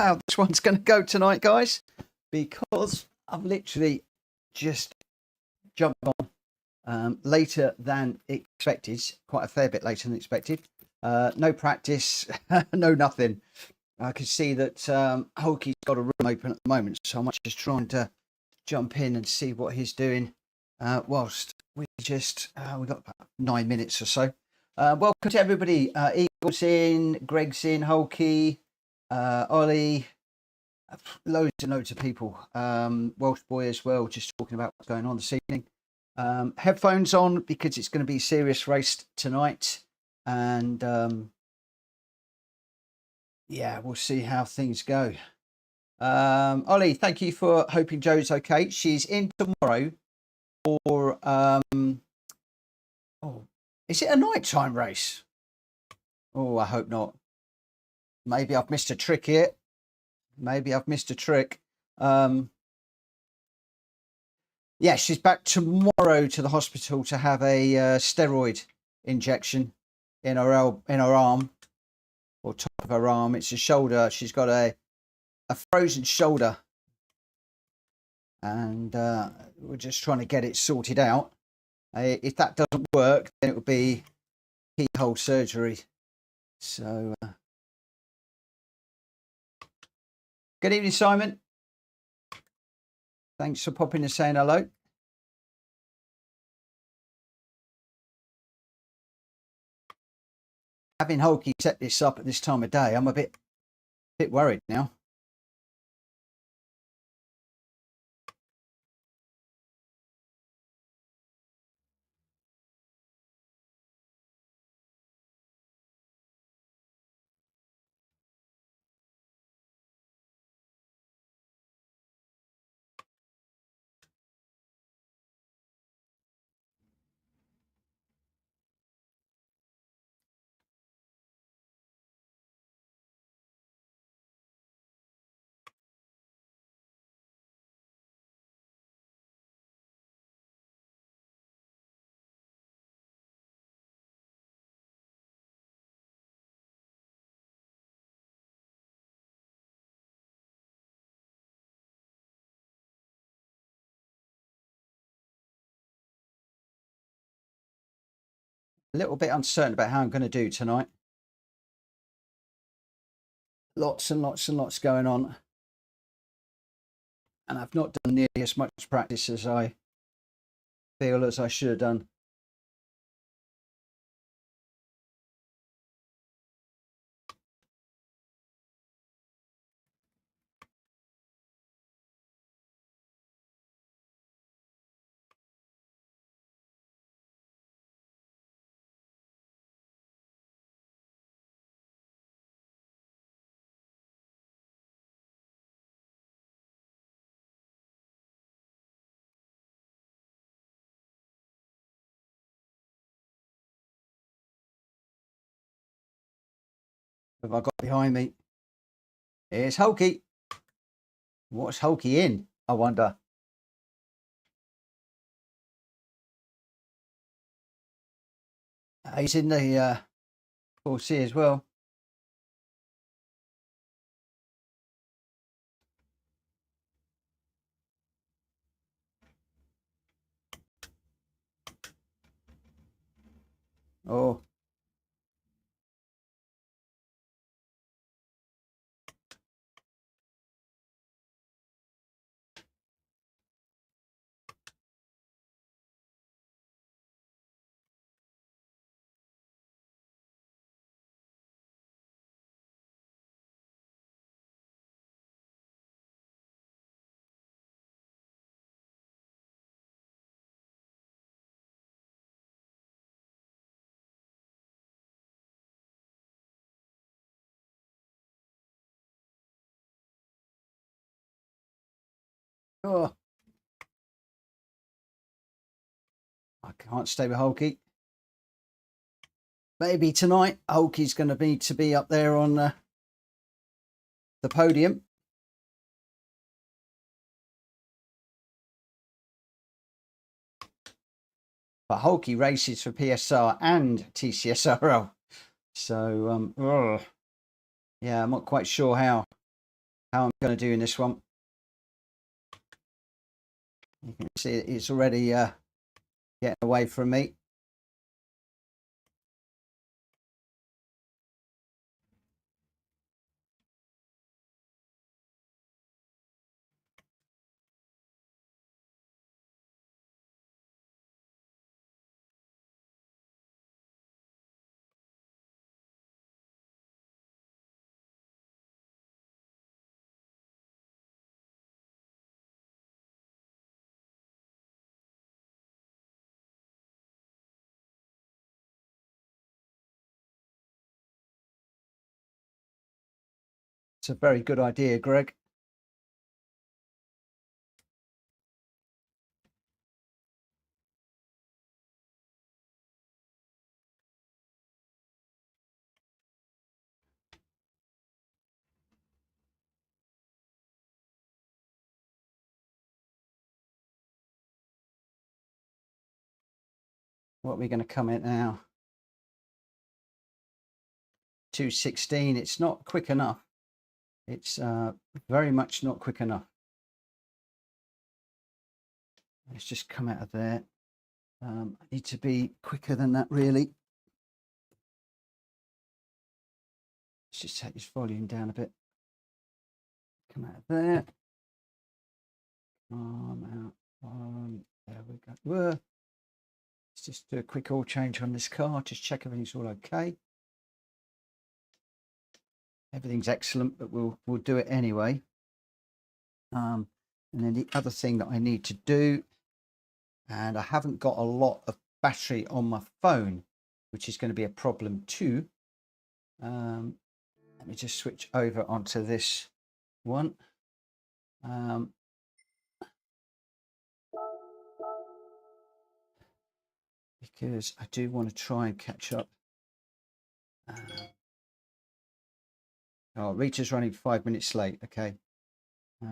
how this one's going to go tonight, guys, because I've literally just jumped on later than expected, quite a fair bit later than expected. No practice, no nothing. I can see that Hulky's got a room open at the moment, so I'm just trying to jump in and see what he's doing whilst we just we've got about 9 minutes or so. Welcome to everybody. Eagle's in, Greg's in, Hulky, Ollie, loads and loads of people. Welsh boy as well, just talking about what's going on this evening. Headphones on because it's going to be a serious race tonight, and yeah, we'll see how things go. Ollie, thank you for hoping Joe's okay. She's in tomorrow for is it a nighttime race? Oh, I hope not. Maybe I've missed a trick here. Maybe I've missed a trick. Yeah, she's back tomorrow to the hospital to have a steroid injection in her arm, or top of her arm. It's a shoulder. She's got a frozen shoulder, and we're just trying to get it sorted out. If that doesn't work, then it will be keyhole surgery. So good evening, Simon. Thanks for popping and saying hello. Having Hulky set this up at this time of day, I'm a bit worried now. A little bit uncertain about how I'm going to do tonight. Lots and lots and lots going on. And I've not done nearly as much practice as I feel as I should have done. Have I got behind me? Here's Hulky. What's Hulky in, I wonder? He's in the 4C as well. Oh. Oh. I can't stay with Hulky. Maybe tonight Hulky's going to need to be up there on the podium. But Hulky races for PSR and TCSRL. So, yeah, I'm not quite sure how how I'm going to do in this one. You can see it's already getting away from me. It's a very good idea, Greg. What are we going to come in now? 2:16. It's not quick enough. It's very much not quick enough. Let's just come out of there. I need to be quicker than that, really. Let's just take this volume down a bit. Come out of there. Arm out. There we go. Let's just do a quick oil change on this car. Just check everything's all okay. Everything's excellent, but we'll do it anyway. And then the other thing that I need to do, and I haven't got a lot of battery on my phone, which is going to be a problem too. Let me just switch over onto this one. Because I do want to try and catch up. Oh, Rita's running 5 minutes late. Okay. So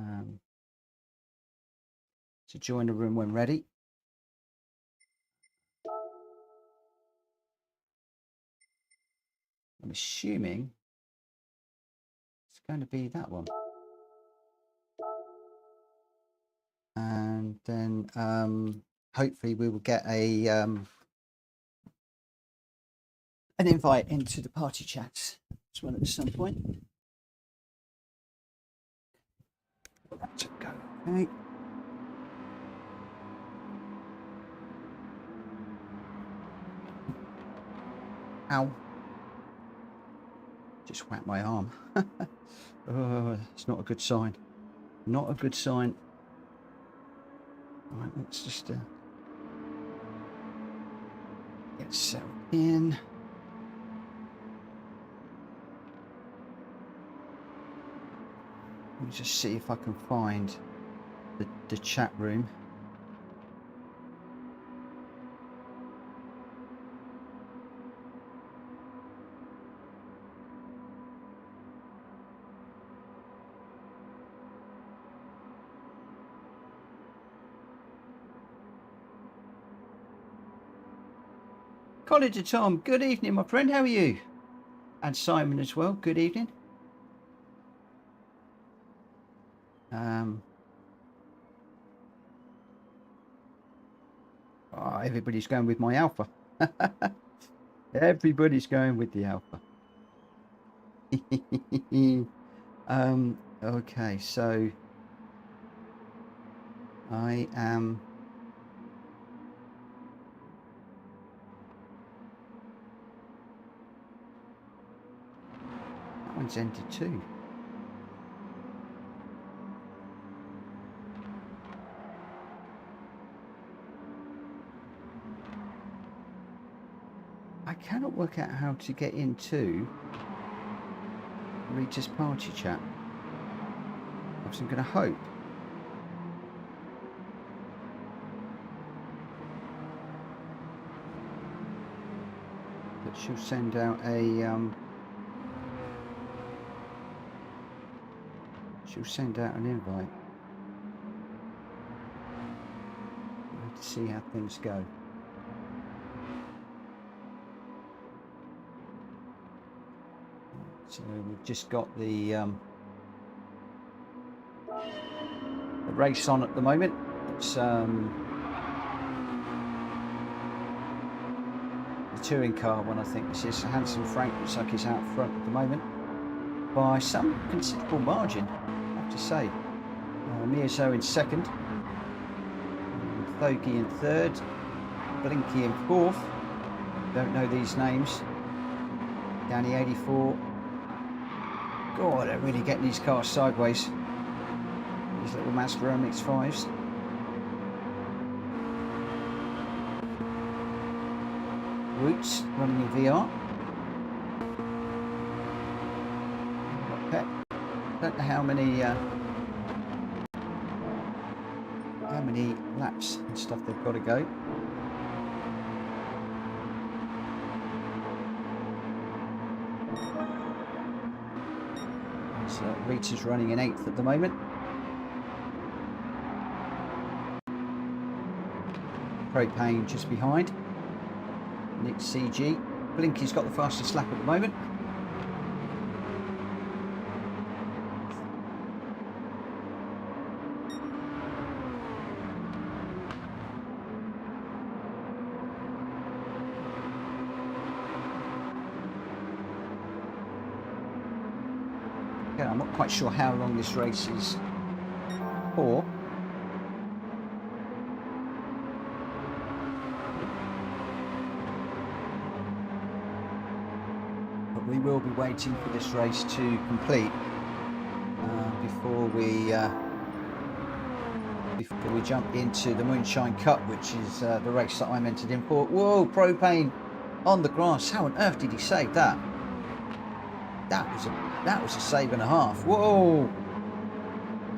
join the room when ready. I'm assuming it's going to be that one. And then hopefully we will get an invite into the party chats as well at some point. That's a go. Okay. Ow. Just whacked my arm. Oh, it's not a good sign. Not a good sign. All right, let's just get settled in. Let me just see if I can find the chat room. College of Tom, good evening, my friend. How are you? And Simon as well. Good evening. Oh, everybody's going with my alpha. Everybody's going with the alpha. Okay, so I am. That one's ended too. I cannot work out how to get into Rita's party chat. I'm going to hope that she'll send out an invite. We'll have to see how things go. So we've just got the race on at the moment. It's the touring car one, I think this is. Handsome Frank looks like he's out front at the moment by some considerable margin, I have to say. Mirzo in second, Thogi in third, Blinky in fourth. Don't know these names. Danny 84. God, they're really getting these cars sideways. These little Mazda MX-5s. Roots running in VR. Pep. Don't know how many laps and stuff they've got to go. So Rita's running in 8th at the moment. Propane just behind. Nick CG. Blinky's got the fastest lap at the moment. I'm not quite sure how long this race is for. But we will be waiting for this race to complete before we jump into the Moonshine Cup, which is the race that I'm entered in for. Whoa, Propane on the grass. How on earth did he save that? That was a save and a half. Whoa!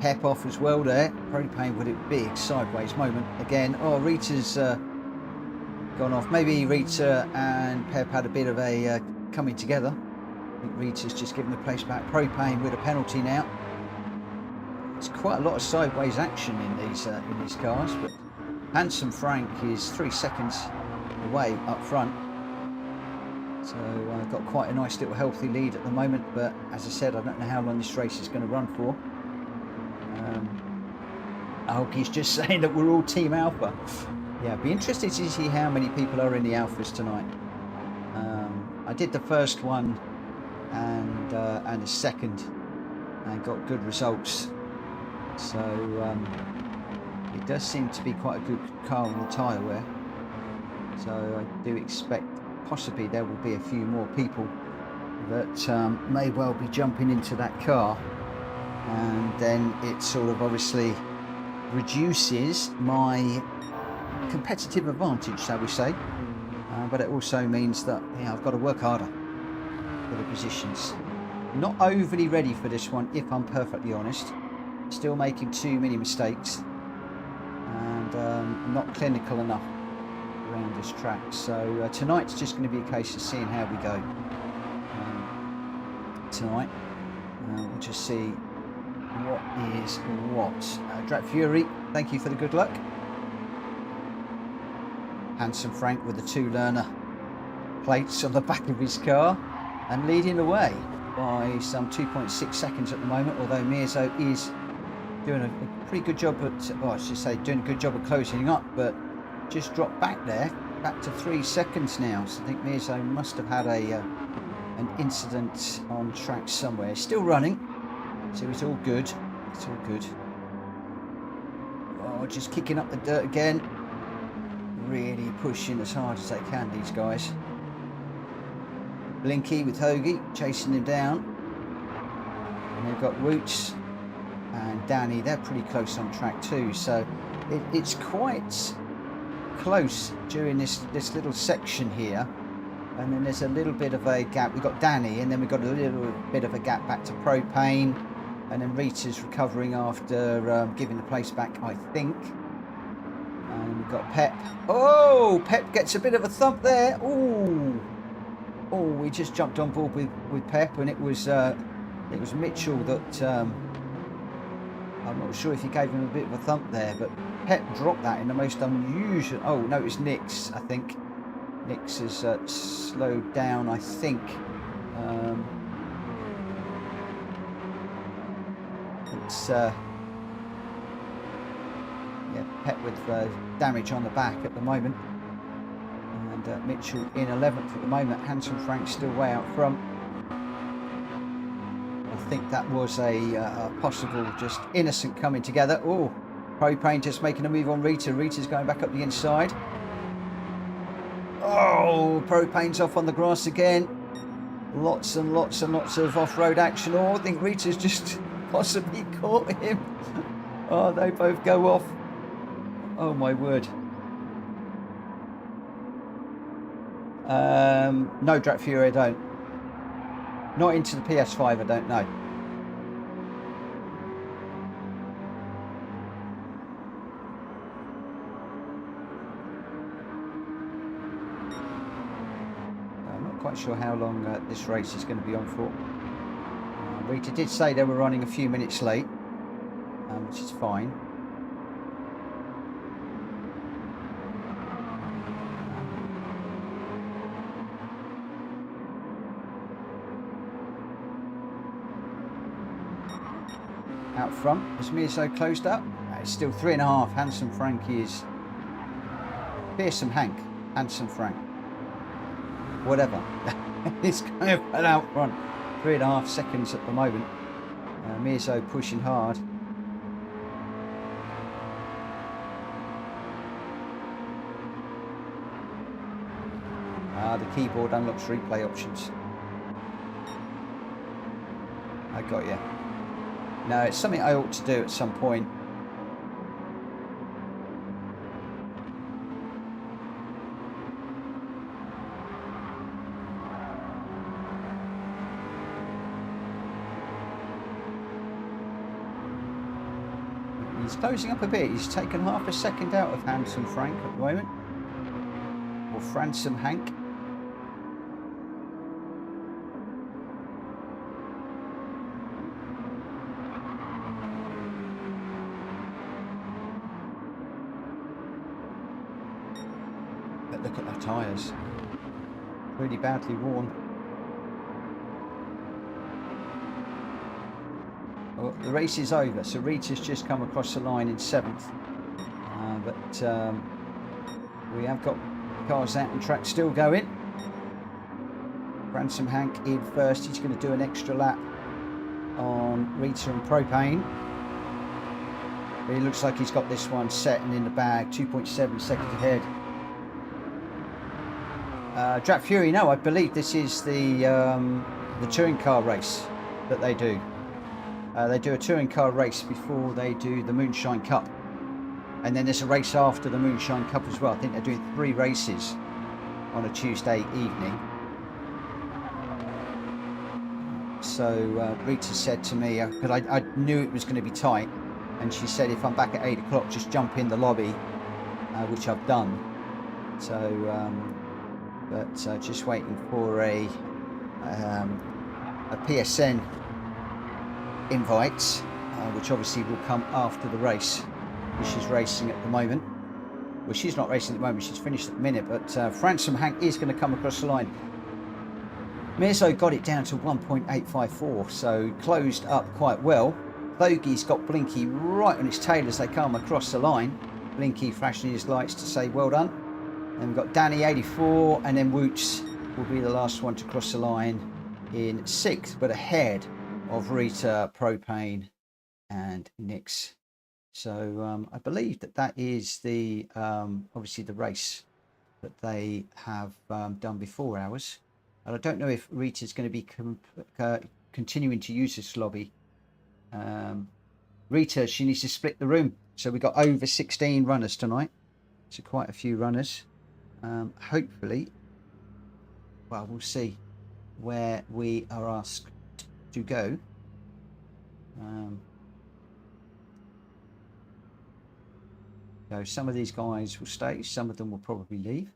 Pep off as well there. Propane with a big sideways moment again. Oh, Rita's gone off. Maybe Rita and Pep had a bit of a coming together. I think Rita's just given the place back. Propane with a penalty now. It's quite a lot of sideways action in these cars, but Handsome Frank is 3 seconds away up front. So I've got quite a nice little healthy lead at the moment, but as I said, I don't know how long this race is going to run for. He's just saying that we're all Team Alpha. Yeah, be interested to see how many people are in the Alphas tonight. I did the first one and the second and got good results. So it does seem to be quite a good car on the tyre wear. So I do expect possibly there will be a few more people that may well be jumping into that car, and then it sort of obviously reduces my competitive advantage, shall we say, but it also means that I've got to work harder for the positions. Not overly ready for this one, if I'm perfectly honest. Still making too many mistakes and not clinical enough around this track. So tonight's just going to be a case of seeing how we go tonight. We'll just see what is what. Drat Fury, thank you for the good luck. Handsome Frank with the 2 learner plates on the back of his car and leading the way by some 2.6 seconds at the moment, although Mirzo is doing a pretty good job at, well, I should say doing a good job of closing up, but just dropped back there, back to 3 seconds now. So I think Mirzo must have had an incident on track somewhere. Still running, so it's all good. It's all good. Oh, just kicking up the dirt again. Really pushing as hard as they can, these guys. Blinky with Hoagie chasing him down. And they've got Roots and Danny. They're pretty close on track too. So it's quite close during this little section here. And then there's a little bit of a gap. We've got Danny, and then we've got a little bit of a gap back to Propane. And then Rita's recovering after giving the place back, I think. And we've got Pep. Oh, Pep gets a bit of a thump there. Oh, we just jumped on board with Pep, and it was Mitchell that I'm not sure if he gave him a bit of a thump there, but Pep dropped that in the most unusual. Oh no, it's Nix, I think. Nix has slowed down, I think. yeah, Pet with damage on the back at the moment. And Mitchell in 11th at the moment. Hanson Frank still way out front. I think that was a possible just innocent coming together. Oh, Propane just making a move on Rita. Rita's going back up the inside. Oh, Propane's off on the grass again. Lots and lots and lots of off-road action. Oh, I think Rita's just possibly caught him. Oh, they both go off. Oh, my word. No, Drat Fury, I don't. Not into the PS5, I don't know. I'm not quite sure how long this race is going to be on for. Rita did say they were running a few minutes late, which is fine. Out front, as Mirzo closed up. It's still 3.5. Hanson Frank is Fearsome Hank. Hanson Frank. Whatever. He's kind of out front. 3.5 seconds at the moment. Mirzo pushing hard. The keyboard unlocks replay options. I got you. No, it's something I ought to do at some point. He's closing up a bit. He's taken half a second out of Hanson Frank at the moment. Or Fransome Hank. But look at the tyres. Really badly worn. Well, the race is over, so Rita's just come across the line in 7th. But we have got cars out and track still going. Ransom Hank in 1st. He's going to do an extra lap on Rita and Propane. But he looks like he's got this one set and in the bag. 2.7 seconds ahead. Drat Fury, no, I believe this is the touring car race that they do. They do a touring car race before they do the Moonshine Cup. And then there's a race after the Moonshine Cup as well. I think they're doing 3 races on a Tuesday evening. So Rita said to me, because I knew it was going to be tight, and she said if I'm back at 8 o'clock, just jump in the lobby, which I've done. So, but just waiting for a PSN invite, which obviously will come after the race, which she's racing at the moment. Well, she's not racing at the moment, she's finished at the minute, but Fransome Hank is going to come across the line. Mirzo got it down to 1.854, so closed up quite well. Bogey's got Blinky right on its tail as they come across the line. Blinky flashing his lights to say well done. And we've got Danny 84, and then Woots will be the last one to cross the line in 6th, but ahead of Rita, Propane and Nix. So I believe that is the obviously the race that they have done before ours. And I don't know if Rita's going to be continuing to use this lobby. Rita, she needs to split the room. So we've got over 16 runners tonight. So quite a few runners. Hopefully, well, we'll see where we are asked to go. So some of these guys will stay, some of them will probably leave,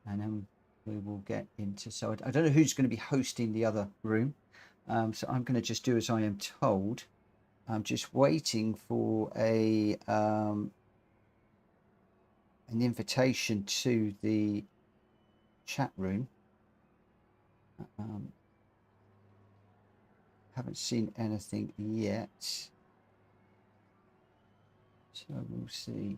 and then we will get into, so I don't know who's going to be hosting the other room. So I'm going to just do as I am told. I'm just waiting for an invitation to the chat room. Haven't seen anything yet. So we'll see.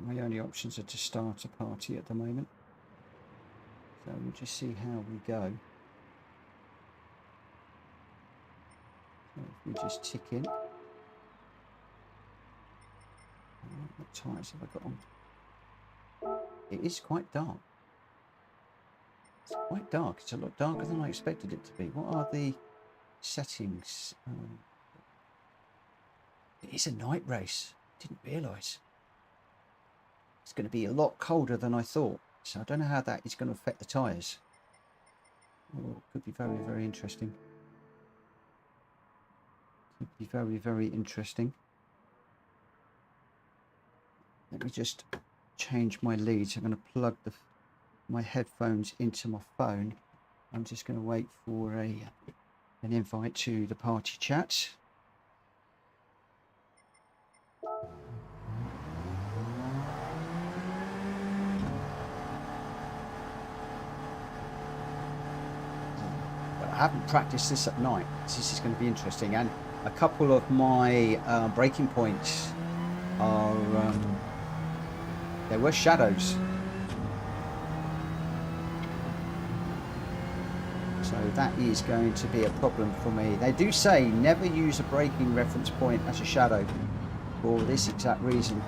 My only options are to start a party at the moment. So we'll just see how we go. So if we just tick in. What tyres have I got on? It is quite dark. It's quite dark. It's a lot darker than I expected it to be. What are the settings? It is a night race. Didn't realise. It's going to be a lot colder than I thought. So I don't know how that is going to affect the tyres. Oh, it could be very, very interesting. Could be very, very interesting. Let me just change my leads. I'm going to plug my headphones into my phone. I'm just going to wait for an invite to the party chat. I haven't practiced this at night. This is going to be interesting, and a couple of my braking points are there were shadows, so that is going to be a problem for me. They do say never use a braking reference point as a shadow for this exact reason.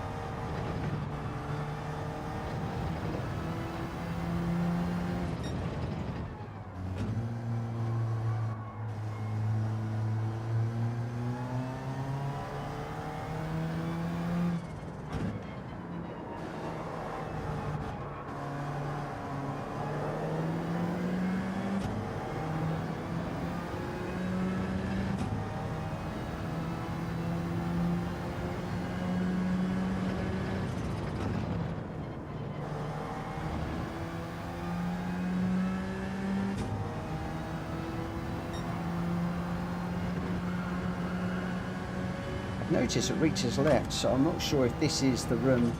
Notice it reaches left, so I'm not sure if this is the room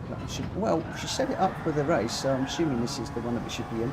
that I should. Well, she set it up for the race, so I'm assuming this is the one that we should be in.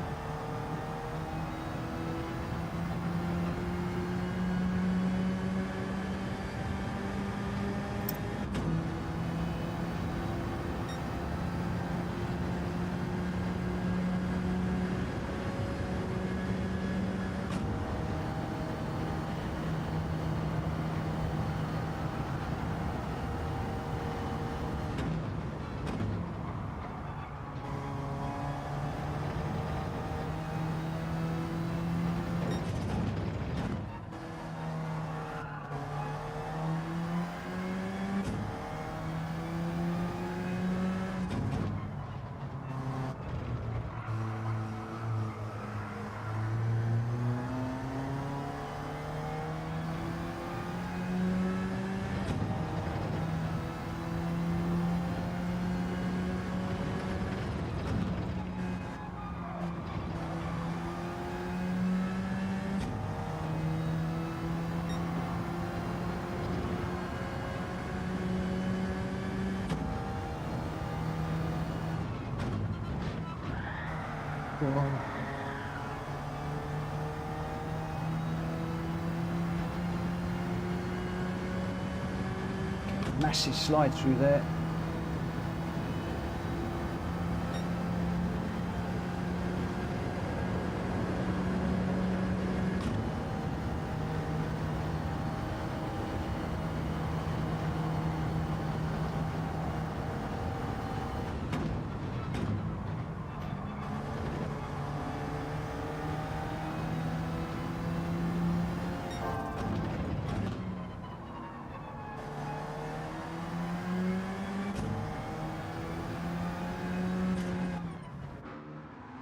Massive slide through there.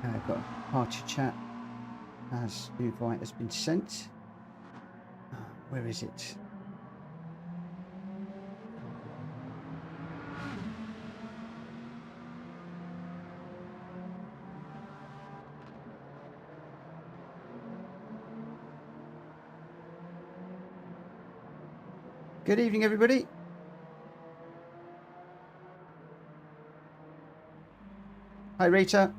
I've got a party chat as the invite has been sent. Where is it? Good evening, everybody. Hi, Rita.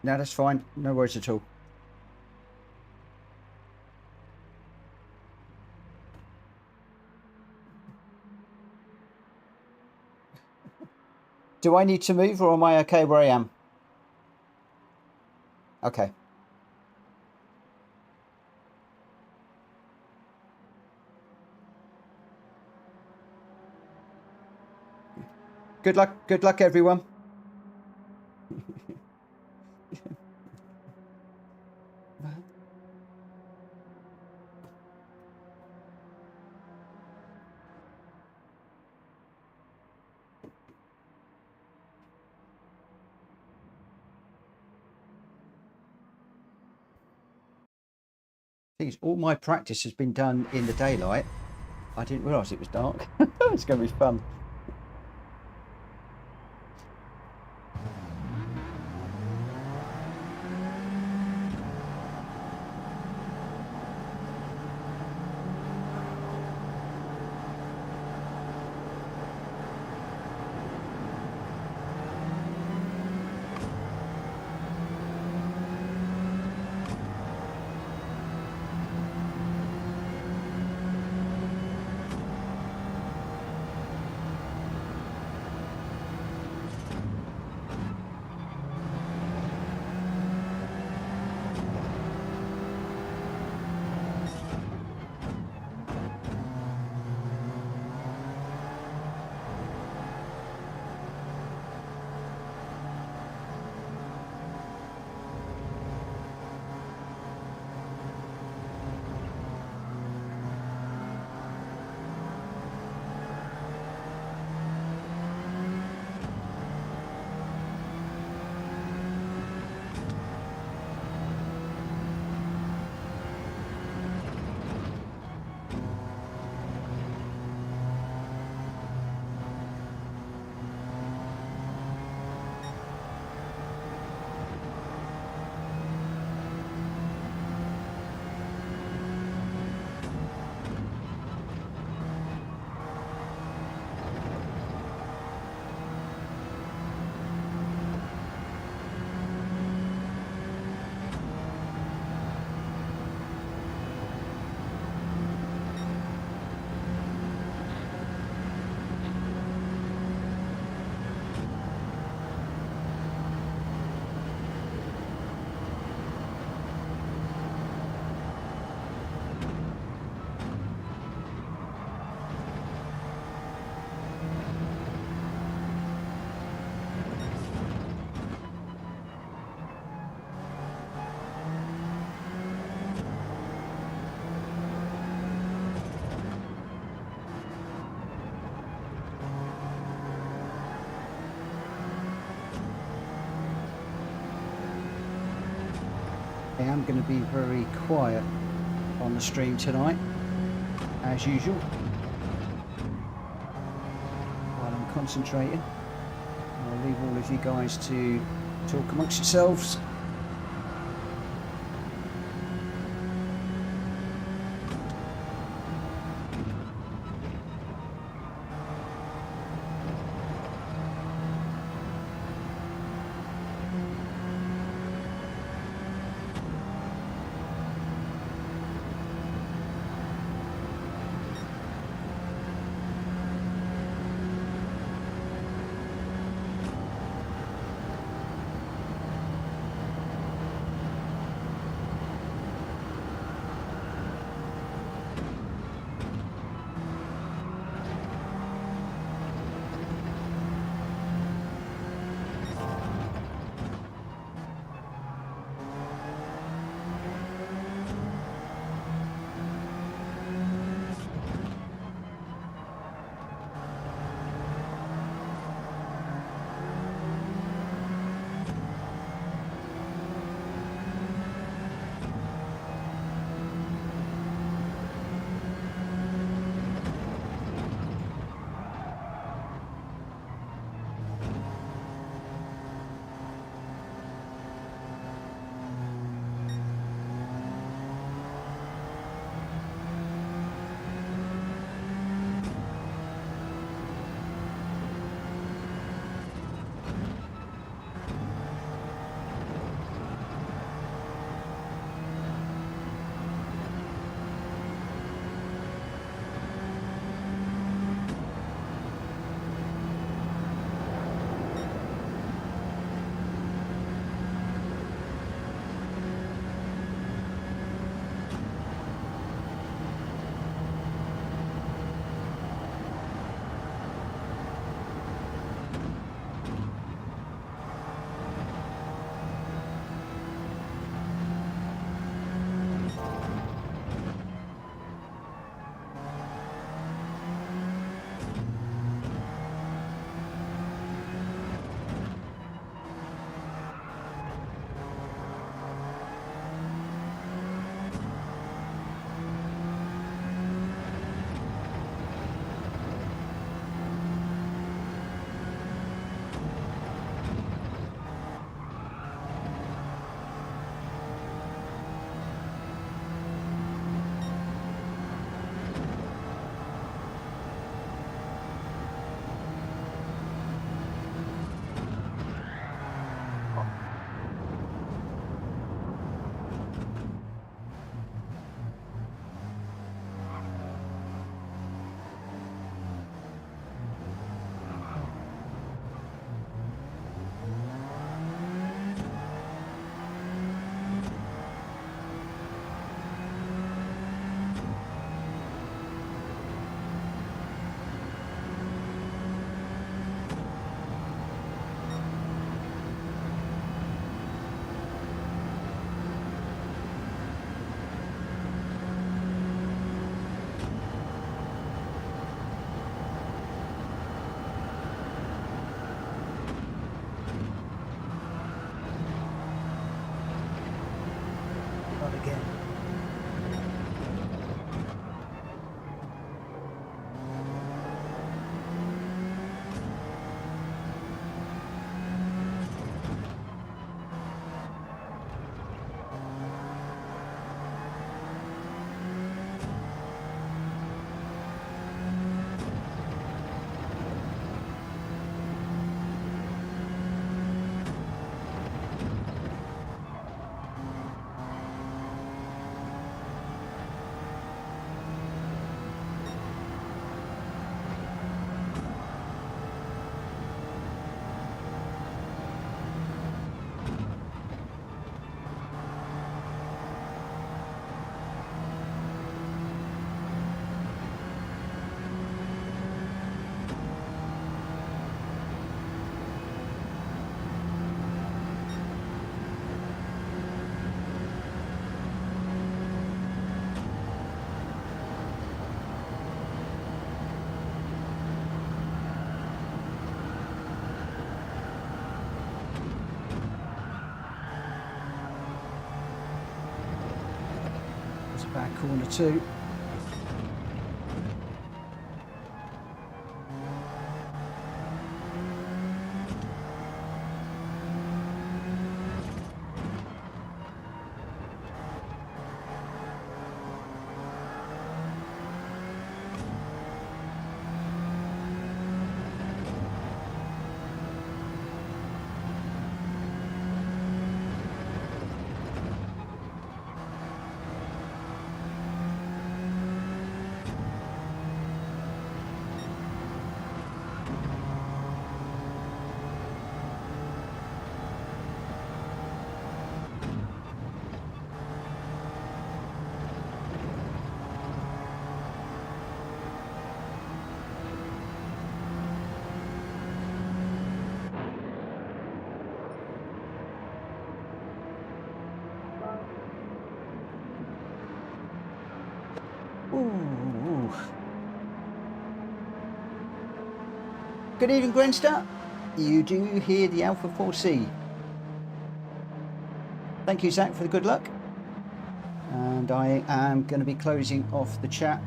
No, that's fine. No worries at all. Do I need to move or am I okay where I am? Okay. Good luck, everyone. All my practice has been done in the daylight. I didn't realise it was dark. It's going to be fun. I am going to be very quiet on the stream tonight, as usual, while I'm concentrating. I'll leave all of you guys to talk amongst yourselves. Back corner 2. Ooh. Good evening, Grenster. You do hear the Alpha 4C. Thank you, Zach, for the good luck. And I am going to be closing off the chat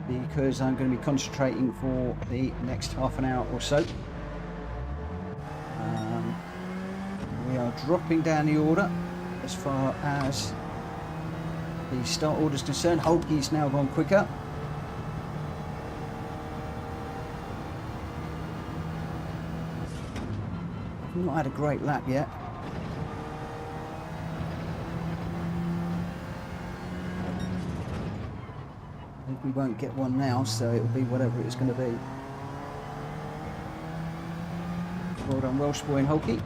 because I'm going to be concentrating for the next half an hour or so. We are dropping down the order as far as the start order is concerned. Holke's now gone quicker. I've not had a great lap yet. I think we won't get one now, so it'll be whatever it's going to be. Well done, Welsh boy and Holke.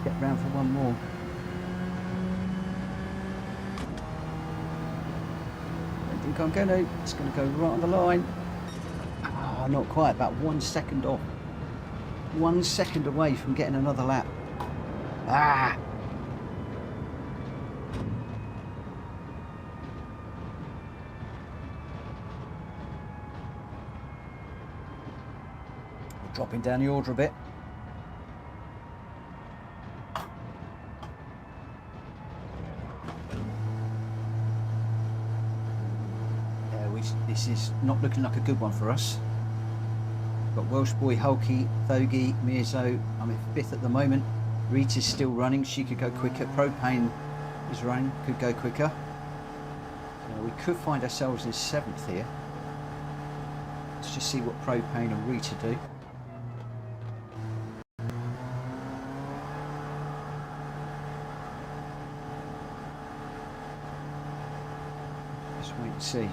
Get round for one more. Don't think I'm going to. It's going to go right on the line. Ah, not quite. About 1 second off. 1 second away from getting another lap. Ah! Dropping down the order a bit. This is not looking like a good one for us. Got Welsh boy, Holke, Thogi, Mirzo. I'm in 5th at the moment. Rita's still running. She could go quicker. Propane is running. Could go quicker. We could find ourselves in 7th here. Let's just see what Propane and Rita do. Let's wait and see.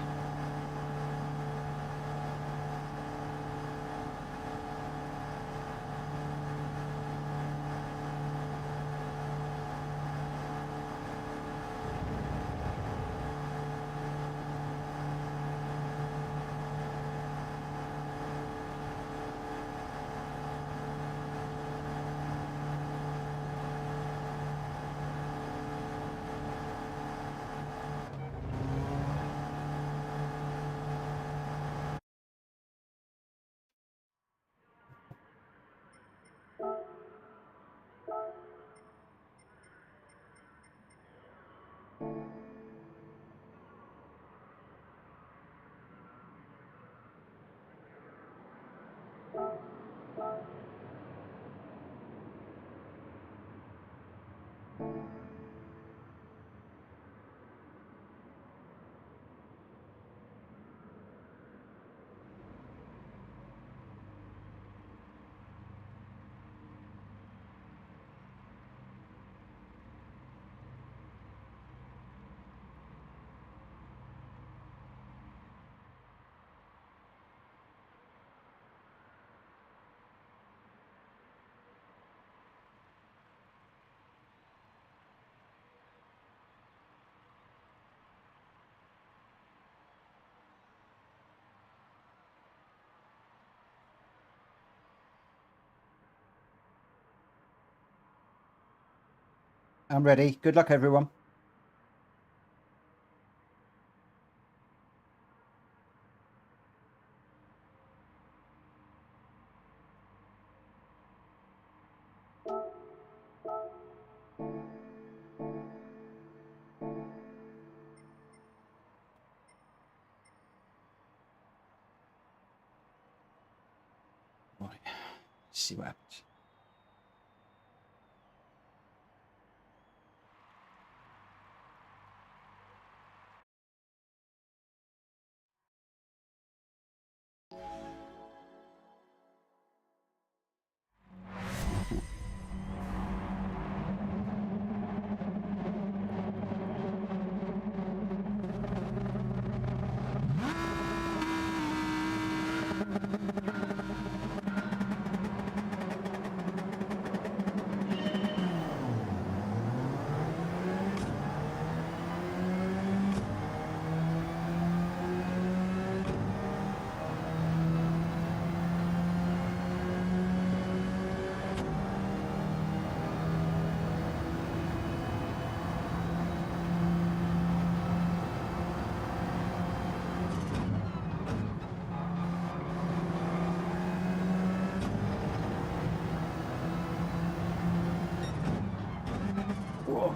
I'm ready. Good luck, everyone. Right. Let's see what happens. Whoa.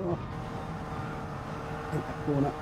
Oh, hit that corner.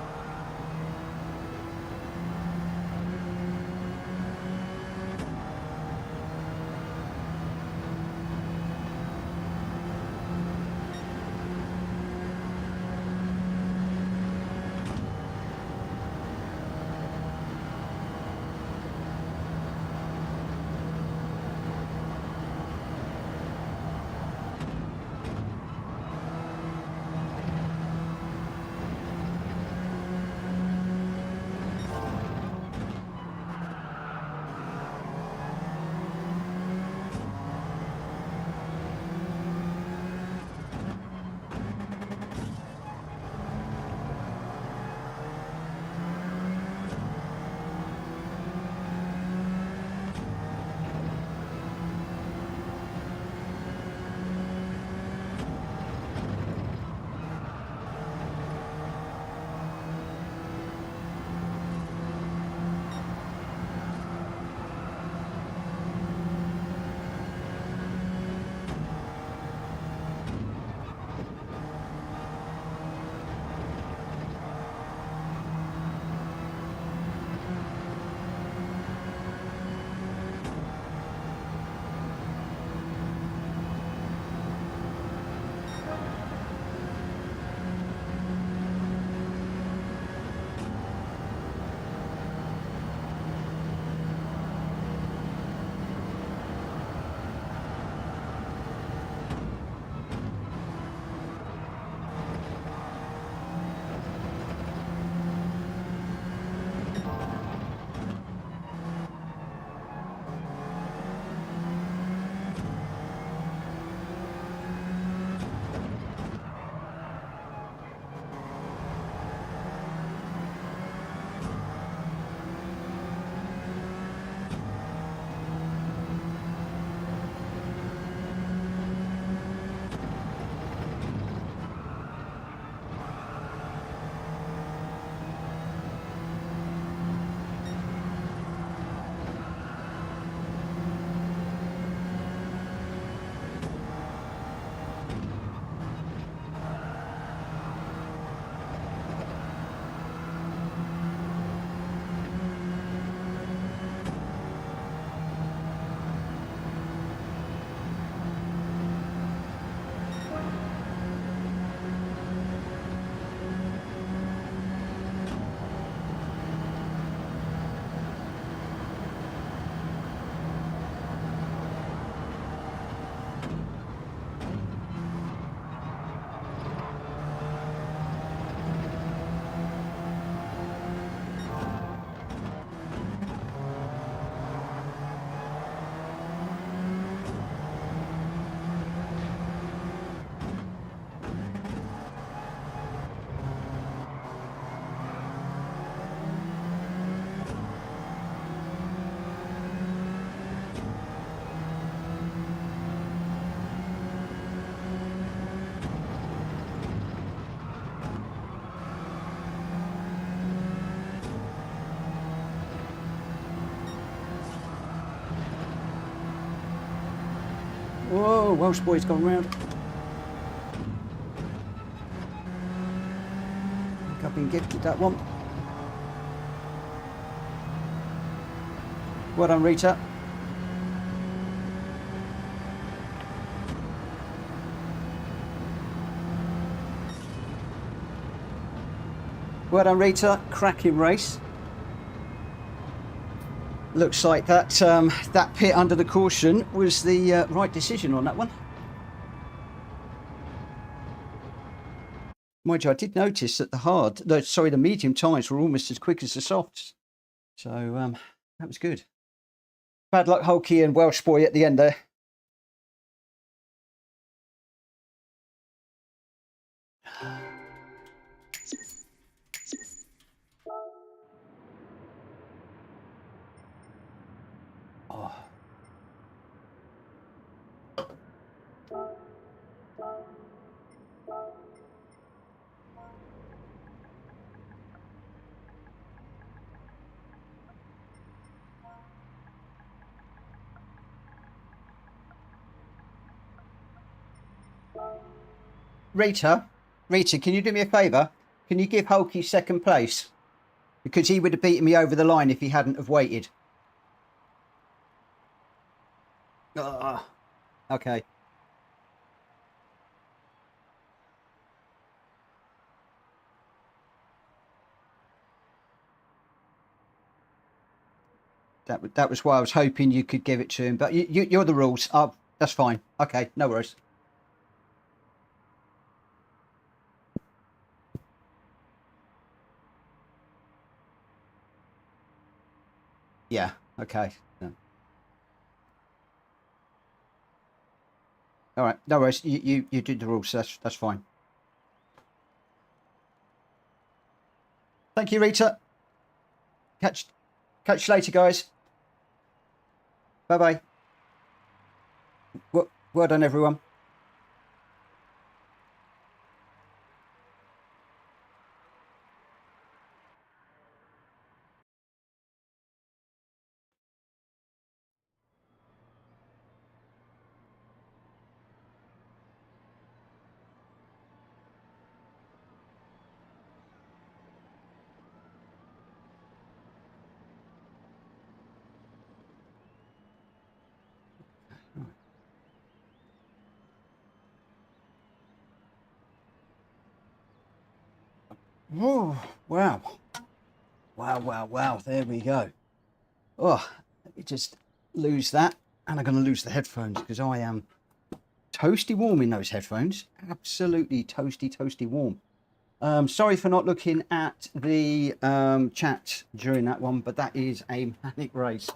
Whoa, Welsh boy's gone round. I think I've been gifted that one. Well done, Rita. Well done, Rita. Cracking race. Looks like that that pit under the caution was the right decision on that one. Mind you, I did notice that the medium tyres were almost as quick as the softs. So that was good. Bad luck, Hulky and Welsh boy at the end there. Oh. Rita, Rita, can you do me a favour? Can you give Hulky second place? Because he would have beaten me over the line if he hadn't have waited. Okay. That was why I was hoping you could give it to him. But you're the rules. That's fine. Okay, no worries. Yeah. Okay. Yeah. All right. No worries. You did the rules. So that's fine. Thank you, Rita. Catch you later, guys. Bye bye. Well done, everyone. Oh, wow. Wow. There we go. Oh, let me just lose that. And I'm going to lose the headphones because I am toasty warm in those headphones. Absolutely toasty warm. Sorry for not looking at the chat during that one, but that is a manic race.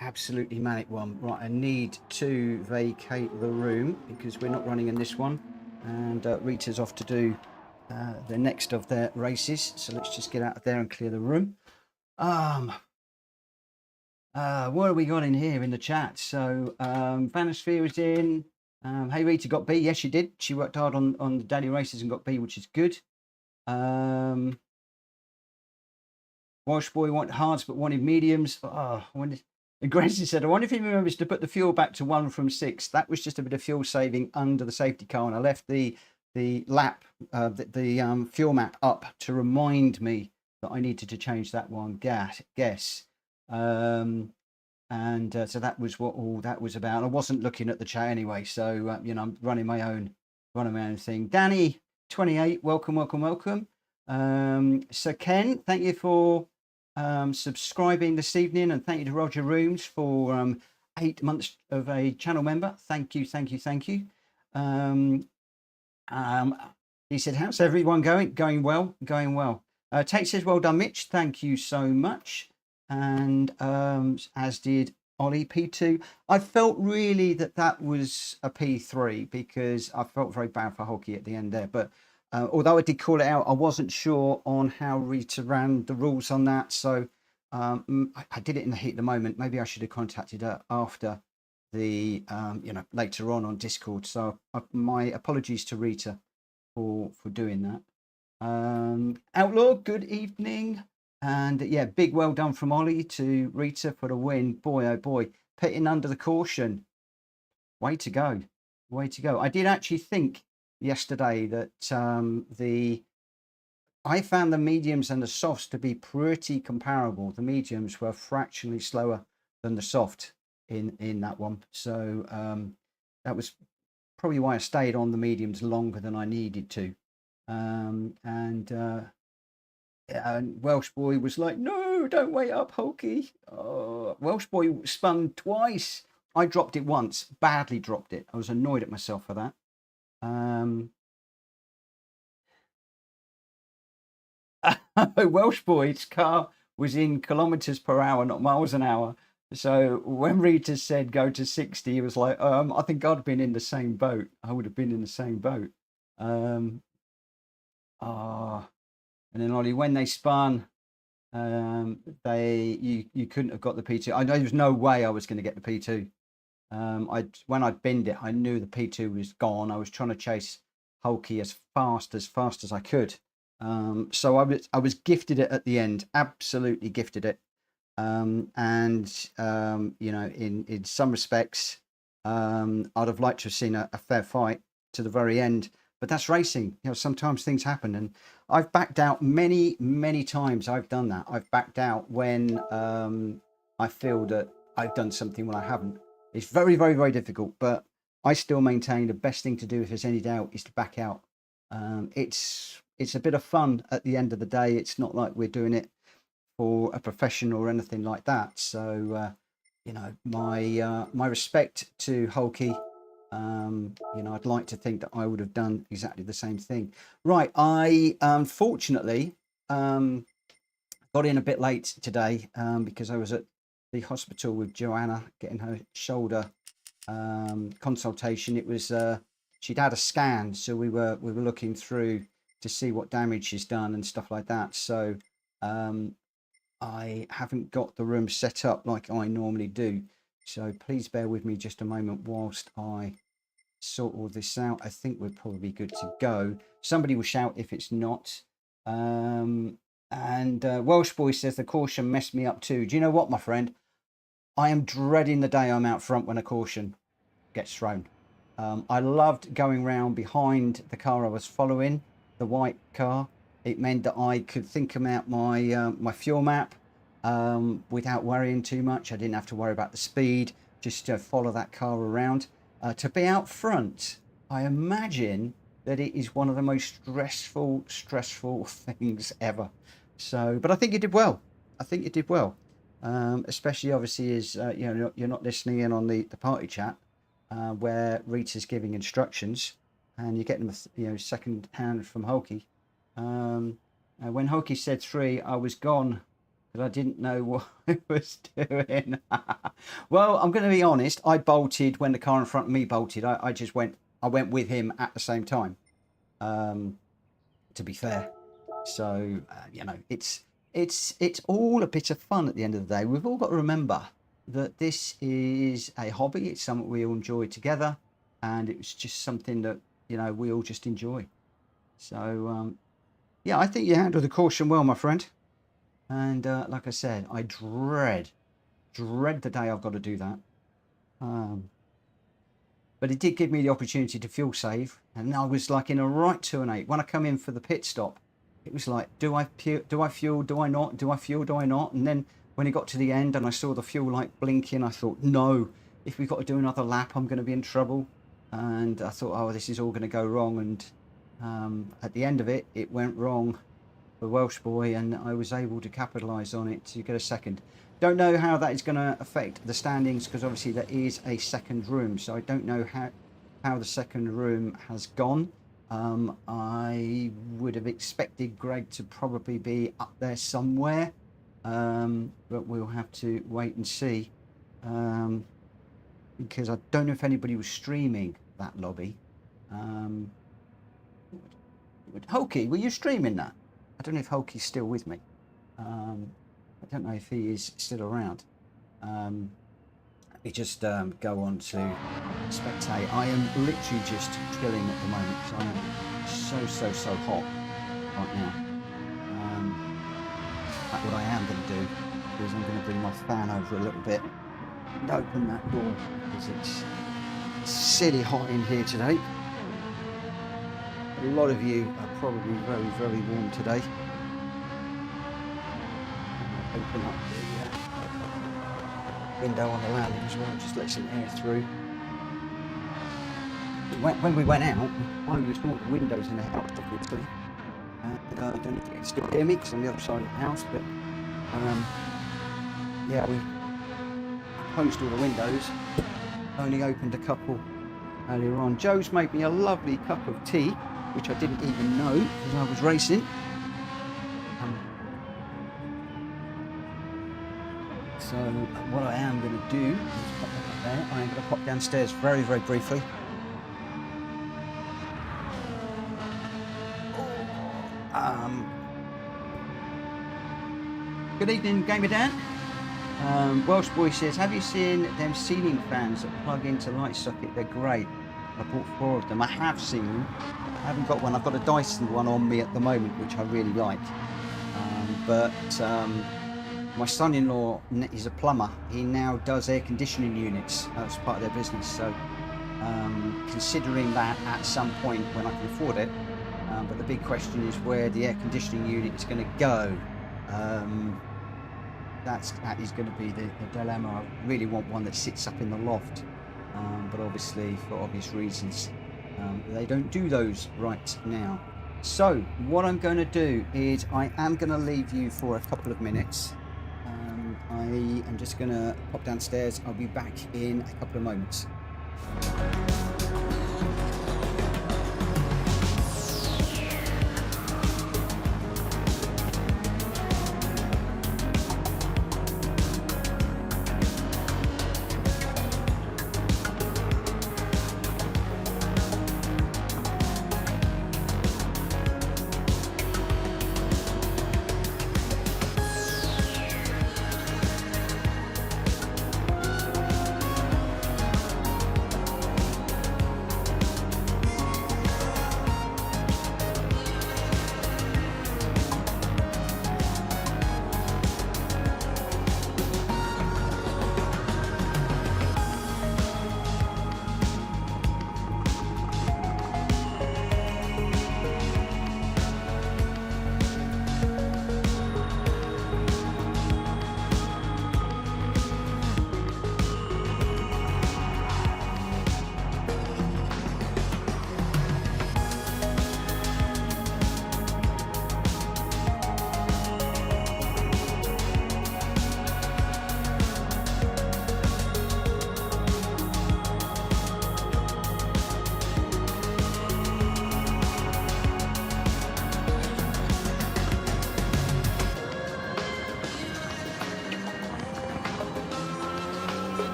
Absolutely manic one. Right, I need to vacate the room because we're not running in this one. And Rita's off to do the next of their races. So let's just get out of there and clear the room. What have we got in here in the chat? So Vanosphere is in. Hey Rita got B. Yes, she did. She worked hard on the daily races and got B, which is good. Welsh boy wanted hards but wanted mediums. Gracie said, I wonder if he remembers to put the fuel back to 1 from 6. That was just a bit of fuel saving under the safety car, and I left the lap, the fuel map up to remind me that I needed to change that one. Guess. So that was what all that was about. I wasn't looking at the chat anyway, so I'm running my own thing. Danny 28, welcome. So Ken, thank you for subscribing this evening, and thank you to Roger Rooms for 8 months of a channel member. Thank you. He said, how's everyone going? Going well. Tate says, well done, Mitch. Thank you so much. And as did Ollie P2. I felt really that was a P3 because I felt very bad for Hulky at the end there. But although I did call it out, I wasn't sure on how Rita ran the rules on that. So I did it in the heat of the moment. Maybe I should have contacted her after the, later on Discord. So my apologies to Rita for doing that. Outlaw, good evening. And yeah, big well done from Ollie to Rita for the win. Boy, oh boy, pitting under the caution. Way to go. I did actually think yesterday that I found the mediums and the softs to be pretty comparable. The mediums were fractionally slower than the soft in that one. So that was probably why I stayed on the mediums longer than I needed to. And Welsh boy was like, no, don't wait up, Hulky. Oh, Welsh boy spun twice. I dropped it once, badly dropped it. I was annoyed at myself for that. Welsh boy's car was in kilometers per hour, not miles an hour. So when Rita said go to 60, he was like, I think I'd been in the same boat. I would have been in the same boat. And then Ollie, when they spun, you couldn't have got the P2. I know there was no way I was going to get the P2. When I binned it, I knew the P2 was gone. I was trying to chase Hulky as fast as I could. So I was gifted it at the end, absolutely gifted it. In some respects, I'd have liked to have seen a fair fight to the very end. but that's racing. You know, sometimes things happen, and I've backed out many times. I've done that. I've backed out when I feel that I've done something when I haven't. It's very difficult, but I still maintain the best thing to do if there's any doubt is to back out. It's a bit of fun at the end of the day. It's not like we're doing it for a profession or anything like that. So you know, my respect to Hulky. You know, I'd like to think that I would have done exactly the same thing. Right, I unfortunately got in a bit late today because I was at the hospital with Joanna getting her shoulder consultation. It was she'd had a scan, so we were looking through to see what damage she's done and stuff like that. So I haven't got the room set up like I normally do. So please bear with me just a moment whilst I sort all this out. I think we're probably good to go. Somebody will shout if it's not. And Welsh Boy says the caution messed me up too. Do you know what, my friend? I am dreading the day I'm out front when a caution gets thrown. I loved going round behind the car I was following, the white car. It meant that I could think about my my fuel map without worrying too much. I didn't have to worry about the speed, just to follow that car around. To be out front, I imagine that it is one of the most stressful things ever. So, but I think you did well. I think you did well. Especially obviously as you know, you're not listening in on the party chat where Rita's giving instructions and you're getting them, you know, second hand from Hulky. When Hulky said 3, I was gone because I didn't know what I was doing. Well, I'm going to be honest. I bolted when the car in front of me bolted. I just went. I went with him at the same time. To be fair, so you know, it's all a bit of fun at the end of the day. We've all got to remember that this is a hobby. It's something we all enjoy together, and it was just something that, you know, we all just enjoy. So yeah, I think you handled the caution well, my friend. And like I said, I dread the day I've got to do that. But it did give me the opportunity to fuel save, and I was like in a right 2 and 8. When I come in for the pit stop, it was like, do I fuel? Do I not? Do I fuel? Do I not? And then when it got to the end and I saw the fuel light blinking, I thought, no, if we've got to do another lap, I'm going to be in trouble. And I thought, oh, this is all going to go wrong. And at the end of it, it went wrong for Welsh Boy, and I was able to capitalise on it to get a second. Don't know how that is going to affect the standings, because obviously there is a second room, so I don't know how the second room has gone. I would have expected Greg to probably be up there somewhere, but we'll have to wait and see, because I don't know if anybody was streaming that lobby. Hulky, were you streaming that? I don't know if Hulky's still with me. I don't know if he is still around. Let me just go on to Spectate. I am literally just chilling at the moment because I'm so hot right now. What I am going to do is I'm going to bring my fan over a little bit and open that door because it's silly hot in here today. A lot of you are probably very warm today. Open up the window on the landing as well, just let some air through. When we went out, I was all the windows in the house, obviously. I don't know if you can still hear me because I'm on the other side of the house, but yeah, we closed all the windows, only opened a couple earlier on. Joe's made me a lovely cup of tea, which I didn't even know because I was racing. So what I am going to do is pop that up there. I am going to pop downstairs very briefly. Good evening, Gamer Dan. Welsh Boy says, have you seen them ceiling fans that plug into light socket? They're great. I bought 4 of them. I have seen them. I haven't got one. I've got a Dyson one on me at the moment, which I really like. My son-in-law is a plumber. He now does air conditioning units as part of their business. So considering that at some point when I can afford it. But the big question is where the air conditioning unit is going to go. That is going to be the dilemma. I really want one that sits up in the loft, but obviously for obvious reasons they don't do those right now. So what I'm going to do is I am going to leave you for a couple of minutes. I am just going to pop downstairs. I'll be back in a couple of moments.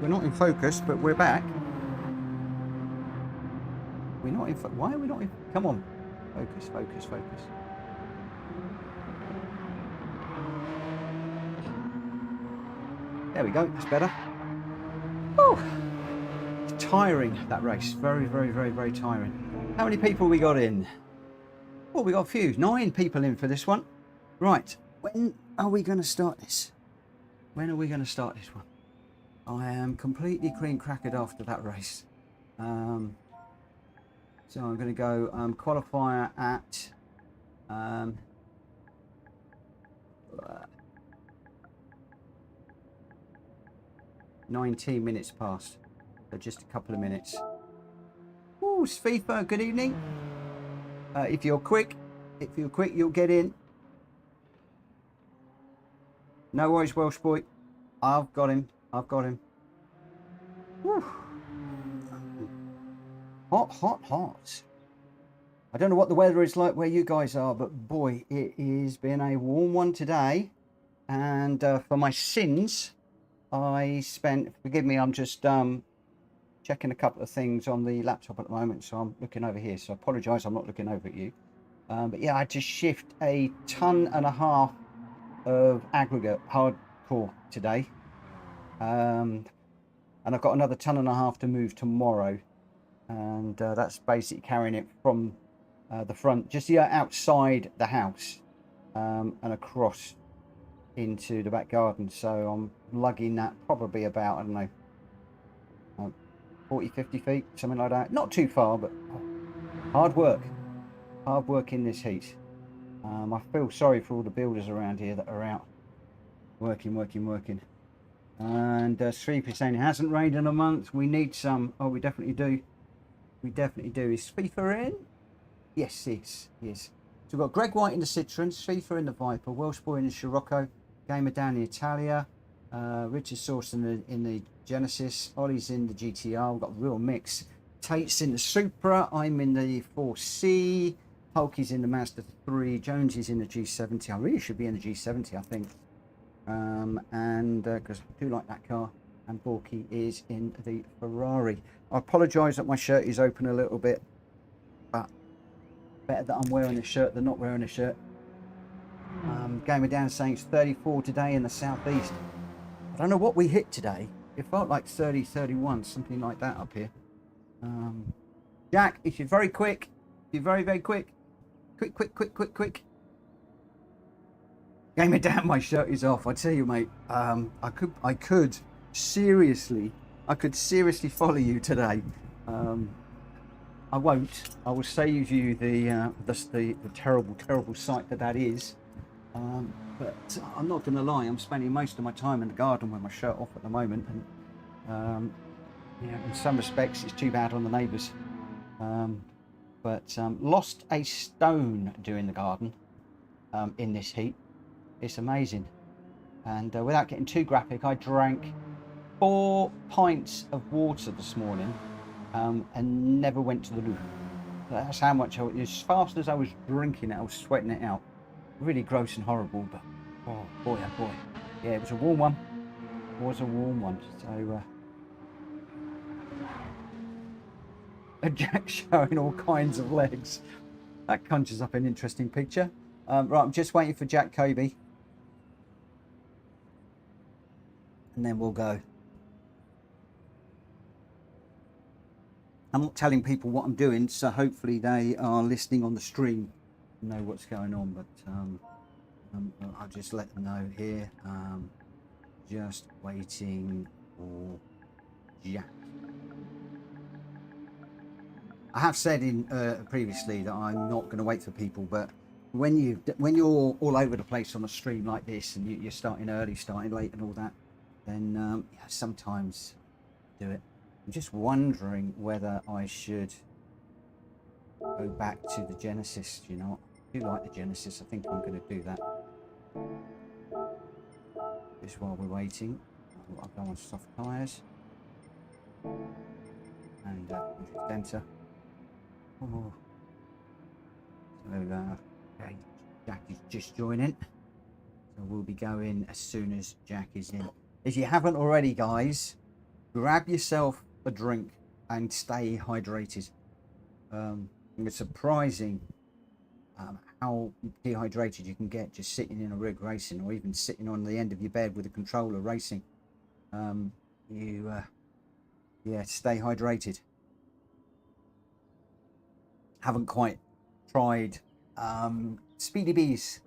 We're not in focus, but we're back. We're not in. Why are we not in? Come on, focus, focus, focus. There we go. That's better. Whew. It's tiring, that race. Very, very, very, very tiring. How many people we got in? Oh, we got a few. 9 people in for this one. Right. When are we going to start this? When are we going to start this one? I am completely clean crackered after that race. So I'm going to go qualifier at 19 minutes past. So just a couple of minutes. Oh, Sfifa, good evening. If you're quick, you'll get in. No worries, Welsh boy. I've got him. I've got him. Whew. Hot, hot, hot. I don't know what the weather is like where you guys are, but boy, it has been a warm one today. And for my sins, I spent, forgive me, I'm just checking a couple of things on the laptop at the moment. So I'm looking over here. So I apologise, I'm not looking over at you. But yeah, I had to shift 1.5 tons of aggregate hardcore today. And I've got another 1.5 tons to move tomorrow, and that's basically carrying it from the front, just outside the house, and across into the back garden, so I'm lugging that probably about, I don't know, 40, 50 feet, something like that. Not too far, but hard work in this heat. I feel sorry for all the builders around here that are out working. And Sweeper saying it hasn't rained in a month. We need some. Oh, we definitely do. Is Sweeper in? Yes, yes. So we've got Greg White in the Citroen, Sweeper in the Viper, Welsh Boy in the Scirocco, Gamer down in the Italia, Richard Sauce in the Genesis, Ollie's in the GTR. We've got a real mix. Tate's in the Supra, I'm in the 4C, Hulky's in the Mazda 3, Jonesy's in the G70. I really should be in the G70, I think. And because I do like that car. And Borky is in the Ferrari. I apologise that my shirt is open a little bit, but better that I'm wearing a shirt than not wearing a shirt. Gamer down saying it's 34 today in the southeast. I don't know what we hit today. It felt like 30, 31, something like that up here. Jack, if you're very quick, if you're very, very quick. Gamer down, my shirt is off. I tell you, mate, I could seriously follow you today. I won't. I will save you the terrible sight that is. But I'm not going to lie. I'm spending most of my time in the garden with my shirt off at the moment, and yeah, in some respects, it's too bad on the neighbours. But lost a stone doing the garden in this heat. It's amazing. And without getting too graphic, I drank 4 pints of water this morning and never went to the loo. That's how much as fast as I was drinking it, I was sweating it out. Really gross and horrible, but oh boy, yeah, it was a warm one. So Jack showing all kinds of legs. That conjures up an interesting picture. Right, I'm just waiting for Jack Kobe, and then we'll go. I'm not telling people what I'm doing, so hopefully they are listening on the stream and know what's going on, but I'll just let them know here. Just waiting for Jack. I have said in previously that I'm not going to wait for people, but when you're all over the place on a stream like this, and you're starting early, starting late, and all that, then yeah, sometimes do it. I'm just wondering whether I should go back to the Genesis. You know, I do like the Genesis. I think I'm going to do that. Just while we're waiting, I'll go on soft tyres and enter. Oh. So okay, Jack is just joining, so we'll be going as soon as Jack is in. If you haven't already, guys, grab yourself a drink and stay hydrated. It's surprising how dehydrated you can get just sitting in a rig racing, or even sitting on the end of your bed with a controller racing. Yeah, stay hydrated. Haven't quite tried Speedy Bee's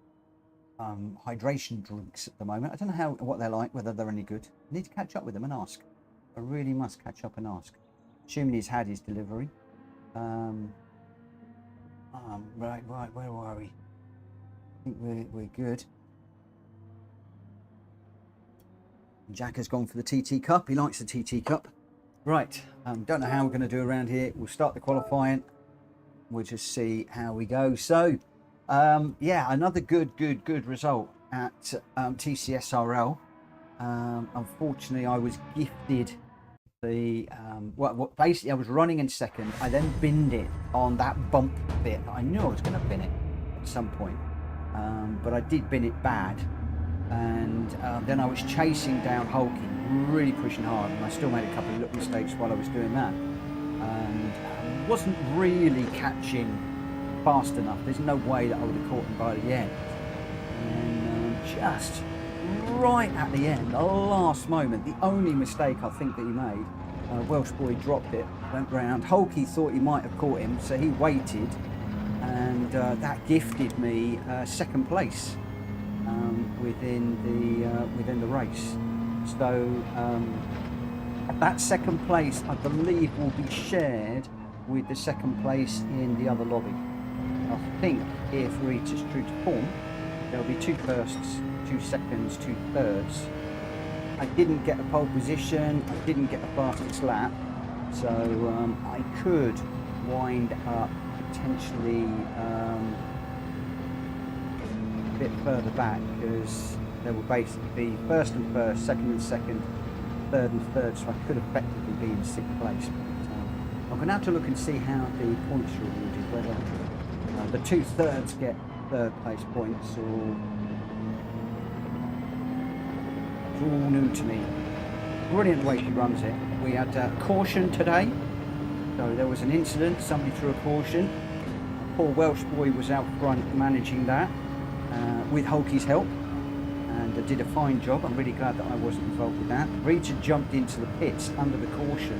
hydration drinks at the moment. I don't know what they're like, whether they're any good. I need to catch up with them and ask. I really must catch up and ask. Assuming he's had his delivery. Right, where are we? I think we're good. Jack has gone for the TT Cup. He likes the TT Cup. Right, don't know how we're going to do around here. We'll start the qualifying. We'll just see how we go. So, yeah, another good result at TCSRL. Unfortunately, I was gifted the well, basically I was running in second. I then binned it on that bump bit. I knew I was going to bin it at some point, but I did bin it bad, and then I was chasing down Hulky, really pushing hard, and I still made a couple of little mistakes while I was doing that, and wasn't really catching fast enough. There's no way that I would have caught him by the end, and just right at the end, the last moment, the only mistake I think that he made, Welsh Boy dropped it, went round. Hulky thought he might have caught him, so he waited, and that gifted me second place. within the race. So that second place, I believe, will be shared with the second place in the other lobby. I think if Rita's true to form, there'll be 2 firsts, 2 seconds, 2 thirds. I didn't get a pole position, I didn't get the fastest lap, so I could wind up potentially a bit further back, because there will basically be first and first, second and second, third and third, so I could effectively be in 6th place. But I'm going to have to look and see how the points are awarded, whether the 2 thirds get 3rd place points, or it's all new to me. Brilliant way she runs it. We had caution today, so there was an incident, somebody threw a caution. Poor Welsh boy was out front managing that with Hulky's help, and did a fine job. I'm really glad that I wasn't involved with that. Rita jumped into the pits under the caution,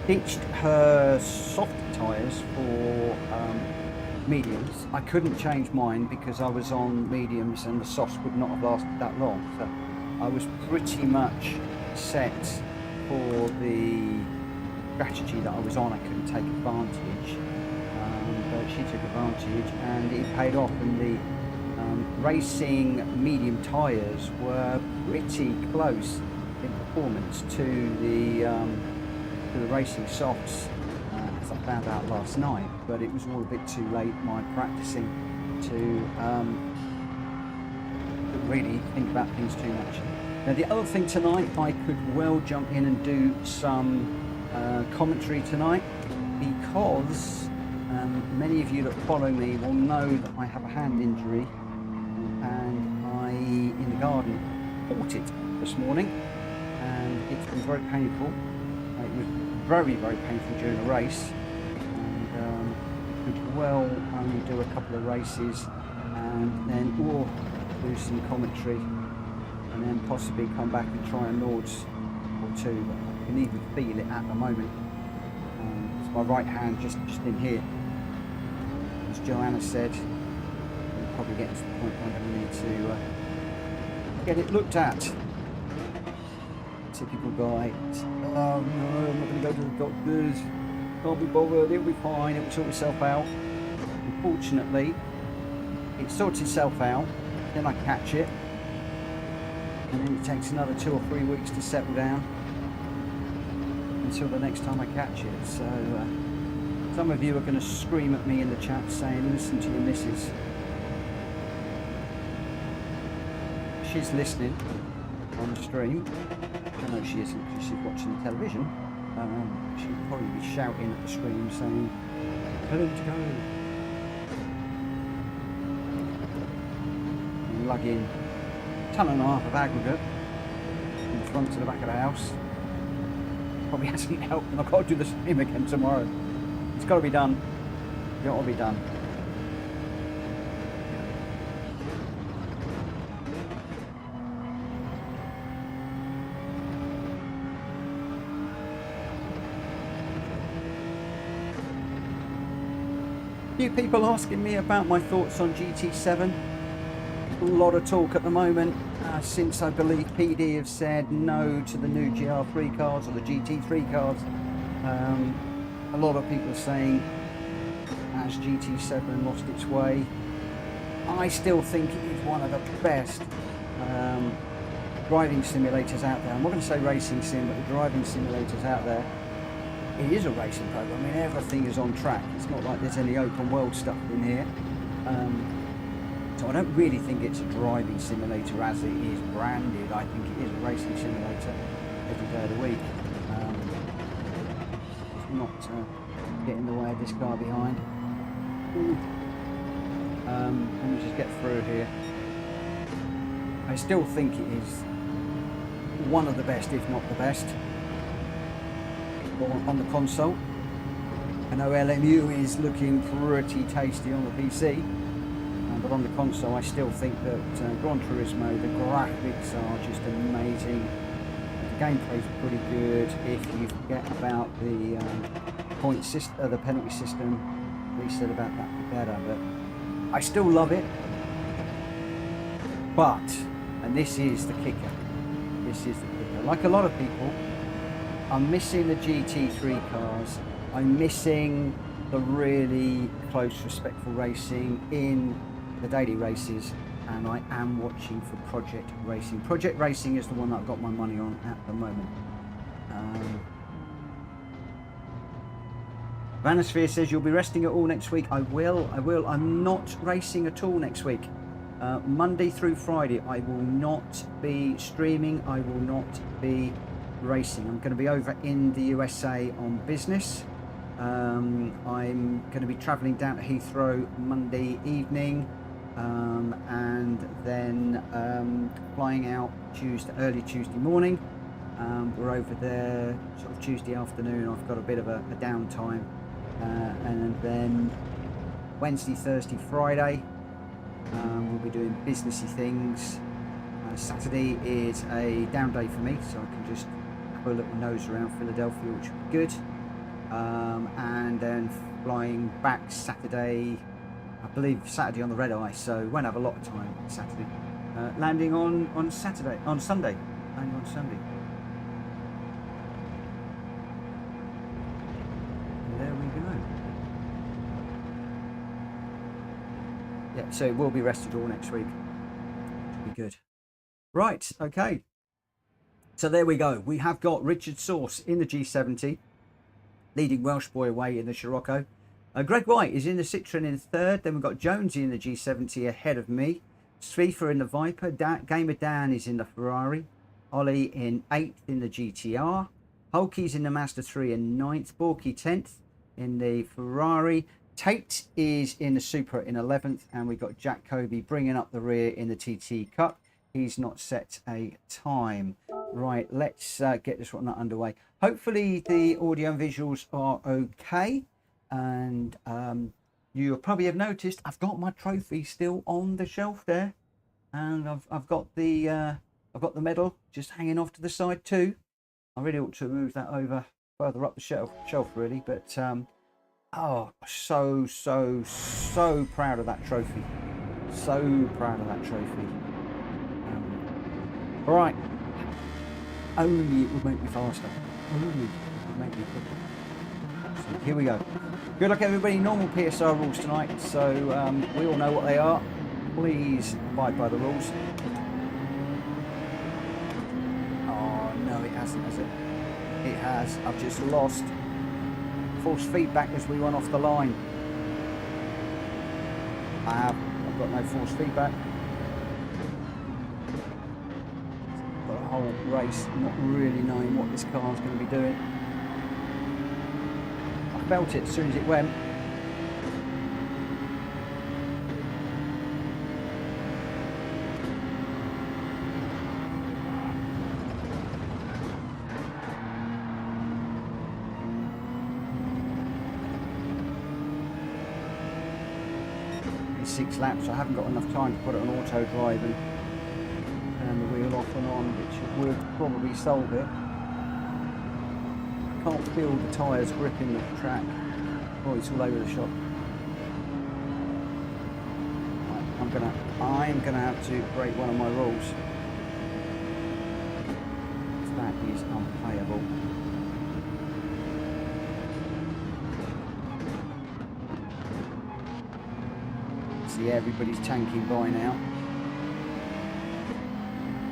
ditched her soft tyres for mediums. I couldn't change mine because I was on mediums and the softs would not have lasted that long, so I was pretty much set for the strategy that I was on. I couldn't take advantage, but she took advantage and it paid off, and the racing medium tyres were pretty close in performance to the racing softs, as I found out last night, but it was all a bit too late, my practicing, to really think about things too much. Now the other thing tonight, I could well jump in and do some commentary tonight, because many of you that follow me will know that I have a hand injury, and I, in the garden, fought it this morning, and it's been very painful. It was very, very painful during a race, and could well only do a couple of races and then do some commentary, and then possibly come back and try a Lords or 2, but I can even feel it at the moment. It's my right hand just in here. As Joanna said, we're probably getting to the point where I'm going to need to get it looked at. Typical guy. Oh no, I'm not going to go to the doctors. Can't be bothered, it'll be fine, it'll sort itself out. Unfortunately, it sorts itself out, then I catch it, and then it takes another 2 or 3 weeks to settle down until the next time I catch it. So some of you are going to scream at me in the chat saying, listen to your missus. She's listening on the stream. I know she isn't because she's watching the television. She'll probably be shouting at the screen saying, tell him to go. And lug in a tonne and a half of aggregate from the front to the back of the house. Probably hasn't helped, and I've got to do the same again tomorrow. It's got to be done. It's got to be done. Few people asking me about my thoughts on GT7. A lot of talk at the moment since I believe PD have said no to the new GR3 cars or the GT3 cars. A lot of people are saying, has GT7 lost its way? I still think it is one of the best driving simulators out there. I'm not going to say racing sim, but the driving simulators out there. It is a racing program. I mean, everything is on track. It's not like there's any open world stuff in here. So I don't really think it's a driving simulator as it is branded. I think it is a racing simulator every day of the week. It's not get in the way of this car behind. Let me just get through here. I still think it is one of the best, if not the best, on the console. I know LMU is looking pretty tasty on the PC, but on the console I still think that Gran Turismo, the graphics are just amazing. The gameplay's pretty good. If you forget about the point system, the penalty system, we said about that better, but I still love it. But, and this is the kicker, like a lot of people, I'm missing the GT3 cars, I'm missing the really close, respectful racing in the daily races, and I am watching for project racing. Project racing is the one that I've got my money on at the moment. Vanosphere says you'll be resting it all next week. I will. I'm not racing at all next week. Monday through Friday, I will not be streaming. I will not be racing. I'm going to be over in the USA on business. I'm going to be travelling down to Heathrow Monday evening, and then flying out early Tuesday morning. We're over there sort of Tuesday afternoon. I've got a bit of a downtime, and then Wednesday, Thursday, Friday, we'll be doing businessy things. Saturday is a down day for me, so I can just have a little nose around Philadelphia, which would be good. And then flying back Saturday, I believe Saturday on the red eye, so won't have a lot of time Saturday. Landing on Sunday. Landing on Sunday. And there we go. Yeah, so it will be rested all next week. Should be good. Right, okay. So there we go. We have got Richard Sauce in the G70, leading Welsh boy away in the Scirocco. Greg White is in the Citroen in third. Then we've got Jonesy in the G70 ahead of me. Svifa in the Viper. Gamer Dan is in the Ferrari. Ollie in 8th in the GTR. Hulky's in the Mazda 3 in 9th. Borky 10th in the Ferrari. Tate is in the Supra in 11th. And we've got Jack Kobe bringing up the rear in the TT Cup. He's not set a time. Right, let's get this one underway. Hopefully the audio and visuals are okay. And you'll probably have noticed I've got my trophy still on the shelf there. And I've got the medal just hanging off to the side too. I really ought to move that over further up the shelf really, but oh, so proud of that trophy. So proud of that trophy. All right, only it would make me faster. Only it would make me quicker. So here we go. Good luck everybody. Normal PSR rules tonight, so we all know what they are. Please abide by the rules. Oh no, it hasn't, has it? It has. I've just lost force feedback as we went off the line. I've got no force feedback. Got a whole race not really knowing what this car's going to be doing. I felt it as soon as it went. In 6 laps, I haven't got enough time to put it on auto drive and turn the wheel off and on, which would probably solve it. Can't feel the tyres gripping the track. Oh, it's all over the shop. Right, I'm gonna have to break one of my rules. That is unplayable. See, everybody's tanking by now.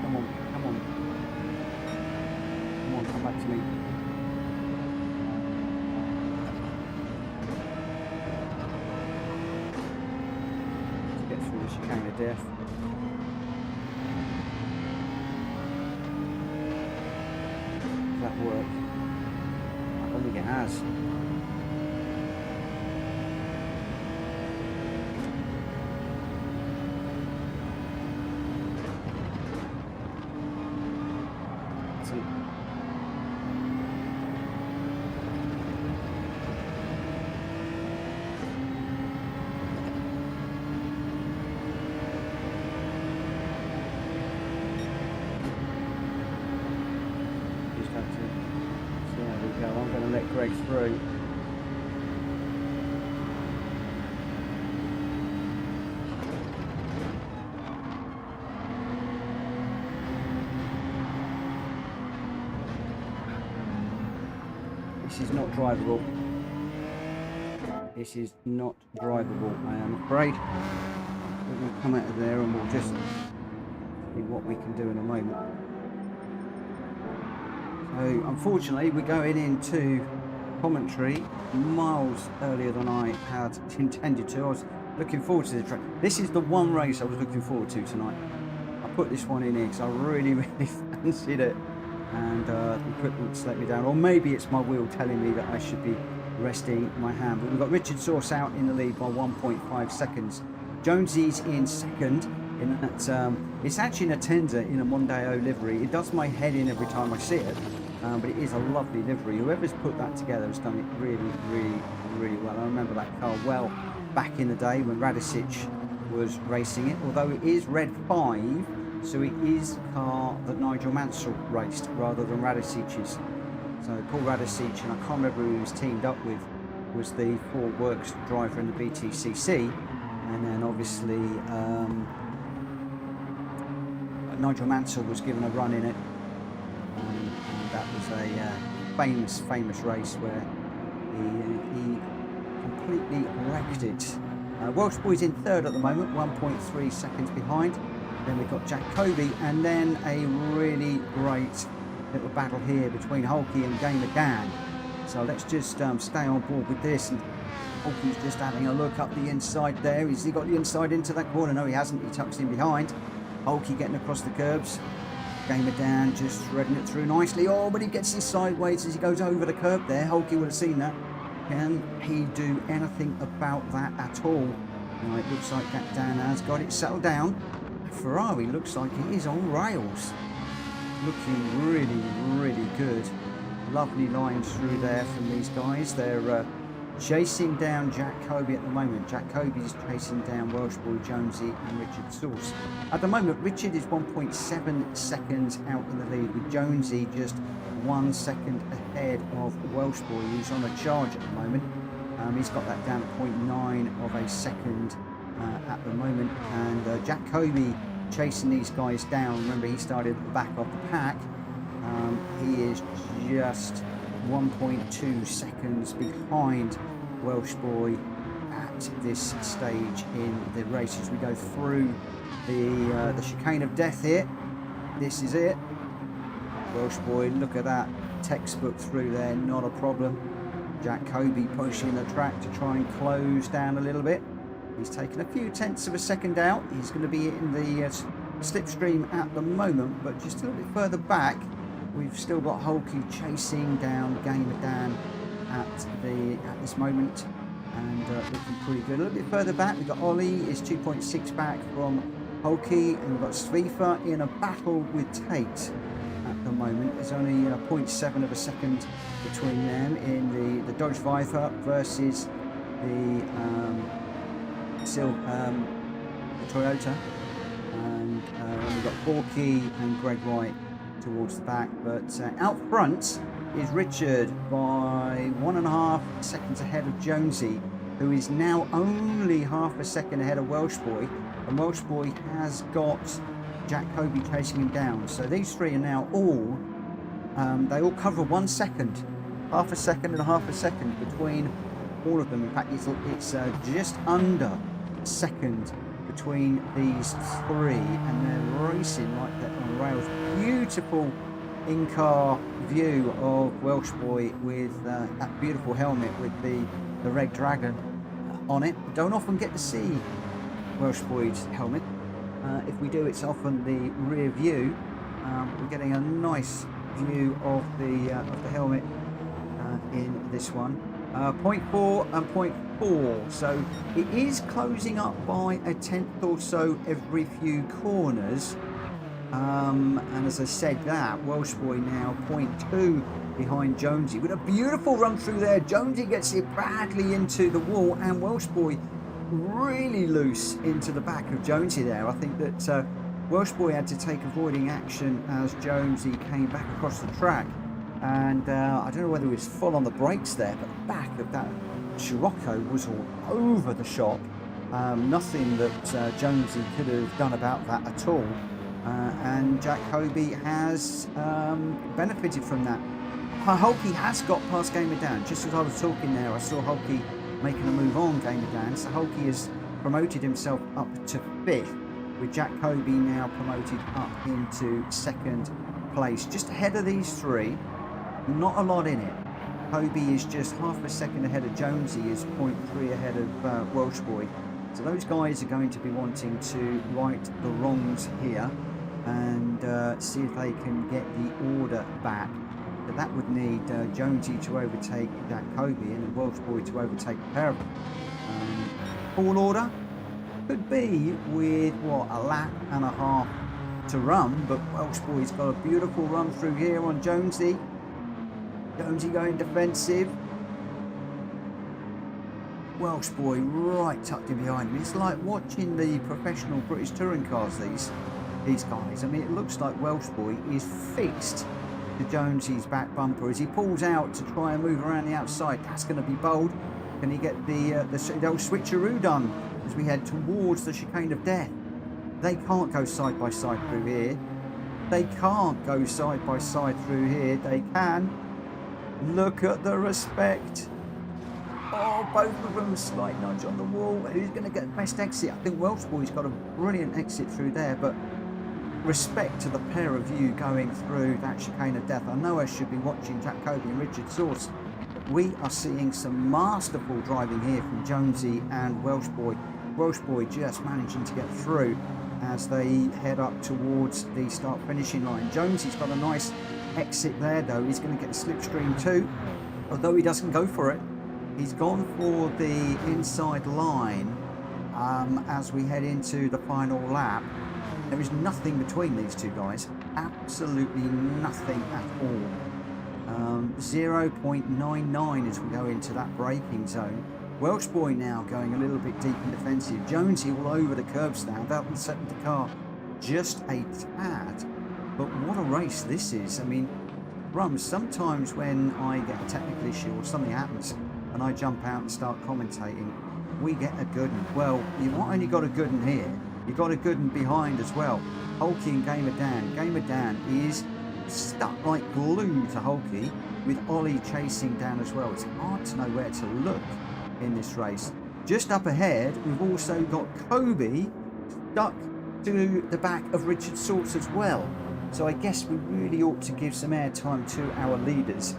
Come on, come on. Come on, come back to me. Chicane of death. Does that work? I don't think it has. Greg through. this is not drivable. This is not drivable, I am afraid. We're going to come out of there and we'll just see what we can do in a moment. So unfortunately we're going into commentary miles earlier than I had intended to. I was looking forward to the track. This is the one race I was looking forward to tonight. I put this one in here because I really fancied it, and the equipment's let me down, or maybe it's my wheel telling me that I should be resting my hand. But we've got Richard Source out in the lead by 1.5 seconds. Jonesy's in second in that it's actually in a Tenza in a Mondeo livery. It does my head in every time I see it, but it is a lovely livery. Whoever's put that together has done it really well. I remember that car well back in the day when Radicic was racing it, although it is Red 5, so it is a car that Nigel Mansell raced rather than Radicic's. So Paul Radicic, and I can't remember who he was teamed up with, was the Ford Works driver in the BTCC, and then obviously Nigel Mansell was given a run in it, and that was a famous race where he completely wrecked it. Welsh Boy's in third at the moment, 1.3 seconds behind. Then we've got Jack Kobe, and then a really great little battle here between Hulkie and Gamer Dan. So let's just stay on board with this. And Hulkie's just having a look up the inside there. Has he got the inside into that corner? No, he hasn't. He tucks in behind. Hulkie getting across the curbs. Gamer Dan just threading it through nicely. Oh, but he gets in sideways as he goes over the curb there. Hulkie would have seen that. Can he do anything about that at all? No, it looks like that Dan has got it settled down. Ferrari looks like it is on rails. Looking really good. Lovely lines through there from these guys. They're chasing down Jack Kobe at the moment. Jack Kobe is chasing down Welsh Boy Jonesy and Richard Source. At the moment, Richard is 1.7 seconds out in the lead, with Jonesy just 1 second ahead of Welsh Boy, who's on a charge at the moment. He's got that down at 0.9 of a second at the moment, and Jack Kobe chasing these guys down. Remember, he started at the back of the pack. He is just 1.2 seconds behind Welsh Boy at this stage in the race as we go through the chicane of death here. This is it. Welsh Boy, look at that textbook through there, not a problem. Jack Kobe pushing the track to try and close down a little bit. He's taken a few tenths of a second out. He's going to be in the slipstream at the moment, but just a little bit further back, we've still got Hulkie chasing down Gamer Dan at this moment, and looking pretty good. A little bit further back, we've got Ollie is 2.6 back from Hulkie, and we've got Svifa in a battle with Tate at the moment. There's only 0.7 of a second between them in the Dodge Viper versus the Toyota, and we've got Borky and Greg Wright towards the back, but out front is Richard by 1.5 seconds ahead of Jonesy, who is now only half a second ahead of Welsh Boy, and Welsh Boy has got Jack Kobe chasing him down. So these three are now all they all cover 1 second, half a second and half a second between all of them. In fact, it's just under a second between these three, and they're racing like that on rails. Beautiful in-car view of Welsh Boy with that beautiful helmet with the Red Dragon on it. Don't often get to see Welsh Boy's helmet. If we do, it's often the rear view. We're getting a nice view of the helmet in this one. 0.4 and 0.4, so it is closing up by a tenth or so every few corners, and as I said, that Welsh Boy now 0.2 behind Jonesy with a beautiful run through there. Jonesy gets it badly into the wall, and Welsh Boy really loose into the back of Jonesy there. I think that Welsh Boy had to take avoiding action as Jonesy came back across the track. And I don't know whether he was full on the brakes there, but the back of that Scirocco was all over the shop. Nothing that Jonesy could have done about that at all. And Jack Kobe has benefited from that. Hulkie has got past Gamer Dan. Just as I was talking there, I saw Hulkie making a move on Gamer Dan. So Hulkie has promoted himself up to 5th, with Jack Kobe now promoted up into 2nd place. Just ahead of these three, not a lot in it. Kobe is just half a second ahead of Jonesy, is 0.3 ahead of Welsh Boy. So those guys are going to be wanting to right the wrongs here and see if they can get the order back. But that would need Jonesy to overtake Jack Kobe and Welsh Boy to overtake the pair of them. Full order could be with, what, a lap and a half to run, but Welsh Boy's got a beautiful run through here on Jonesy. Jonesy going defensive. Welsh Boy right tucked in behind him. It's like watching the professional British touring cars, these guys. I mean, it looks like Welsh Boy is fixed to Jonesy's back bumper as he pulls out to try and move around the outside. That's going to be bold. Can he get the old switcheroo done as we head towards the chicane of death? They can't go side by side through here. They can't go side by side through here. They can. Look at the respect. Oh, both of them slight nudge on the wall. Who's going to get the best exit? I think Welsh Boy's got a brilliant exit through there, but respect to the pair of you going through that chicane of death. I know I should be watching Jack Kobe and Richard Source, but we are seeing some masterful driving here from Jonesy and Welsh Boy. Welsh Boy just managing to get through as they head up towards the start finishing line. Jonesy's got a nice exit there though. He's going to get the slipstream too, although he doesn't go for it. He's gone for the inside line as we head into the final lap. There is nothing between these two guys, absolutely nothing at all. 0.99 as we go into that braking zone. Welsh Boy now going a little bit deep and defensive. Jonesy all over the curbs now, that will set the car just a tad. But what a race this is. I mean, Rums, sometimes when I get a technical issue or something happens and I jump out and start commentating, we get a good one. Well, you've not only got a good one here, you've got a good one behind as well. Hulkie and Gamer Dan. Gamer Dan is stuck like glue to Hulkie, with Ollie chasing down as well. It's hard to know where to look in this race. Just up ahead, we've also got Kobe stuck to the back of Richard Sorts as well. So I guess we really ought to give some airtime to our leaders.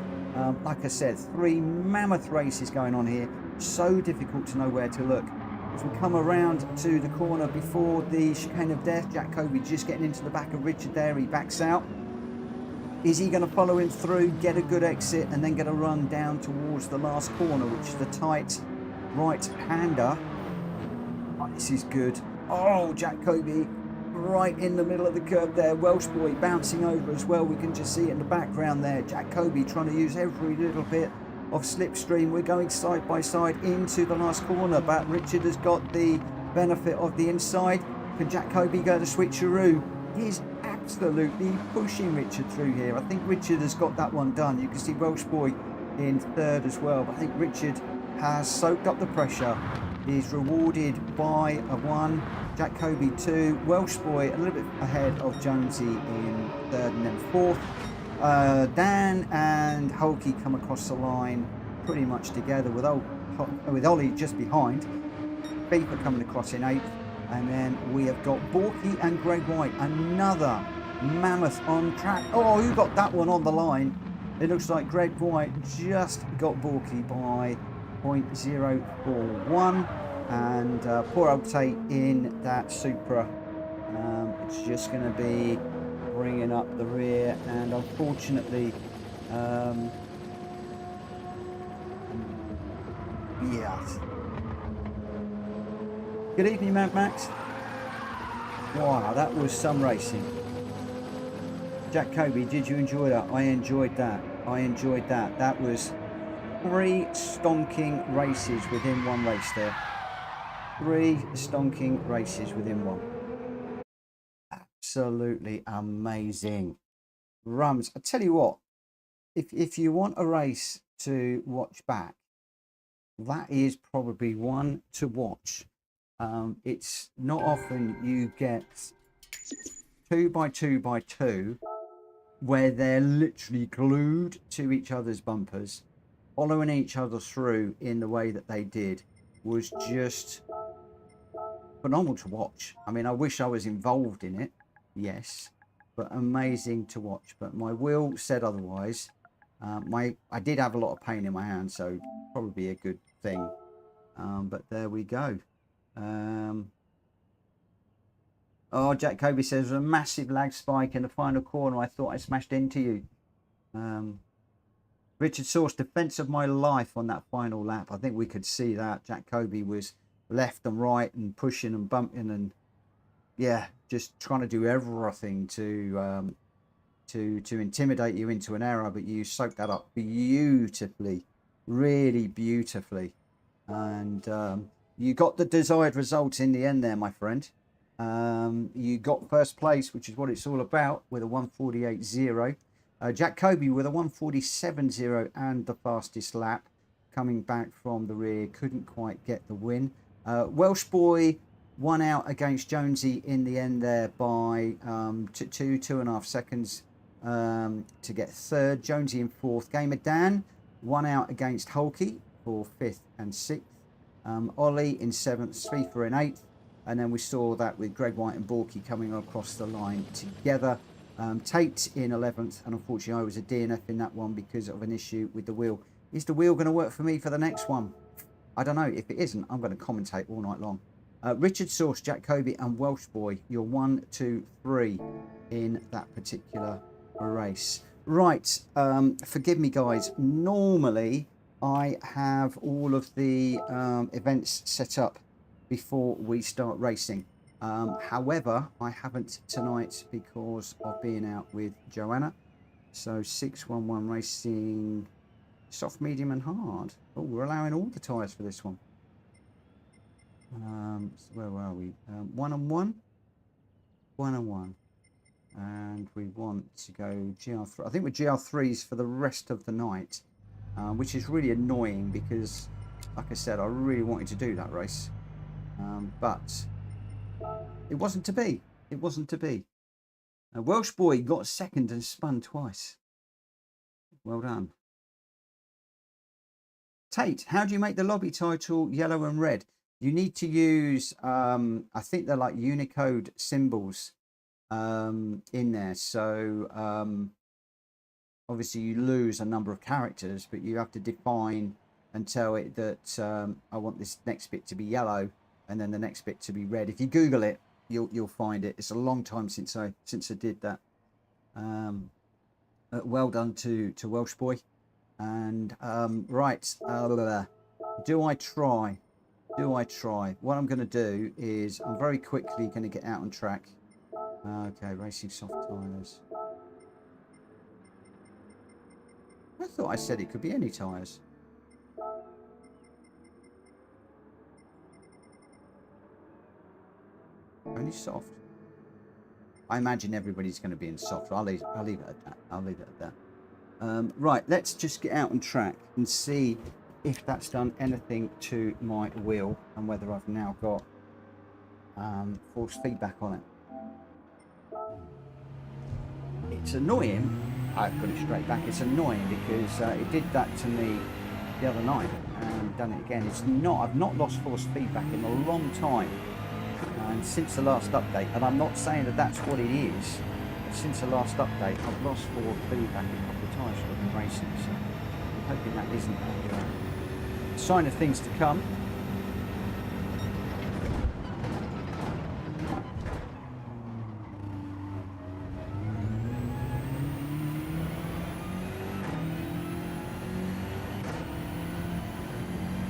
Like I said, 3 mammoth races going on here. So difficult to know where to look. As we come around to the corner before the chicane of death, Jack Kobe just getting into the back of Richard there. He backs out. Is he going to follow him through, get a good exit, and then get a run down towards the last corner, which is the tight right-hander? Oh, this is good. Oh, Jack Kobe right in the middle of the curb there. Welsh Boy bouncing over as well. We can just see it in the background there. Jack Kobe trying to use every little bit of slipstream. We're going side by side into the last corner, but Richard has got the benefit of the inside. Can Jack Kobe go to switcheroo? He's absolutely pushing Richard through here. I think Richard has got that one done. You can see Welsh Boy in 3rd as well, but I think Richard has soaked up the pressure. He's rewarded by a 1. Jack Kobe 2. Welsh Boy a little bit ahead of Jonesy in 3rd and then 4th. Dan and Hulkie come across the line pretty much together with Ollie just behind. Beeper coming across in 8th. And then we have got Borky and Greg White, another mammoth on track. Oh, who got that one on the line? It looks like Greg White just got Borky by 0.041. And poor old Tate in that Supra. It's just going to be bringing up the rear, and unfortunately, yes. Good evening, Mad Max. Wow, that was some racing. Jack Kobe, did you enjoy that? I enjoyed that. That was 3 stonking races within one race there. 3 stonking races within one. Absolutely amazing. Rums, I tell you what, if you want a race to watch back, that is probably one to watch. It's not often you get 2x2x2 where they're literally glued to each other's bumpers, following each other through in the way that they did, was just phenomenal to watch. I mean, I wish I was involved in it, yes, but amazing to watch. But my will said otherwise. I did have a lot of pain in my hand, so probably a good thing. But there we go. Oh, Jack Kobe says, a massive lag spike in the final corner. I thought I smashed into you. Richard Source, defense of my life on that final lap. I think we could see that. Jack Kobe was left and right and pushing and bumping and, yeah, just trying to do everything to intimidate you into an error. But you soaked that up beautifully, really beautifully. And you got the desired result in the end there, my friend. You got first place, which is what it's all about, with a 1:48.0. Jack Kobe with a 1:47.0 and the fastest lap, coming back from the rear, couldn't quite get the win. Welsh Boy won out against Jonesy in the end there by 2.5 seconds to get third. Jonesy in fourth. Gamer Dan won out against Hulky for fifth and sixth. Ollie in seventh, Sfifa in eighth. And then we saw that with Greg White and Borky coming across the line together. Tate in 11th, and unfortunately I was a DNF in that one because of an issue with the wheel. Is the wheel going to work for me for the next one? I don't know. If it isn't, I'm going to commentate all night long. Richard Source, Jack Kobe and Welsh Boy, you're 1, 2, 3 in that particular race. Right, forgive me guys. Normally I have all of the events set up before we start racing. However, I haven't tonight because of being out with Joanna. So 611 Racing, soft, medium and hard. Oh, we're allowing all the tyres for this one. So where are we? 1 and 1. 1 and 1. And we want to go GR3. I think we're GR3s for the rest of the night, which is really annoying because, like I said, I really wanted to do that race. But it wasn't to be. It wasn't to be. Welsh Boy got second and spun twice. Well done. Tate, how do you make the lobby title yellow and red? You need to use, I think they're like Unicode symbols in there. So obviously you lose a number of characters, but you have to define and tell it that I want this next bit to be yellow and then the next bit to be red. If you Google it, you'll find it. It's a long time since I did that. Well done to Welsh Boy. And right, do I try? Do I try? What I'm going to do is I'm very quickly going to get out on track. Okay, racing soft tyres. I thought I said it could be any tyres. Only soft. I imagine everybody's going to be in soft. I'll leave it at that. I'll leave it at that. Right, let's just get out on track and see if that's done anything to my wheel and whether I've now got force feedback on it. It's annoying. I put it straight back. It's annoying because it did that to me the other night and done it again. It's not. I've not lost force feedback in a long time. And since the last update, and I'm not saying that that's what it is, but since the last update, I've lost force feedback a couple of times for the racing. So I'm hoping that isn't a sign of things to come.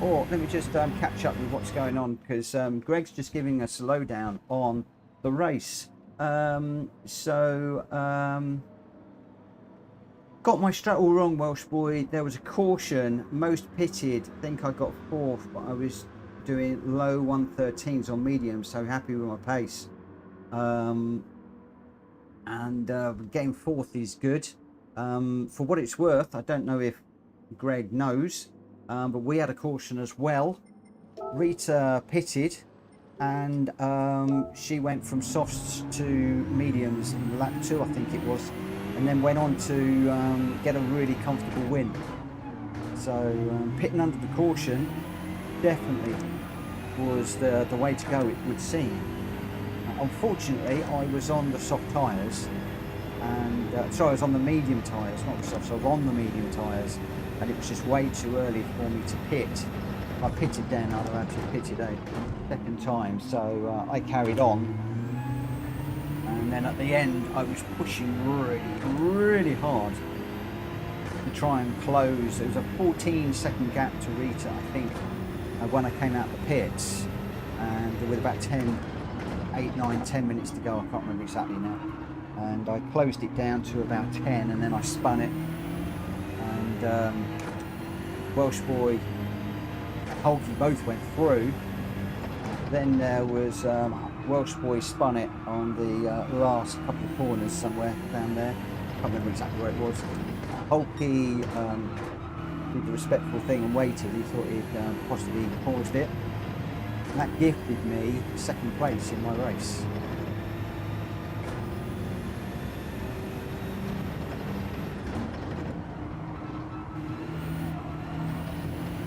Or let me just catch up with what's going on because Greg's just giving us a lowdown on the race. Got my strat all wrong, Welsh Boy. There was a caution, most pitted. I think I got fourth, but I was doing low 113s on medium, so happy with my pace. Getting fourth is good. For what it's worth, I don't know if Greg knows. But we had a caution as well. Rita pitted and she went from softs to mediums in lap 2, I think it was, and then went on to get a really comfortable win. So pitting under the caution definitely was the way to go, it would seem. Unfortunately, I was on the soft tyres, and sorry, I was on the medium tyres, not the soft, so I was on the medium tyres, and it was just way too early for me to pit. I pitted then, I'd have had to pitted a second time, so I carried on. And then at the end, I was pushing really hard to try and close. There was a 14-second gap to Rita, I think, when I came out the pits, and with about 8, 9, 10 minutes to go, I can't remember exactly now, and I closed it down to about 10, and then I spun it, and Welsh Boy and Hulky both went through. Then there was Welsh Boy spun it on the last couple of corners somewhere down there, I can't remember exactly where it was. Hulky did the respectful thing and waited. He thought he'd possibly paused it. And that gifted me second place in my race.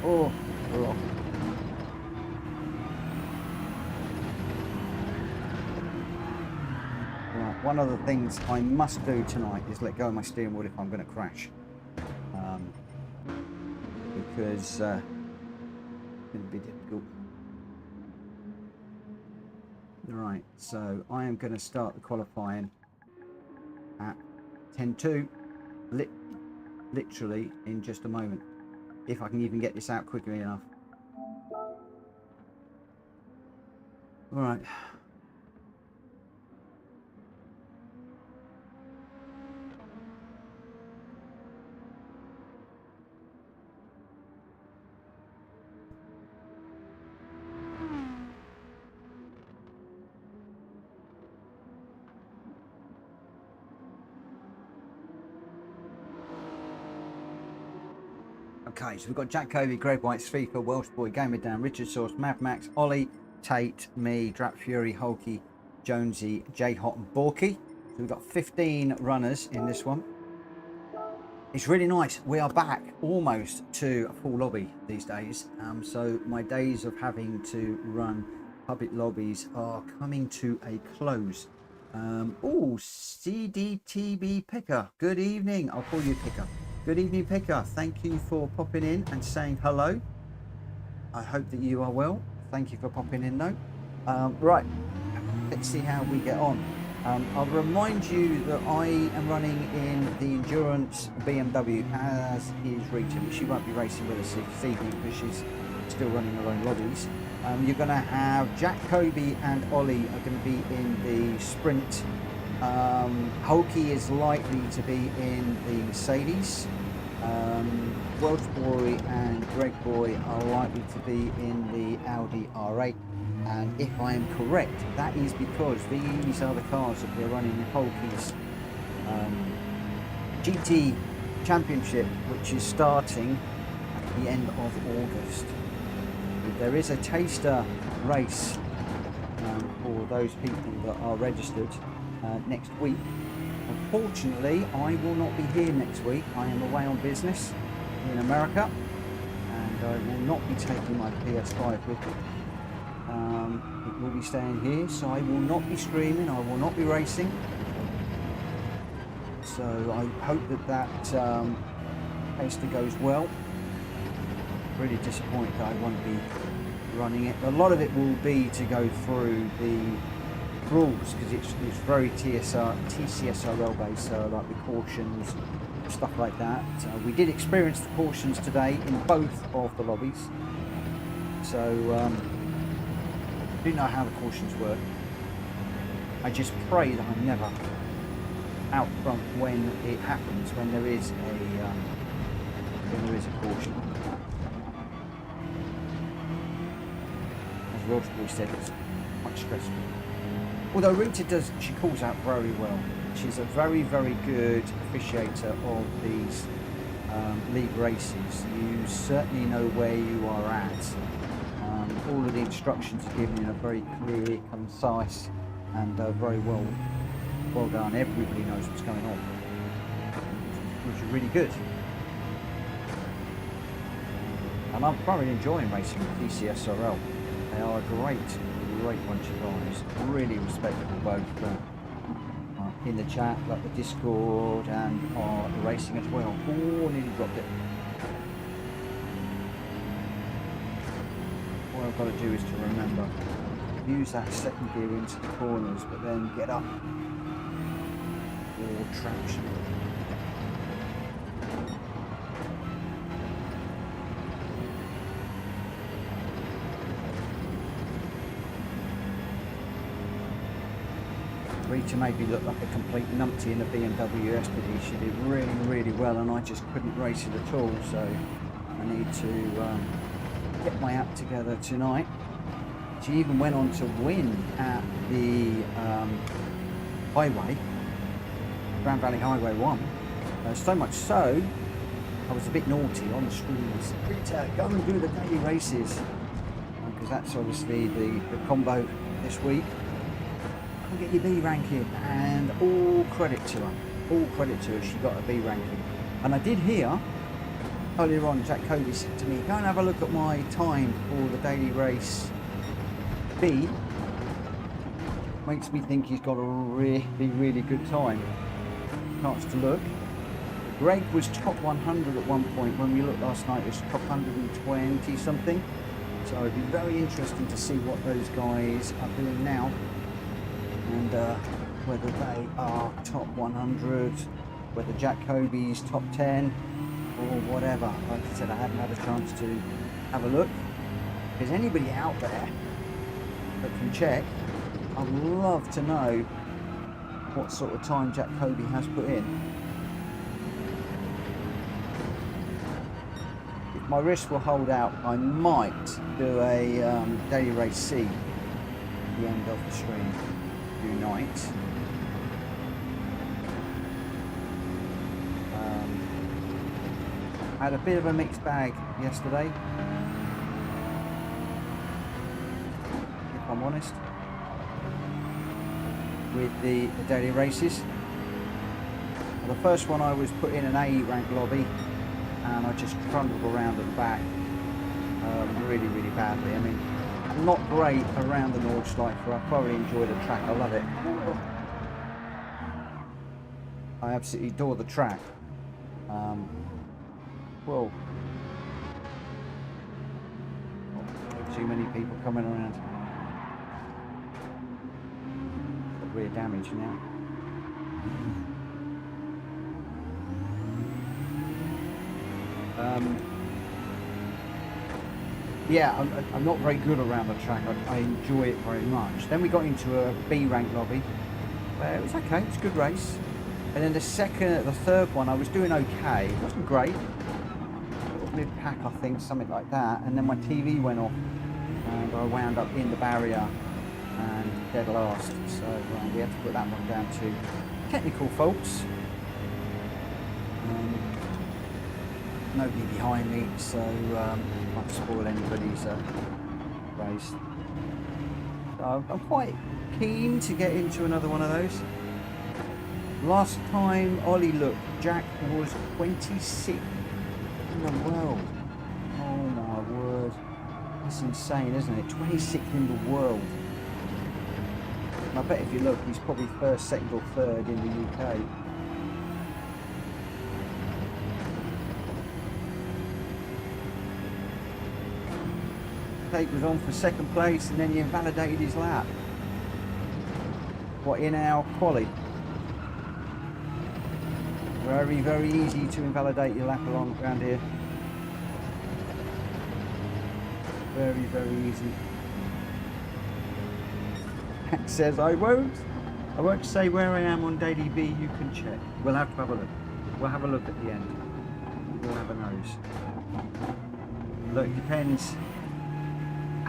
Oh, rock. Right, one of the things I must do tonight is let go of my steering wheel if I'm going to crash. Because it's going to be difficult. Right, so I am going to start the qualifying at 10:2, literally in just a moment, if I can even get this out quickly enough. All right. Okay, so we've got Jack Covey, Greg White, Sfifa, Welsh Boy, Gamer Dan, Richard Source, Mad Max, Ollie, Tate, me, Drap Fury, Hulky, Jonesy, J Hot and Borky. So we've got 15 runners in this one. It's really nice. We are back almost to a full lobby these days. So my days of having to run public lobbies are coming to a close. Oh, CDTB Picker. Good evening. I'll call you Picker. Good evening, Picker. Thank you for popping in and saying hello. I hope that you are well. Thank you for popping in, though. Right, let's see how we get on. I'll remind you that I am running in the Endurance BMW, as is Rita. She won't be racing with us this evening because she's still running her own lobbies. You're going to have Jack, Kobe and Ollie are going to be in the Sprint. Hulky is likely to be in the Mercedes. Welsh Boy and Greg Boy are likely to be in the Audi R8. And if I am correct, that is because these are the cars that we're running in Hulky's GT Championship, which is starting at the end of August. There is a taster race for those people that are registered next week. Unfortunately, I will not be here next week. I am away on business in America, and I will not be taking my PS5 with me. It will be staying here, so I will not be streaming, I will not be racing. So I hope that taster goes well. Really disappointed that I won't be running it. A lot of it will be to go through the rules, because it's very TCSRL based, so like the cautions, stuff like that. We did experience the cautions today in both of the lobbies, so I do know how the cautions work. I just pray that I'm never out front when it happens, when there is a caution. As Welsh Boy said, it's quite stressful. Although Rita she calls out very well. She's a very, very good officiator of these league races. You certainly know where you are at. All of the instructions are given in a very clear, concise, and very well done. Everybody knows what's going on. which is really good. And I'm thoroughly enjoying racing with TCSRL. They are a great bunch of guys. Really respectable both in the chat, like the Discord, and are racing as well. Oh, nearly dropped it. What I've got to do is to remember, use that second gear into the corners, but then get up for traction. Rita made me look like a complete numpty in the BMW yesterday. She did really well, and I just couldn't race it at all, so I need to get my act together tonight. She even went on to win at the highway, Grand Valley Highway 1. So much so, I was a bit naughty on the screen. I said, Rita, go and do the daily races, because that's obviously the combo this week. Get your B ranking, and all credit to her, she got a B ranking. And I did hear earlier on Jack Cody said to me, go and have a look at my time for the daily race B. Makes me think he's got a really good time. Chance to look. Greg was top 100 at one point. When we looked last night, it was top 120 something, so it'd be very interesting to see what those guys are doing now, and whether they are top 100, whether Jack Kobe's top 10 or whatever. Like I said, I haven't had a chance to have a look. If there's anybody out there that can check, I'd love to know what sort of time Jack Kobe has put in. If my wrist will hold out, I might do a daily race C at the end of the stream. Night. I had a bit of a mixed bag yesterday, if I'm honest, with the daily races. The first one I was put in an A rank lobby, and I just trundled around at the back really badly. I mean, not great around the Nordschleife. I thoroughly enjoy the track. I love it. I absolutely adore the track. Whoa. Too many people coming around. Got rear damage now. Yeah, I'm not very good around the track. I enjoy it very much. Then we got into a B rank lobby where it was okay, it was a good race. And then the third one, I was doing okay. It wasn't great. Mid-pack, I think, something like that. And then my TV went off and I wound up in the barrier and dead last. So we had to put that one down to technical faults. Nobody behind me, so might spoil anybody's race. So I'm quite keen to get into another one of those. Last time Ollie looked, Jack was 26th in the world. Oh my word. That's insane, isn't it? 26th in the world. And I bet if you look, he's probably first, second or third in the UK. Tate was on for second place and then he invalidated his lap. What, in our quali? Very easy to invalidate your lap along around here. Very easy. Max says, I won't say where I am on daily B, you can check. We'll have to have a look. We'll have a look at the end. We'll have a nose. Look, it depends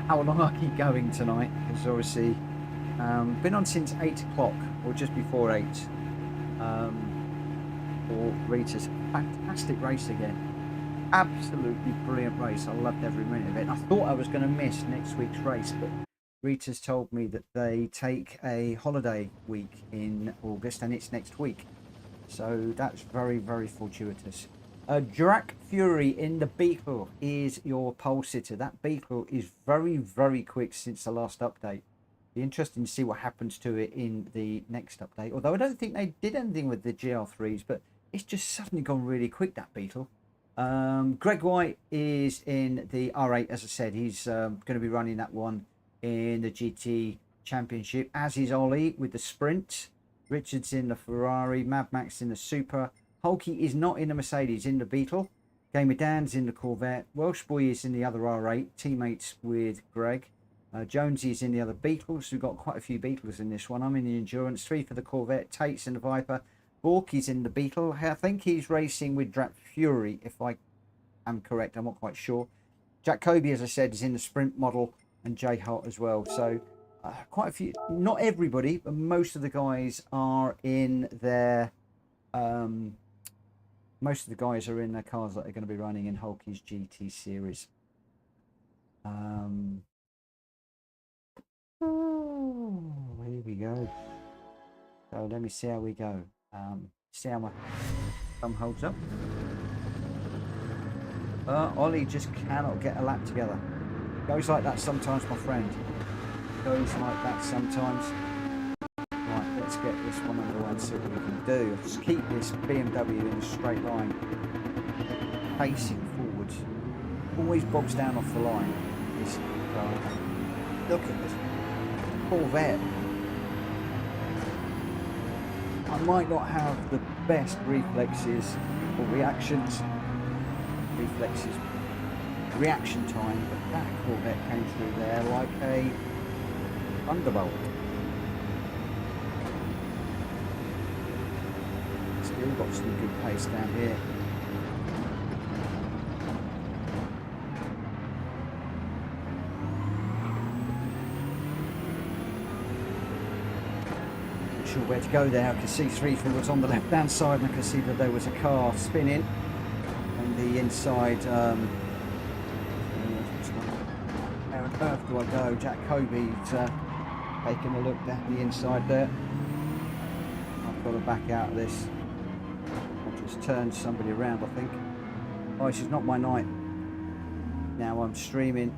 how long I keep going tonight, because obviously been on since 8 o'clock or just before 8 for Rita's fantastic race again. Absolutely brilliant race. I loved every minute of it. I thought I was going to miss next week's race, but Rita's told me that they take a holiday week in August and it's next week. So that's very, very fortuitous. Drac Fury in the Beetle is your pole sitter. That Beetle is very, very quick since the last update. Be interesting to see what happens to it in the next update. Although I don't think they did anything with the GR3s, but it's just suddenly gone really quick, that Beetle. Greg White is in the R8, as I said. He's going to be running that one in the GT Championship, as is Ollie with the Sprint. Richard's in the Ferrari, Mad Max in the Super. Hulky is not in the Mercedes, in the Beetle. Gamer Dan's in the Corvette. Welsh Boy is in the other R8, teammates with Greg. Jonesy is in the other Beetles. We've got quite a few Beetles in this one. I'm in the Endurance, 3 for the Corvette. Tate's in the Viper. Borky's in the Beetle. I think he's racing with Drac Fury, if I am correct. I'm not quite sure. Jack Kobe, as I said, is in the Sprint model, and Jay Hart as well. So quite a few, not everybody, but most of the guys are in their most of the guys are in their cars that are going to be running in Hulky's GT series. Here we go. So let me see how we go. See how my thumb holds up. Ollie just cannot get a lap together. Goes like that sometimes, my friend. Goes like that sometimes. Right, let's get this one underway and see what we can do. Just keep this BMW in a straight line. Pacing forwards. Always bogs down off the line. This car. Look at this Corvette. I might not have the best reflexes or reactions. Reaction time, but that Corvette came through there like a thunderbolt. Still got some good pace down here. Not sure where to go there. I can see 3 was on the left hand side, and I can see that there was a car spinning on the inside. Where on earth do I go? Jack Kobe's taking a look down the inside there. I've got to back out of this. I've just turned somebody around, I think. Oh, this is not my night. Now I'm streaming.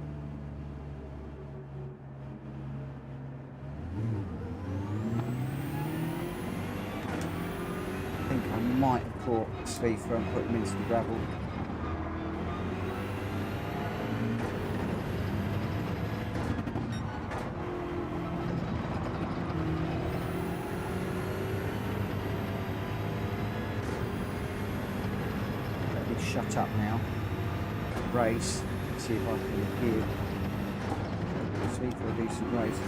I think I might have caught Spifa and put him into the gravel. Let me shut up now. Race. See if I can give Spifa a decent race.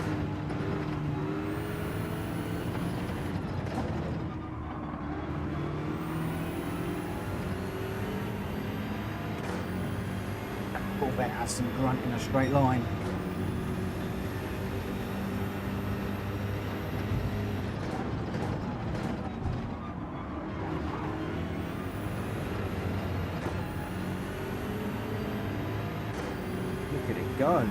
Corvette has some grunt in a straight line. Look at it go.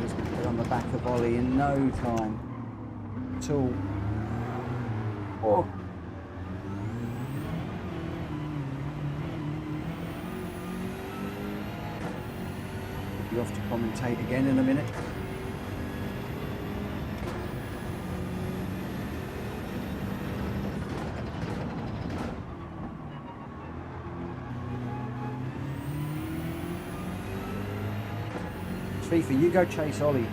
He's going to get on the back of Ollie in no time at all. Oh. We'll be off to commentate again in a minute. Spifa, you go chase Ollie.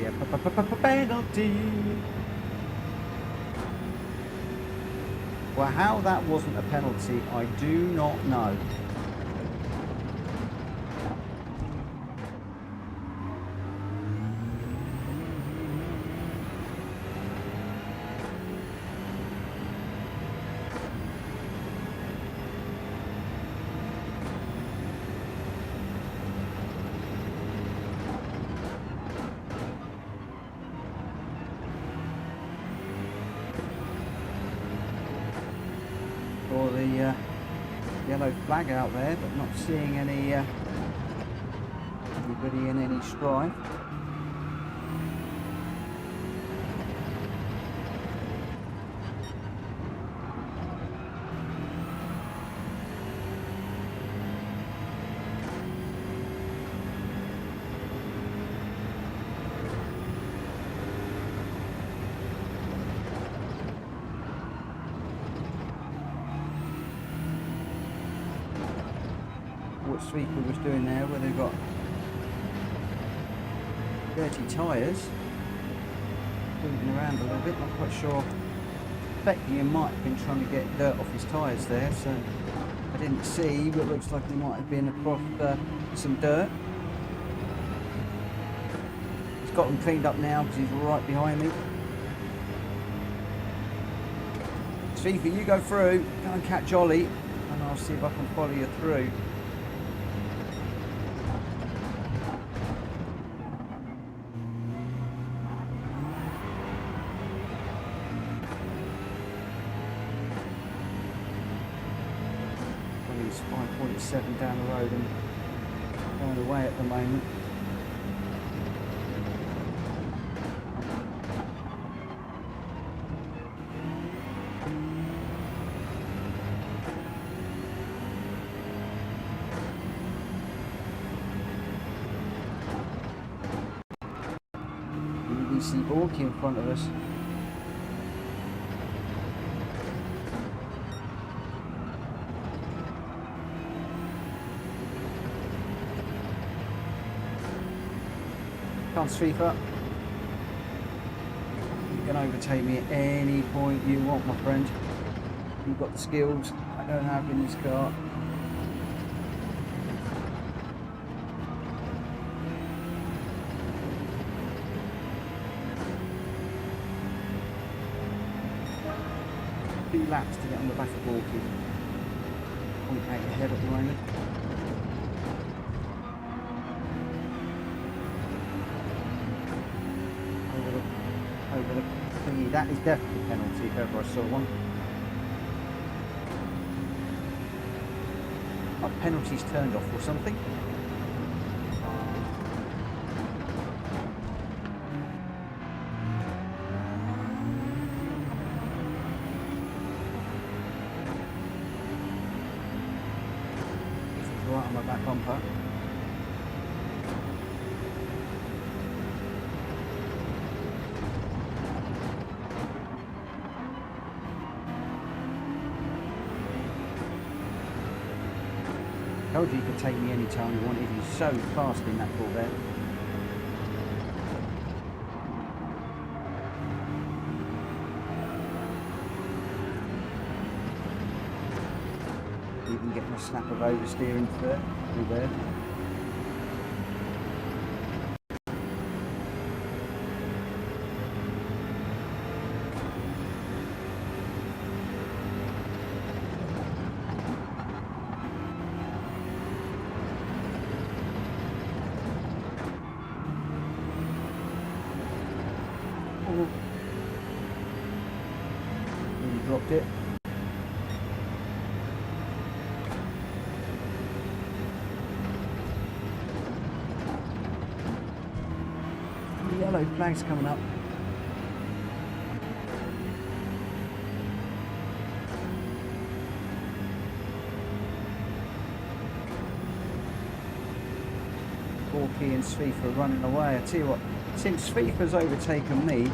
be a penalty. Well, how that wasn't a penalty, I do not know. Or the yellow flag out there, but not seeing any anybody in any strife. What Sweeper was doing there, where they've got dirty tyres, moving around a little bit, not quite sure. Spectating might have been trying to get dirt off his tyres there, so I didn't see, but it looks like he might have been across some dirt. He's got them cleaned up now because he's right behind me. Sweeper, you go through, go and catch Ollie, and I'll see if I can follow you through. He's 5.7 down the road and going away at the moment. We see Borky in front of us. Come on, Sweeper. You can overtake me at any point you want, my friend. You've got the skills I don't have in this car. Two laps to get on the back of Borky. 0.8 ahead at the moment. Over the thingy. That is definitely a penalty if ever I saw one. Like penalties turned off or something. Right on my back bumper. Told you he could take me any time he wanted. He's so fast in that Corvette. Even getting a snap of oversteering through there. Really dropped it. The yellow flag's coming up. Borky and Sweeper are running away. I tell you what, since Sweeper's overtaken me,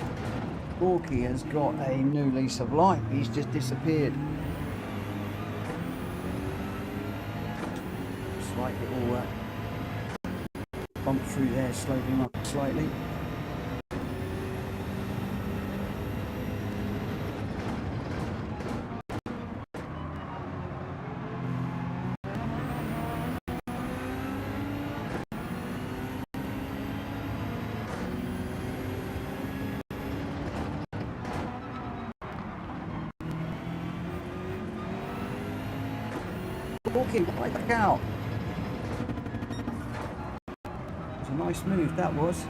Borky has got a new lease of life. He's just disappeared. Slight little bump through there, slowed him up slightly. Walking right back out. It was a nice move, that was.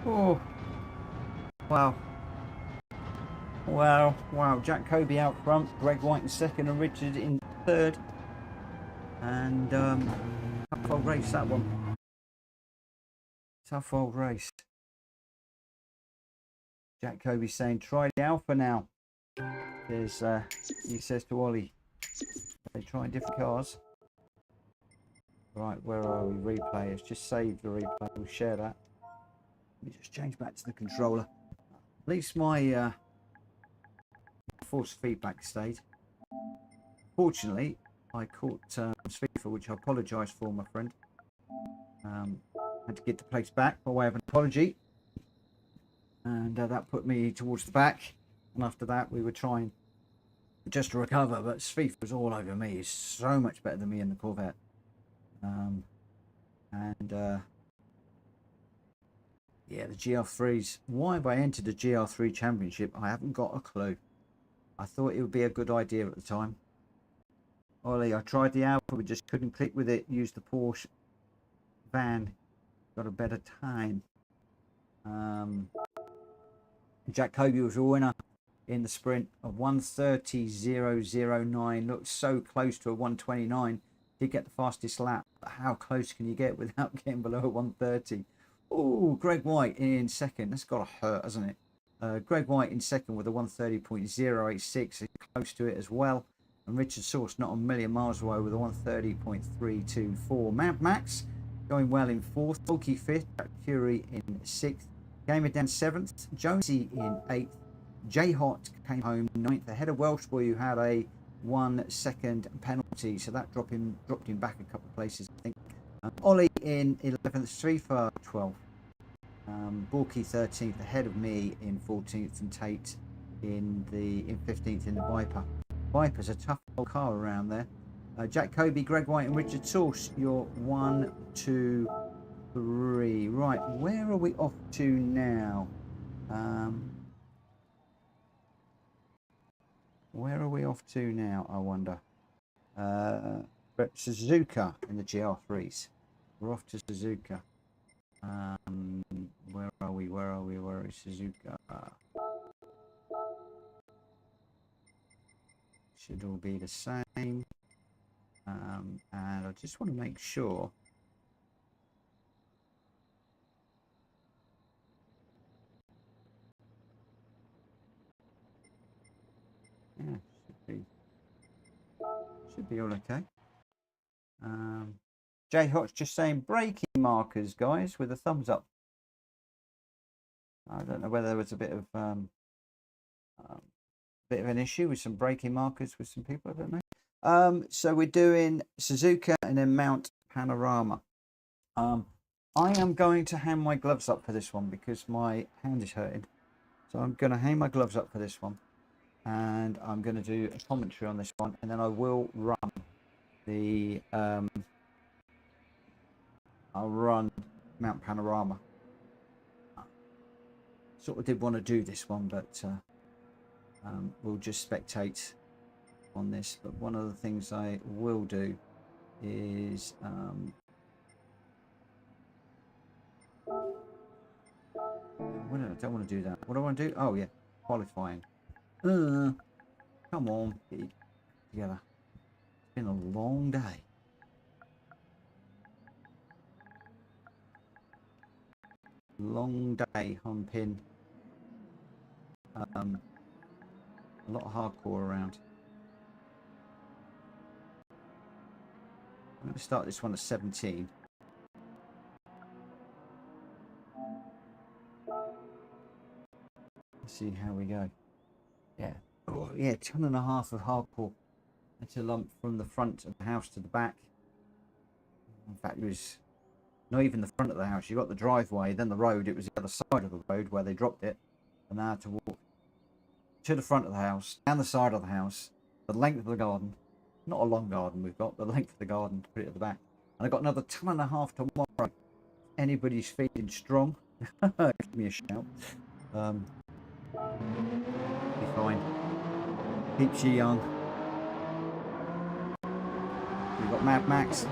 Oh, wow. Wow, wow. Jack Kobe out front, Greg White in second, and Richard in third. And tough old race, that one. Tough old race. Jack Kobe saying, try the Alpha now. There's, he says to Ollie, they try different cars. Right, where are we? Replay. Let's just save the replay. We'll share that. Let me just change back to the controller. At least my force feedback stayed. Fortunately, I caught FIFA, which I apologise for, my friend. Had to get the place back by way of an apology. And that put me towards the back. And after that, we were trying just to recover. But FIFA was all over me. He's so much better than me in the Corvette. Yeah, the GR3s. Why have I entered the GR3 Championship? I haven't got a clue. I thought it would be a good idea at the time. Ollie, I tried the Alpha, but just couldn't click with it. Used the Porsche van. Got a better time. Jack Kobe was a winner in the sprint of 1:30.009. Looked so close to a 1:29. Did get the fastest lap. But how close can you get without getting below a 1:30? Oh, Greg White in second. That's got to hurt, hasn't it? Greg White in second with a 1:30.086. Close to it as well. And Richard Source not a million miles away with a 1:30.324. Mount Max going well in fourth. Bulky fifth. Curie in sixth. Gamer Dan seventh. Jonesy in eighth. J Hot came home ninth. Ahead of Welshboy, who had a 1 second penalty, so that dropped him back a couple of places, I think. Ollie in 11th. Streefer 12th. Borky 13th, ahead of me in 14th, and Tate in 15th in the Viper. Viper's a tough old car around there. Jack Kobe, Greg White, and Richard Source. You're 1, 2, 3. Right, where are we off to now? Where are we off to now, I wonder? But Suzuka in the GR3s. We're off to Suzuka. Where are we? Where is Suzuka? Should all be the same. And I just want to make sure. Yeah, should be all okay. J Hot's just saying braking markers, guys, with a thumbs up. I don't know whether there was a bit of an issue with some braking markers with some people. I don't know. So we're doing Suzuka and then Mount Panorama. I am going to hang my gloves up for this one because my hand is hurting. So I'm going to hang my gloves up for this one, and I'm going to do a commentary on this one, and then I will run the I'll run Mount Panorama. Sort of did want to do this one, but we'll just spectate on this. But one of the things I will do is I don't want to do that. What do I want to do? Oh yeah, qualifying. Come on, get it together. It's been a long day. Long day humping. A lot of hardcore around. I'm going to start this one at 17. Let's see how we go. Yeah. Oh, yeah, 10.5 of hardcore. That's a lump from the front of the house to the back. In fact, it was not even the front of the house. You got the driveway, then the road. It was the other side of the road where they dropped it, and I had to walk to the front of the house, down the side of the house, the length of the garden. Not a long garden we've got, the length of the garden to put it at the back. And I got another 1.5 ton tomorrow. Anybody's feeling strong, give me a shout. Be fine. Keeps you young. We've got Mad Max.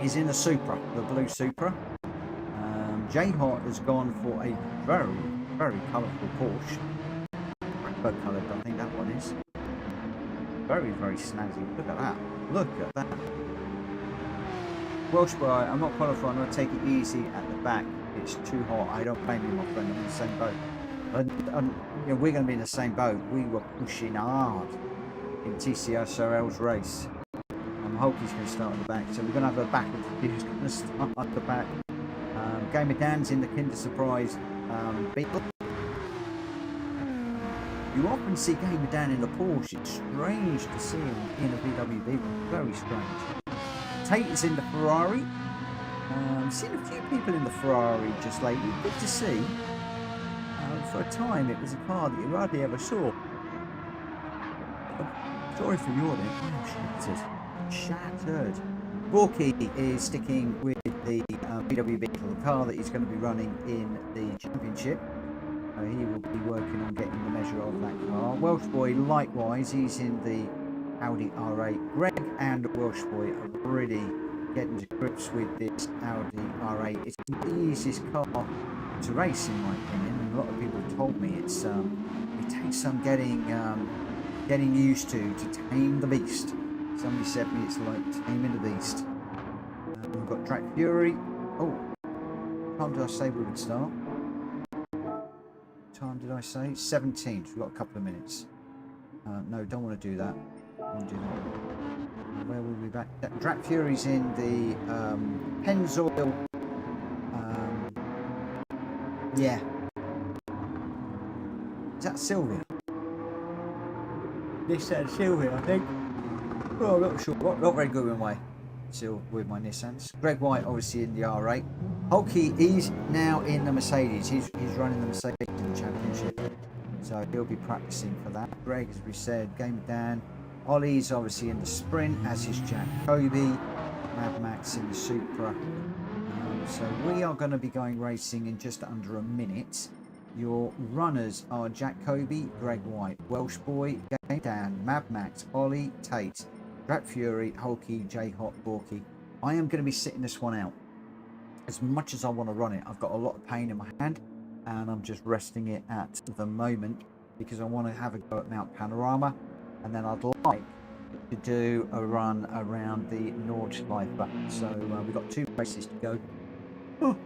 He's in the Supra, the blue Supra. J-Hot has gone for a very, very colourful Porsche. Rainbow coloured, I think that one is. Very, very snazzy. Look at that. Look at that. Welsh boy, I'm not qualified. I'm going to take it easy at the back. It's too hot. I don't blame you, my friend. I'm in the same boat. You know, we're going to be in the same boat. We were pushing hard in TCSRL's race. Hulky's going to start at the back, so we're going to have a battle. Who's going to start at the back? Game of Dan's in the Kinder Surprise Beetle. You often see Game of Dan in the Porsche. It's strange to see him in a VW Beetle. Very strange. Tate is in the Ferrari. Seen a few people in the Ferrari just lately. Good to see. For a time, it was a car that you hardly ever saw. Sorry for yawning. I'm shattered. Borky is sticking with the VW Beetle, the car that he's going to be running in the championship. He will be working on getting the measure of that car. Welsh Boy, likewise, he's in the Audi R8. Greg and Welsh Boy are really getting to grips with this Audi R8. It's the easiest car to race, in my opinion, and a lot of people have told me it's it takes some getting used to tame the beast. Somebody said to me it's like taming the beast. We've got Track Fury. Oh, what time did I say we would start? What time did I say? 17th. We've got a couple of minutes. No, don't want to do that. I want to do that. Where will we be back? Track Fury's in the Pennzoil. Yeah. Is that Sylvia? This said Sylvia, I think. Oh, I'm not sure. Not very good with my Nissans. Greg White, obviously, in the R8. Hulky, he's now in the Mercedes. He's running the Mercedes in the championship. So he'll be practicing for that. Greg, as we said, Game of Dan. Ollie's obviously in the sprint, as is Jack Kobe. Mad Max in the Supra. So we are going to be going racing in just under a minute. Your runners are Jack Kobe, Greg White, Welsh Boy, Game Dan, Mad Max, Ollie, Tate, Track Fury, Hulky, J-Hot, Borky. I am going to be sitting this one out. As much as I want to run it, I've got a lot of pain in my hand, and I'm just resting it at the moment because I want to have a go at Mount Panorama, and then I'd like to do a run around the Nordschleife. So we've got 2 races to go. Oh,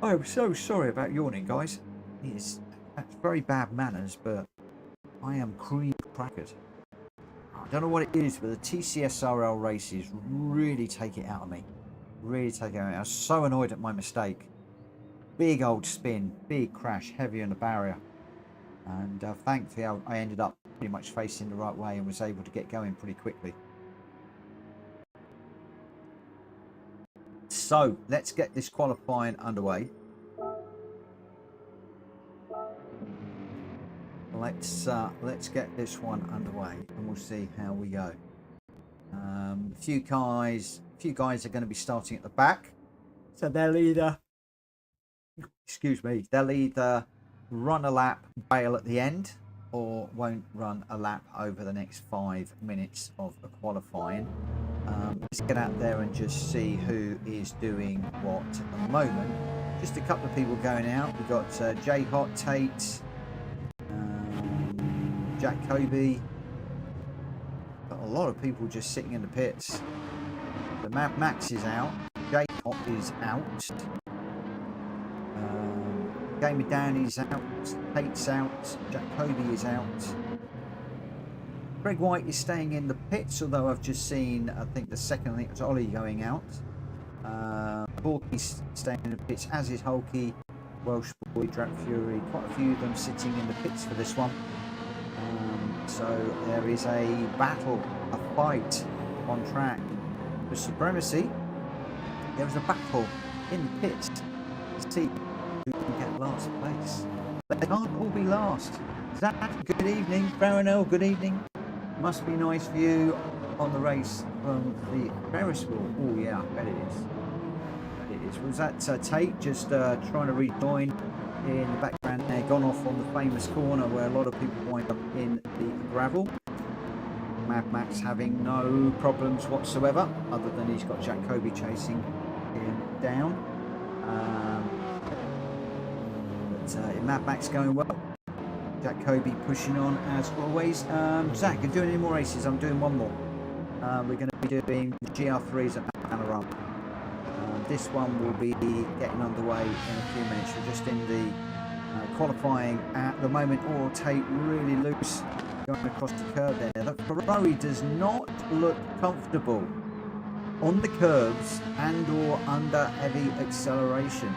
I'm so sorry about yawning, guys. That's very bad manners, but I am cream crackered. I don't know what it is, but the TCSRL races really take it out of me. Really take it out of me. I was so annoyed at my mistake. Big old spin, big crash, heavy on the barrier. And thankfully I ended up pretty much facing the right way and was able to get going pretty quickly. So let's get this qualifying underway. Let's get this one underway, and we'll see how we go. A few guys are going to be starting at the back, so they'll either, they'll either run a lap, bail at the end, or won't run a lap over the next 5 minutes of a qualifying. Let's get out there and just see who is doing what at the moment. Just a couple of people going out. We've got J-Hot, Tate, Jack Kobe. Got a lot of people just sitting in the pits. The Mad Max is out. J-Hot is out. Game of Dan is out. Tate's out. Jack Kobe is out. Greg White is staying in the pits, although I've just seen, I think the second, I think it's Ollie going out. Borky's staying in the pits, as is Hulky, Welsh Boy, Track Fury. Quite a few of them sitting in the pits for this one. So there is a battle, a fight on track for supremacy. there was a battle in the pits to see who can get last place. They can't all be last. Zach, good evening. Farronell, good evening. Must be nice for you on the race from the Ferris wheel. Oh yeah, I bet it is. It is. Was that Tate just trying to rejoin in the background there, gone off on the famous corner where a lot of people wind up in the gravel? Mad Max having no problems whatsoever, other than he's got Jacoby chasing him down. But Mad Max going well. Jacoby pushing on as always. Zach, you're doing any more races? I'm doing one more. We're going to be doing the GR3s at Panorama. This one will be getting underway in a few minutes. We're just in the qualifying at the moment. Oh, Tate really loose going across the curve there. The Ferrari does not look comfortable on the curbs and or under heavy acceleration.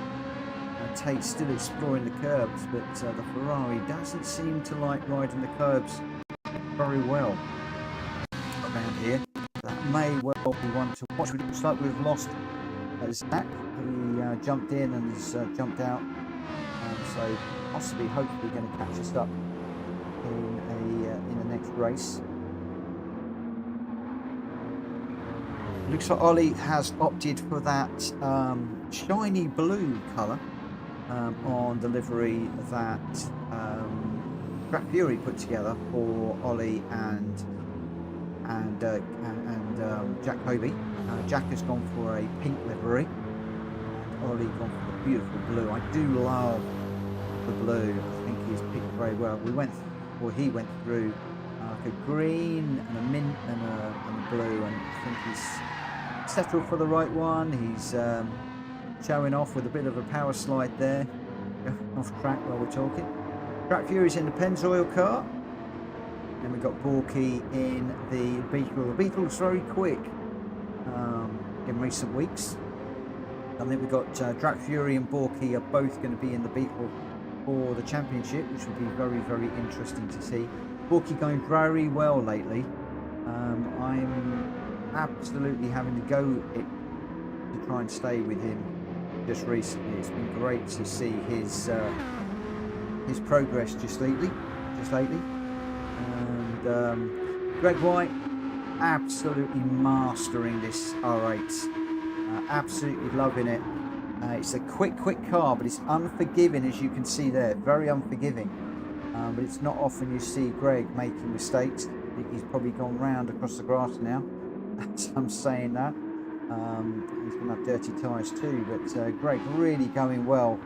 Tate's still exploring the curbs, but the Ferrari doesn't seem to like riding the curbs very well around here. That may well be one to watch. It looks like we've lost Zach. He jumped in and has jumped out, so possibly, hopefully, going to catch us up in the next race. Looks like Ollie has opted for that shiny blue colour on the livery that Track Fury put together for Ollie and Jacoby. Jack has gone for a pink livery, and Ollie gone for the beautiful blue. I do love the blue. I think he's picked very well. He went through like a green and a mint and a blue, and I think he's settled for the right one. He's showing off with a bit of a power slide there, off track while we're talking. Track Fury's in the Pennzoil car. Then we've got Borky in the Beetle. The Beetle's very quick in recent weeks. I think we've got Track Fury and Borky are both going to be in the Beetle for the championship, which will be very, very interesting to see. Borky going very well lately. I'm absolutely having to go to try and stay with him just recently. It's been great to see his progress just lately. And Greg White absolutely mastering this R8. Absolutely loving it. It's a quick car, but it's unforgiving, as you can see there. Very unforgiving. But it's not often you see Greg making mistakes. I think he's probably gone round across the grass now, as I'm saying that. He's going to have dirty tyres too, but Greg really going well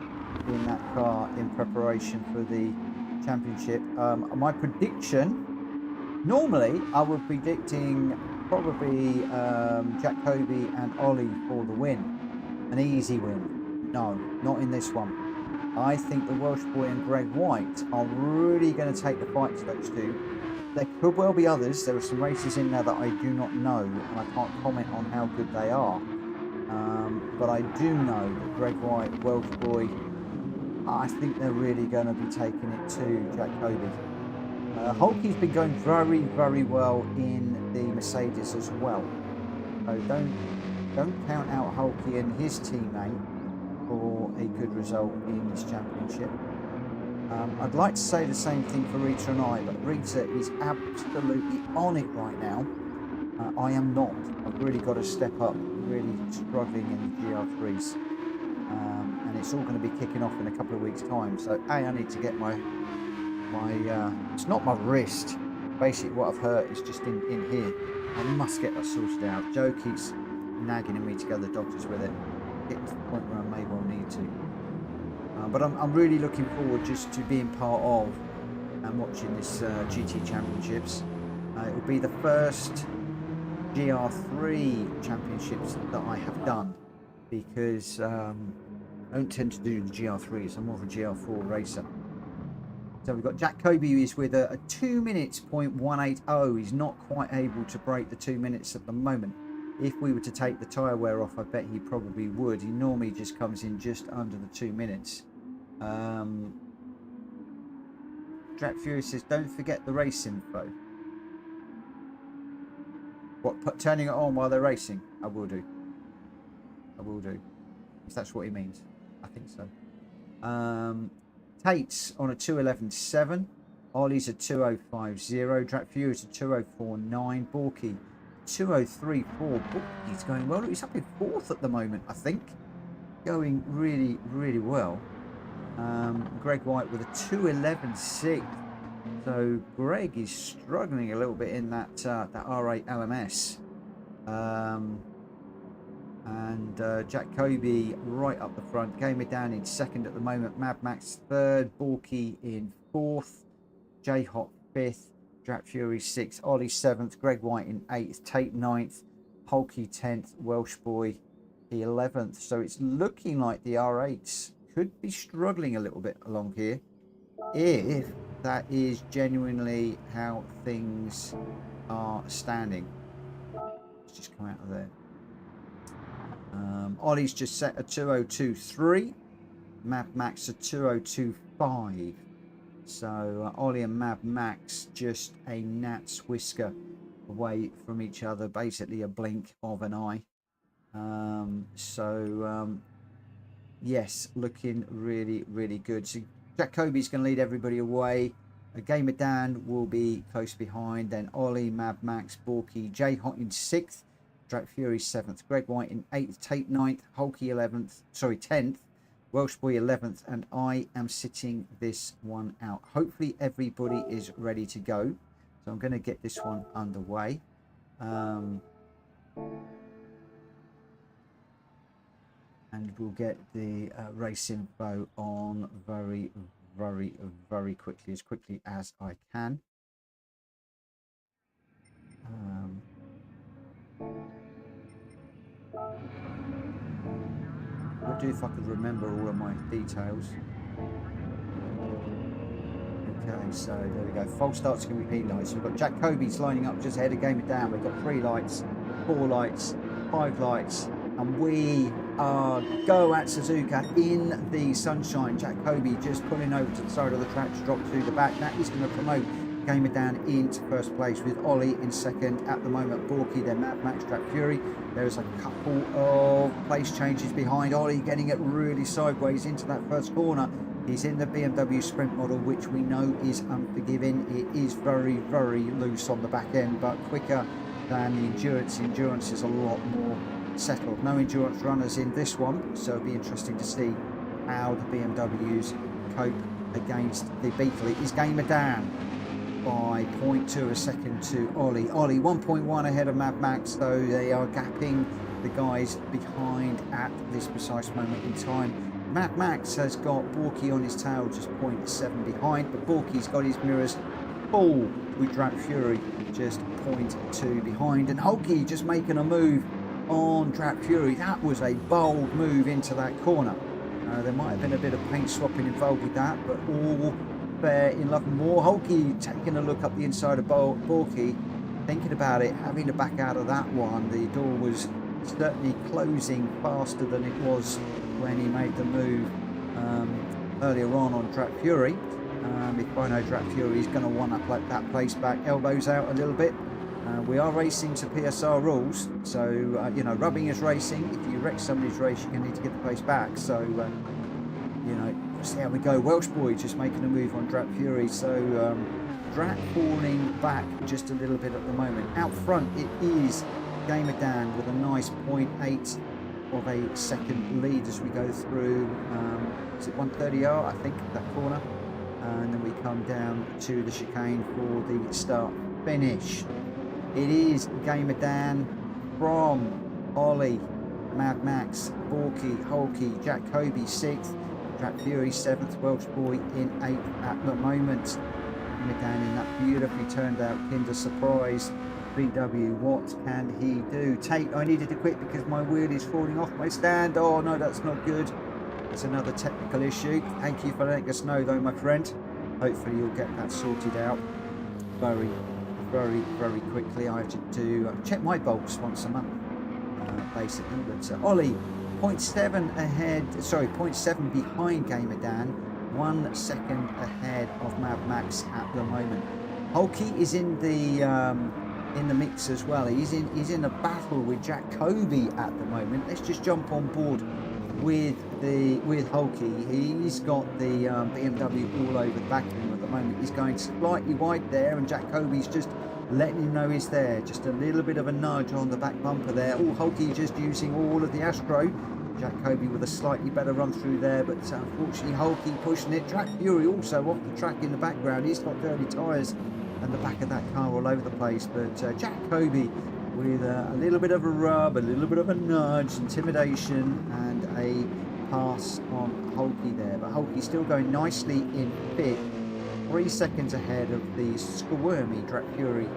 in that car in preparation for the championship. My prediction, normally I would be predicting probably Jacoby and Ollie for the win. An easy win. No, not in this one. I think the Welsh boy and Greg White are really going to take the fight to those two. There could well be others. There are some races in there that I do not know, and I can't comment on how good they are. But I do know that Greg White, Welsh boy, I think they're really going to be taking it to Jacoby. Holke's been going very, very well in the Mercedes as well. So don't count out Holke and his teammate for a good result in this championship. I'd like to say the same thing for Rita and I, but Rita is absolutely on it right now. I am not. I've really got to step up. I'm really struggling in the GR3s. And it's all going to be kicking off in a couple of weeks' time. So I need to get my it's not my wrist. Basically what I've hurt is just in here. I must get that sorted out. Joe keeps nagging me to go to the doctors with it. Get to the point where I may well need to. But I'm really looking forward just to being part of and watching this GT Championships. It will be the first GR3 Championships that I have done, because I don't tend to do the GR3s. I'm more of a GR4 racer. So we've got Jacoby, who is with a 2 minutes .180. He's not quite able to break the 2 minutes at the moment. If we were to take the tyre wear off, I bet he probably would. He normally just comes in just under the 2 minutes. Track Fury says, don't forget the race info. What, turning it on while they're racing? I will do. will do. If that's what he means. I think so. Tate's on a 2:11.7. Ollie's a 2:050. Drat Fury's a 2:049. Borky 2:034. Borky's going well. He's up in 4th at the moment, I think. Going really, really well. Greg White with a 2:11.6. So Greg is struggling a little bit in that that R8 LMS. And Jack Kobe right up the front. Gamer down in 2nd at the moment. Mad Max 3rd. Borky in 4th. J Hot 5th. Drat Fury 6th. Ollie 7th. Greg White in 8th. Tate 9th. Hulky 10th. Welsh Boy 11th. So it's looking like the R8s could be struggling a little bit along here, if that is genuinely how things are standing. Let's just come out of there. Ollie's just set a 2:023. Mad Max a 2:025. So Ollie and Mad Max just a gnat's whisker away from each other, basically a blink of an eye. Yes, looking really, really good. So Jack Kobe's going to lead everybody away. Gamer Dan will be close behind. Then Ollie, Mad Max, Borky, J Hot in 6th. Drat Fury 7th. Greg White in 8th. Tate 9th. Hulky 11th. Sorry, 10th. Welsh Boy 11th. And I am sitting this one out. Hopefully everybody is ready to go. So I'm going to get this one underway. And we'll get the race info on very, very, very quickly as I can. What do if I could remember all of my details? Okay, so there we go. False starts going to be penalised. We've got Jack Kobe's lining up just ahead of Gamer Down. We've got 3 lights, 4 lights, 5 lights, and we are go at Suzuka in the sunshine. Jack Kobe just pulling over to the side of the track to drop through the back. That is going to promote Gamer Down into 1st place with Ollie in 2nd at the moment. Borky, then Mad Max, Drat Fury. There's a couple of place changes behind. Ollie getting it really sideways into that 1st corner. He's in the BMW Sprint model, which we know is unforgiving. It is very, very loose on the back end, but quicker than the Endurance. Endurance is a lot more settled. No Endurance runners in this one, so it'll be interesting to see how the BMWs cope against the Beetle. It is Gamer Down by 0.2 a second to Ollie. Ollie 1.1 ahead of Mad Max, so they are gapping the guys behind at this precise moment in time. Mad Max has got Borky on his tail, just 0.7 behind, but Borky's got his mirrors full with Drat Fury just 0.2 behind, and Hulky just making a move on Drat Fury. That was a bold move into that corner. There might have been a bit of paint swapping involved with that, but all fair in love and war. Hulky taking a look up the inside of Borky, thinking about it, having to back out of that one. The door was certainly closing faster than it was when he made the move earlier on Drat Fury. If I know Drat Fury is going to want to let that place back, elbows out a little bit. We are racing to PSR rules, so you know, rubbing is racing. If you wreck somebody's race, you're going to need to get the place back. So you know, we'll see how we go. Welsh Boy just making a move on Drat Fury, so Drat falling back just a little bit at the moment. Out front it is Gamer Dan with a nice 0.8 of a second lead as we go through. Is it 130R, I think, that corner, and then we come down to the chicane for the start finish. It is Gamer Dan from Ollie, Mad Max, Borky, Hulky, Jack Kobe 6th, Drat Fury 7th, Welsh Boy in 8th at the moment. Gamer Dan in that beautifully turned out Kinder Surprise VW. What can he do? Tate, I needed to quit because my wheel is falling off my stand. Oh no, that's not good. It's another technical issue. Thank you for letting us know though, my friend. Hopefully you'll get that sorted out very, very quickly. I have to do check my bolts once a month, basically. But Ollie 0.7 ahead, sorry, 0.7 behind Gamer Dan, 1 second ahead of Mad Max at the moment. Hulky is in the in the mix as well. He's in a battle with Jack Kobe at the moment. Let's just jump on board with Hulky. He's got the BMW all over the back of him at the moment. He's going slightly wide there, and Jack Kobe's just letting him know he's there. Just a little bit of a nudge on the back bumper there. Oh, Hulky just using all of the Astro. Jack Kobe with a slightly better run through there, but unfortunately Hulky pushing it. Track Fury also off the track in the background. He's got dirty tyres and the back of that car all over the place, but Jack Kobe with a little bit of a rub, a little bit of a nudge, intimidation, and a pass on Hulky there. But Hulky's still going nicely in fifth, 3 seconds ahead of the squirmy Track Fury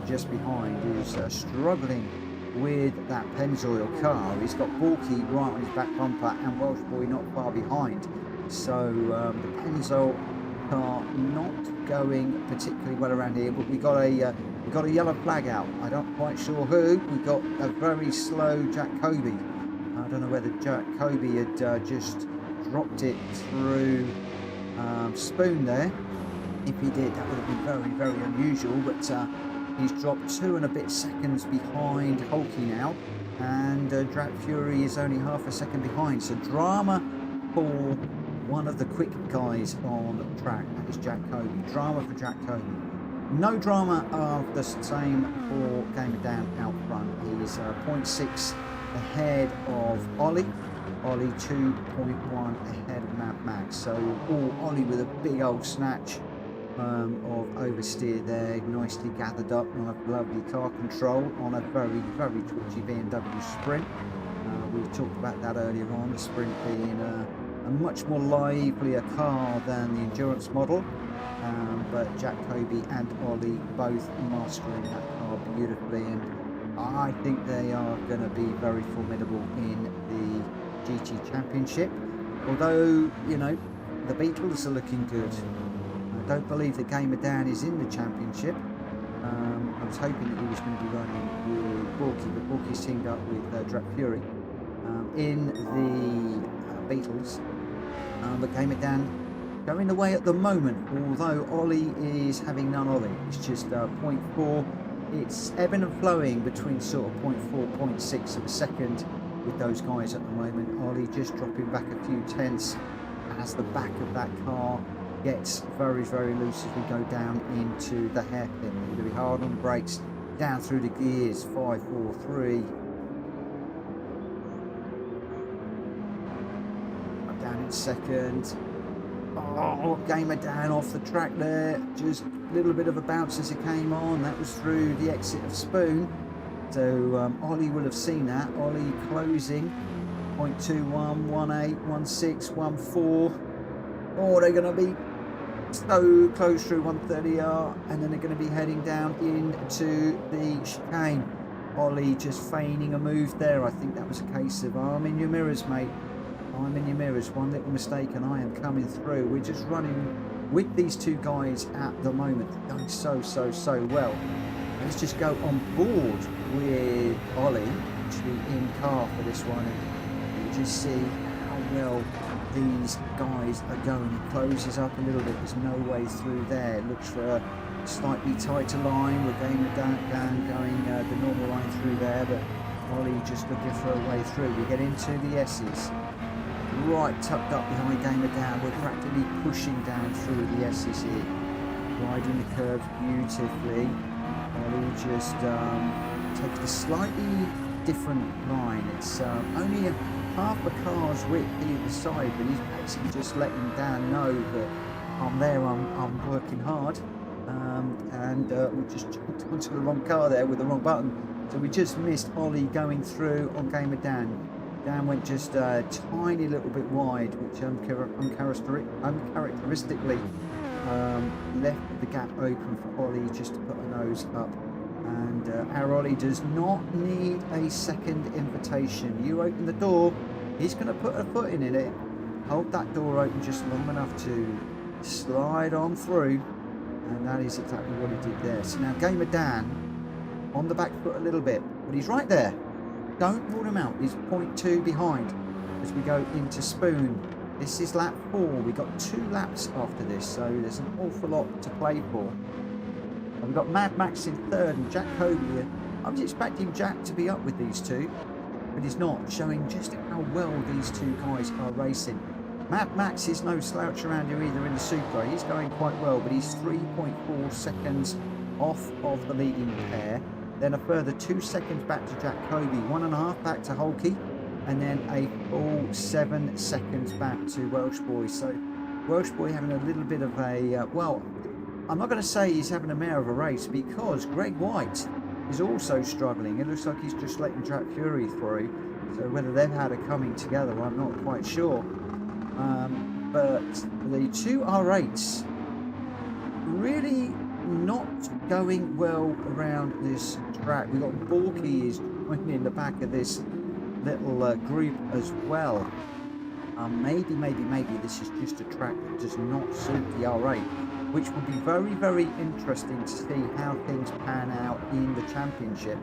just behind, who's struggling with that Pennzoil car. He's got Borky right on his back bumper and Welsh Boy not far behind. So the Pennzoil car not going particularly well around here, but we got a yellow flag out. I'm not quite sure who. We got a very slow Jack Kobe. I don't know whether Jack Kobe had just dropped it through Spoon there. If he did, that would have been very, very unusual, but he's dropped 2 and a bit seconds behind Hulky now, and Jack Fury is only half a second behind. So drama for one of the quick guys on the track, that is Jack Kobe. Drama for Jack Kobe. No drama of the same for Gamer Dan out front. He's 0.6 ahead of Ollie. Ollie 2.1 ahead of Mad Max. So Ollie with a big old snatch of oversteer there, nicely gathered up on a lovely car control on a very, very twitchy BMW Sprint. We talked about that earlier on, the Sprint being a much more livelier car than the Endurance model, but Jack Kobe and Ollie both mastering that car beautifully, and I think they are going to be very formidable in the GT Championship. Although, you know, the Beetles are looking good. I don't believe that Gamer Dan is in the championship. I was hoping that he was going to be running with Borky, but Borky's teamed up with Jack Fury in the Beetles. But Gamer Dan going away at the moment, although Ollie is having none of it. It's just 0.4. It's ebbing and flowing between sort of 0.4, 0.6 of a second with those guys at the moment. Ollie just dropping back a few tenths as the back of that car gets very, very loose as we go down into the hairpin. We're going to be hard on the brakes, down through the gears. 5, 4, 3. I'm down in second. Oh, Gamer Dan off the track there. Just a little bit of a bounce as it came on. That was through the exit of Spoon. So Ollie will have seen that. Ollie closing 0.21, 1.8, 1.6, 1.4. Oh, they're going to be so close through 130R, and then they're going to be heading down into the chicane. Ollie just feigning a move there. I think that was a case of I'm in your mirrors, mate. I'm in your mirrors. One little mistake and I am coming through. We're just running with these two guys at the moment, going so well. Let's just go on board with Ollie, actually in car for this one, and you just see how well these guys are going. It closes up a little bit. There's no way through there. Looks for a slightly tighter line. We're going down going the normal line through there, but Ollie just looking for a way through. We get into the S's, right tucked up behind Gamer Dan. We're practically pushing down through the S's here, riding the curves beautifully. Ollie just takes a slightly different line. It's only half a car's width either side, but he's basically just letting Dan know that I'm there, I'm working hard, and we just jumped onto the wrong car there with the wrong button, so we just missed Ollie going through on Gamer Dan. Dan went just a tiny little bit wide, which uncharacteristically left the gap open for Ollie just to put a nose up. And our Ollie does not need a second invitation. You open the door, he's going to put a foot in it. Hold that door open just long enough to slide on through, and that is exactly what he did there. So now Gamer Dan on the back foot a little bit, but he's right there. Don't rule him out. He's 0.2 behind as we go into Spoon. This is lap 4. We got 2 laps after this, so there's an awful lot to play for. I We've got Mad Max in third and Jack Kobe here. I was expecting Jack to be up with these two, but he's not, showing just how well these two guys are racing. Mad Max is no slouch around here either in the Supra. He's going quite well, but he's 3.4 seconds off of the leading pair. Then a further 2 seconds back to Jack Kobe, 1.5 back to Hulky, and then a full 7 seconds back to Welsh Boy. So Welsh Boy having a little bit of a, well, I'm not going to say he's having a mare of a race, because Greg White is also struggling. It looks like he's just letting Track Fury through. So whether they've had a coming together, I'm not quite sure. But the two R8s really not going well around this track. We've got Borky is joining in the back of this little group as well. Maybe this is just a track that does not suit the R8, which will be very, very interesting to see how things pan out in the championship,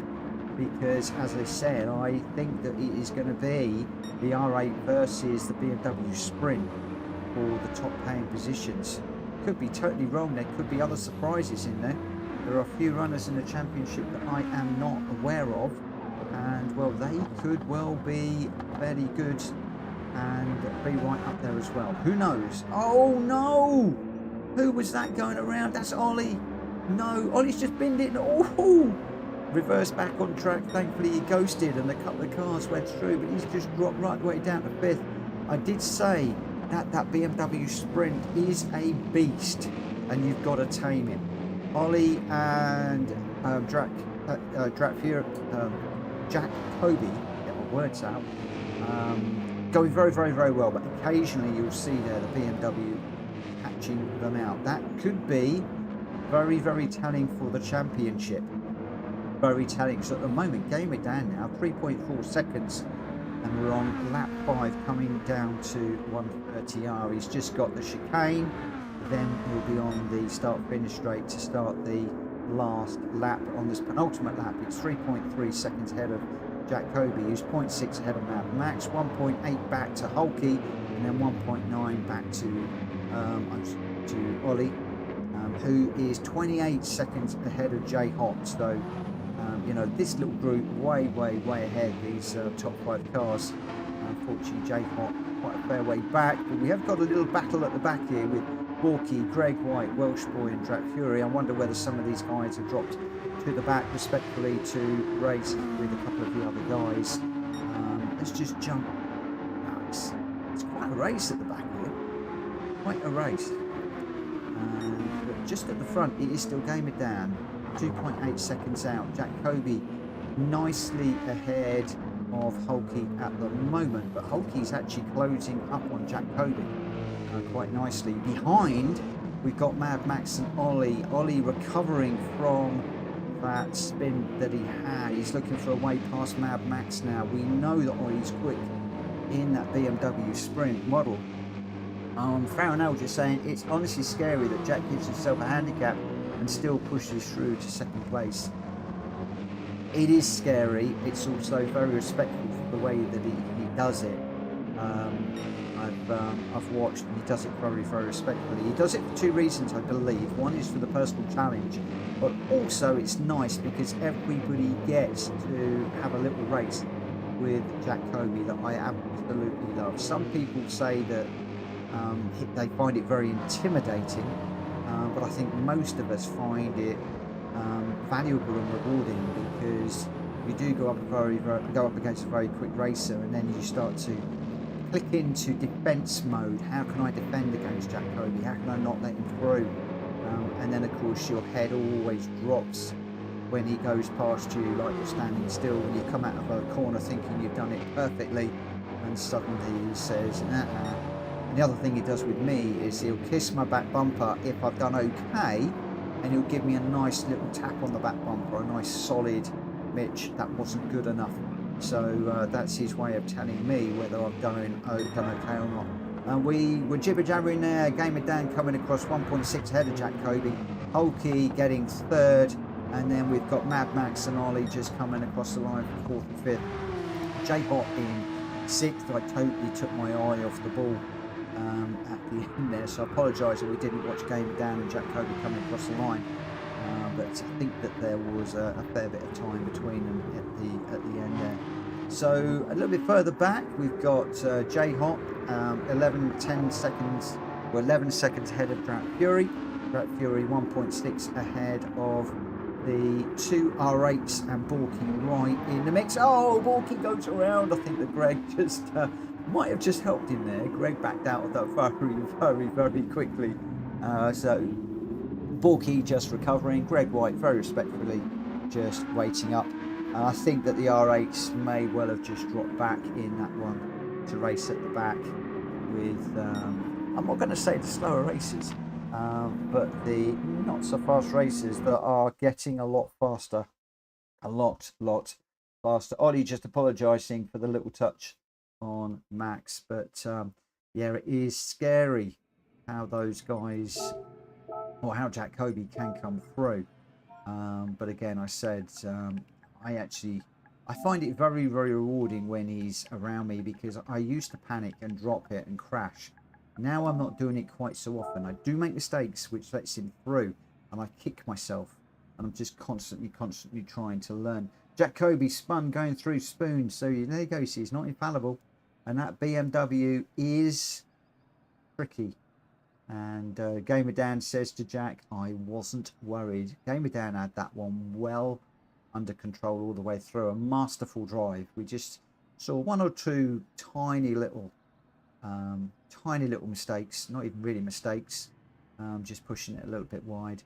because as I said, I think that it is going to be the R8 versus the BMW Sprint for the top paying positions. Could be totally wrong, there could be other surprises in there. There are a few runners in the championship that I am not aware of, and well, they could well be fairly good and be right up there as well. Who knows? Oh no! Who was that going around? That's Ollie. No, Ollie's just binned it. Oh! Reverse back on track. Thankfully he ghosted and a couple of cars went through, but he's just dropped right the way down to 5th. I did say that BMW Sprint is a beast and you've got to tame him. Ollie and Jack Kobe, get my words out, going very, very, very well, but occasionally you'll see there the BMW catching them out. That could be very, very telling for the championship. Very telling. So at the moment, game it down now, 3.4 seconds, and we're on lap 5 coming down to 130R. He's just got the chicane, then we'll be on the start-finish straight to start the last lap on this penultimate lap. It's 3.3 seconds ahead of Jack Kobe, who's 0.6 ahead of Mad Max, 1.8 back to Hulky, and then 1.9 back to Ollie, who is 28 seconds ahead of J Hot. So you know, this little group way ahead, these top 5 cars. Unfortunately, J Hot quite a fair way back, but we have got a little battle at the back here with Borky, Greg White, Welsh Boy and Track Fury. I wonder whether some of these guys have dropped to the back respectfully to race with a couple of the other guys. Let's just jump. It's quite a race at the back here, quite a race. But just at the front, it is still game it down. 2.8 seconds out. Jack Kobe nicely ahead of Hulky at the moment, but Hulky's actually closing up on Jack Kobe quite nicely. Behind, we've got Mad Max and Ollie. Ollie recovering from that spin that he had. He's looking for a way past Mad Max now. We know that Ollie's quick in that BMW Sprint model. Farronell just saying it's honestly scary that Jack gives himself a handicap and still pushes through to second place. It is scary. It's also very respectful for the way that he does it. I've watched and he does it very, very respectfully. He does it for 2 reasons, I believe. One is for the personal challenge, but also it's nice because everybody gets to have a little race with Jack Kobe that I absolutely love. Some people say that they find it very intimidating, but I think most of us find it valuable and rewarding, because you do go up against a very quick racer, and then you start to click into defense mode. How can I defend against Jack Kobe? How can I not let him through? And then of course your head always drops when he goes past you, like you're standing still, when you come out of a corner thinking you've done it perfectly, and suddenly he says And the other thing he does with me is he'll kiss my back bumper if I've done okay, and he'll give me a nice little tap on the back bumper, a nice solid Mitch, that wasn't good enough. So that's his way of telling me whether I've done okay or not. We were jibber-jabbering there. Game of Dan coming across 1.6 ahead of Jack Kobe. Hulky getting 3rd, and then we've got Mad Max and Ollie just coming across the line for 4th and 5th. J-Hot in 6th. I totally took my eye off the ball at the end there, so I apologise that we didn't watch Game of Dan and Jack Kobe coming across the line. but I think that there was a fair bit of time between them at the end there. So a little bit further back, we've got J-Hop, 10 seconds, well, 11 seconds ahead of Drought Fury. Drought Fury 1.6 ahead of the two R8s, and Borky right in the mix. Oh, Borky goes around. I think that Greg just might have just helped him there. Greg backed out of that very quickly. So Borky just recovering. Greg White very respectfully just waiting up. I think that the R8s may well have just dropped back in that one to race at the back with, I'm not going to say the slower racers, but the not so fast racers that are getting a lot faster. A lot faster. Ollie just apologising for the little touch on Max, but yeah, it is scary how those guys, or how Jack Kobe can come through. But again, I said, I find it very rewarding when he's around me, because I used to panic and drop it and crash. Now I'm not doing it quite so often. I do make mistakes which lets him through, and I kick myself, and I'm just constantly trying to learn. Jack Kobe spun going through Spoon, so there you go. You see, he's not infallible, and that BMW is tricky. And Gamer Dan says to Jack, I wasn't worried. Gamer Dan had that one well under control all the way through. A masterful drive. We just saw one or two tiny little mistakes. Not even really mistakes. Just pushing it a little bit wide.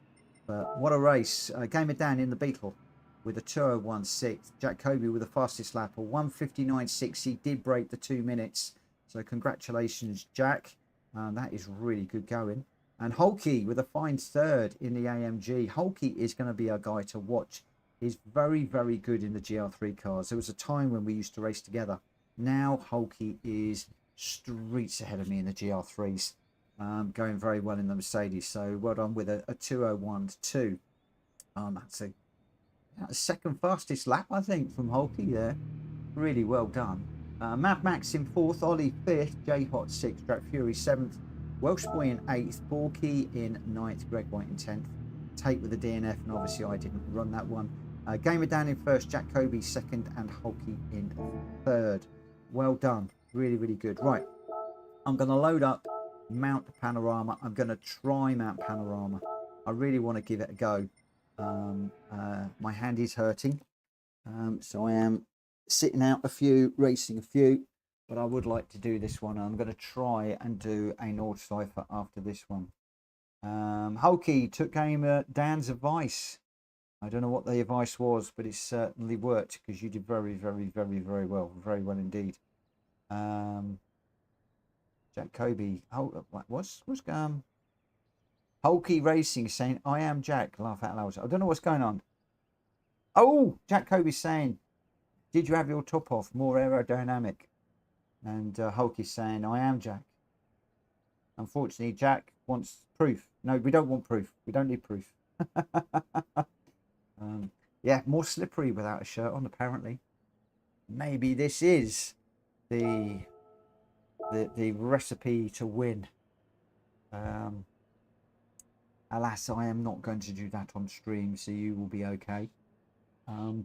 But what a race. Gamer Dan in the Beetle with a 2:01.6. Jack Kobe with the fastest lap, a 1:59.6. He did break the 2 minutes. So congratulations, Jack. That is really good going. And Hulky with a fine third in the AMG. Hulky is going to be a guy to watch. He's very good in the GR3 cars. There was a time when we used to race together. Now Hulky is streets ahead of me in the GR3s. Going very well in the Mercedes. So well done with a 2:01.2. That's a second fastest lap, I think, from Hulky there. Really well done. Mad Max in 4th, Ollie 5th, J-Hot 6th, Drought Fury 7th, Welsh Boy in 8th, Borky in 9th, Greg White in 10th, Tate with the DNF, and obviously I didn't run that one. Gamer Dan in 1st, Jack Kobe 2nd, and Hulky in 3rd. Well done. Really good. Right, I'm going to load up Mount Panorama. I'm going to try Mount Panorama. I really want to give it a go. My hand is hurting, so I am sitting out a few, racing a few, but I would like to do this one. I'm going to try and do a Nordschleife after this one. Hulky took Gamer Dan's advice. I don't know what the advice was, but it certainly worked, because you did very well. Very well indeed. Jack Kobe. What's Hulky Racing saying, I am Jack. Laugh out loud. I don't know what's going on. Oh, Jack Kobe's saying, did you have your top off? More aerodynamic. And Hulky's saying, I am Jack. Unfortunately, Jack wants proof. No, we don't want proof. We don't need proof. Yeah, more slippery without a shirt on, apparently. Maybe this is the recipe to win. Alas, I am not going to do that on stream, so you will be okay.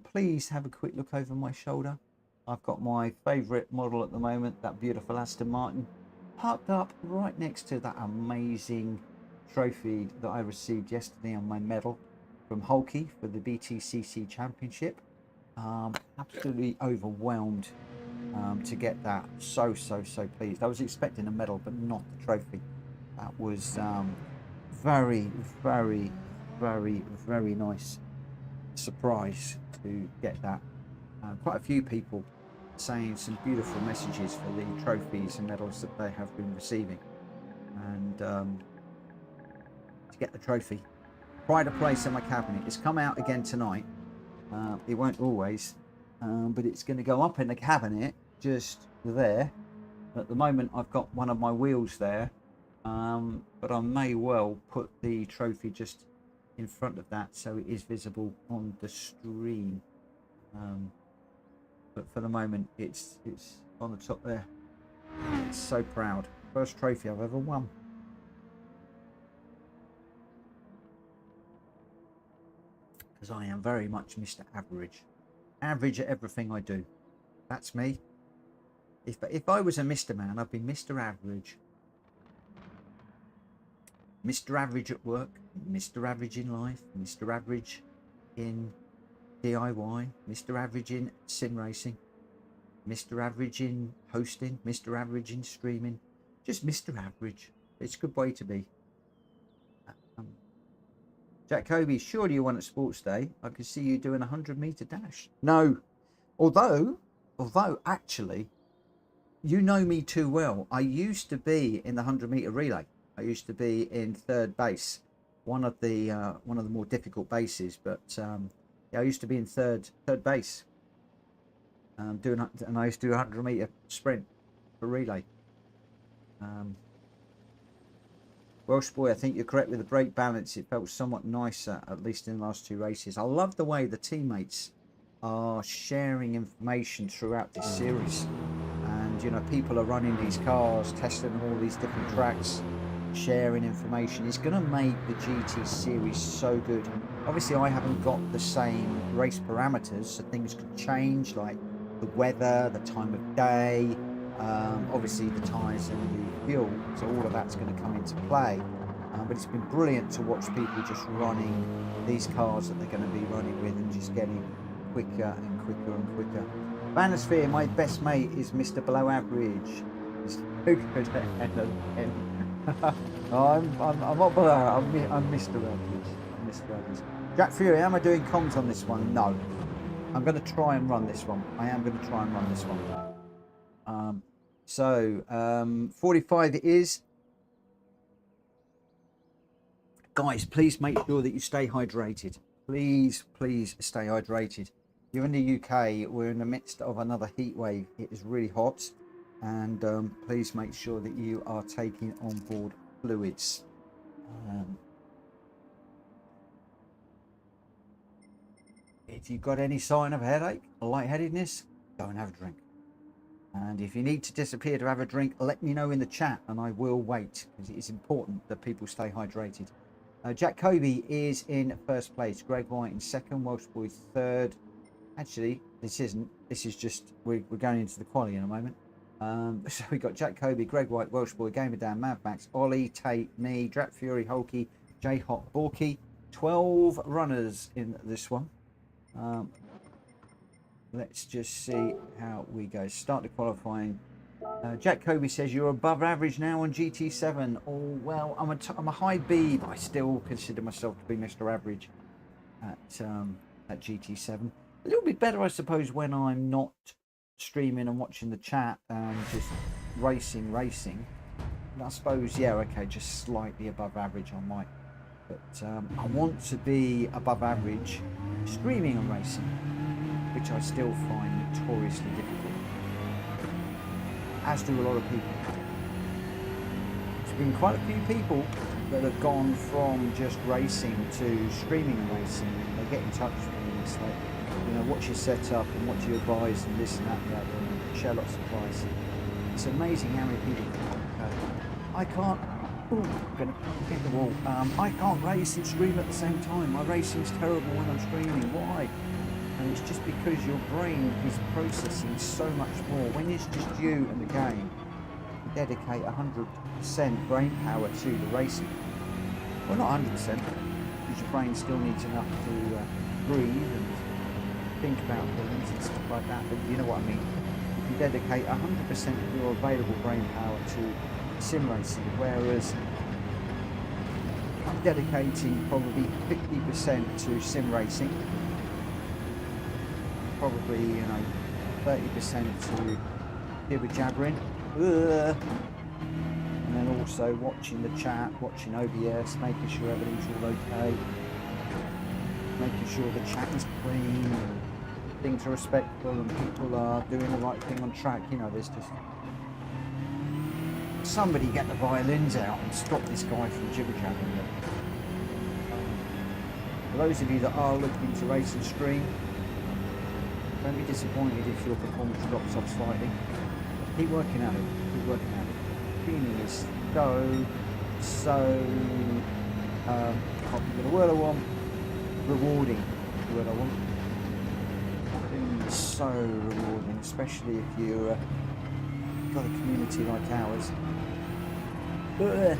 Please have a quick look over my shoulder. I've got my favourite model at the moment, that beautiful Aston Martin, parked up right next to that amazing trophy that I received yesterday on my medal from Hulky for the BTCC Championship. Absolutely overwhelmed to get that. So pleased. I was expecting a medal, but not the trophy. That was very nice surprise to get that. Quite a few people saying some beautiful messages for the trophies and medals that they have been receiving, and to get the trophy, pride of place in my cabinet. It's come out again tonight. It won't always, but it's going to go up in the cabinet just there. At the moment I've got one of my wheels there, but I may well put the trophy just in front of that so it is visible on the stream. But for the moment it's on the top there. It's so proud. First trophy I've ever won. because I am very much Mr. Average. Average at everything I do. That's me. If I was a Mr. Man, I'd be Mr. Average. Mr. Average at work, Mr. Average in life, Mr. Average in DIY, Mr. Average in sim racing, Mr. Average in hosting, Mr. Average in streaming. Just Mr. Average. It's a good way to be. Jack Kobe, surely you won at Sports Day. I could see you doing a 100-meter dash. No, although actually, you know me too well. I used to be in the 100-meter relay. I used to be in third base, one of the more difficult bases. But yeah, I used to be in third base, and I used to do a 100-meter sprint for relay. Welsh boy, I think you're correct with the brake balance. It felt somewhat nicer, at least in the last 2 races. I love the way the teammates are sharing information throughout this series. And, you know, people are running these cars, testing all these different tracks, sharing information. It's going to make the GT series so good. Obviously, I haven't got the same race parameters, so things could change, like the weather, the time of day, obviously the tyres and the fuel, so all of that's going to come into play. But it's been brilliant to watch people just running these cars that they're going to be running with and just getting quicker and quicker and quicker. Manosphere, my best mate is Mr. Below Average. He's so good at NLN. I'm not below, I'm Mr. Average. I'm Mr. Average. Jack Fury, am I doing comms on this one? No. I'm going to try and run this one. I am going to try and run this one. 45 it is. Guys, please make sure that you stay hydrated. Please stay hydrated. You're in the UK, we're in the midst of another heat wave. It is really hot, and please make sure that you are taking on board fluids. If you've got any sign of headache or lightheadedness, go and have a drink. And if you need to disappear to have a drink, let me know in the chat and I will wait, because it is important that people stay hydrated. Jack Kobe is in first place. Greg White in second. Welsh Boy third. Actually, this isn't. This is just, we're going into the quali in a moment. So we got Jack Kobe, Greg White, Welsh Boy, Gamer Dan, Mad Max, Ollie, Tate, me, Drat Fury, Hulky, J Hot, Borky. 12 runners in this one. Let's just see how we go. Start the qualifying. Jack Kobe says you're above average now on GT7. Oh well, I'm a high B, but I still consider myself to be Mr. Average at GT7. A little bit better, I suppose, when I'm not streaming and watching the chat and just racing. And I suppose, yeah, okay, just slightly above average on my. But I want to be above average streaming and racing, which I still find notoriously difficult, as do a lot of people. There's been quite a few people that have gone from just racing to streaming and racing. They get in touch with me and it's like, you know, what's your setup and what do you advise and this and that and the other, and share lots of advice. It's amazing how many people I can't. Ooh, I'm gonna hit the wall. I can't race and stream at the same time. My racing's terrible when I'm streaming. Why? And it's just because your brain is processing so much more. When it's just you and the game, you dedicate 100% brain power to the racing. Well, not 100%, because your brain still needs enough to breathe and think about things and stuff like that. But you know what I mean. If you dedicate 100% of your available brain power to sim racing, whereas I'm dedicating probably 50% to sim racing, probably, you know, 30% to jibber jabbering, and then also watching the chat, watching OBS, making sure everything's all okay, making sure the chat is clean, and things are respectful and people are doing the right thing on track. You know, there's just somebody get the violins out and stop this guy from jibber jabbering. For those of you that are looking to race and stream, don't be disappointed if your performance drops off slightly. Keep working at it. Keep working at it. Streaming is so can't think of the word I want. Rewarding. the word I want. It's so rewarding, especially if you've got a community like ours. Ugh.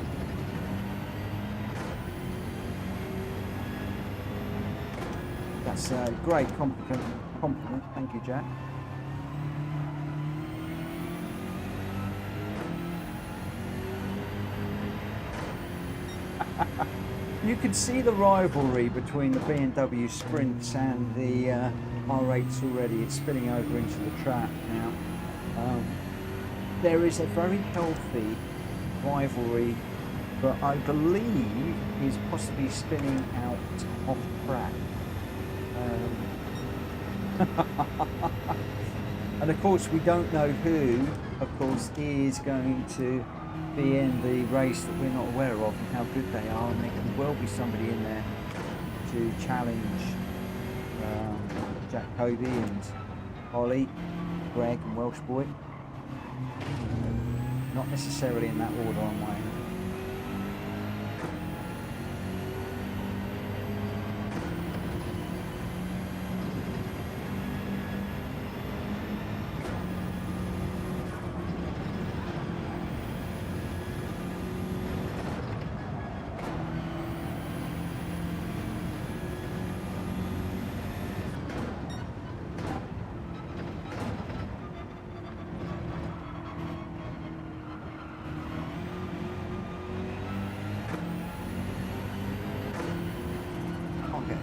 That's a great compliment. Thank you, Jack. You can see the rivalry between the B&W Sprints and the R8s already. It's spilling over into the track now. There is a very healthy rivalry, but I believe is possibly spilling out off track. And of course we don't know who, of course, is going to be in the race that we're not aware of and how good they are, and there can well be somebody in there to challenge Jack Kobe and Ollie, Greg and Welsh Boy. Not necessarily in that order on my end.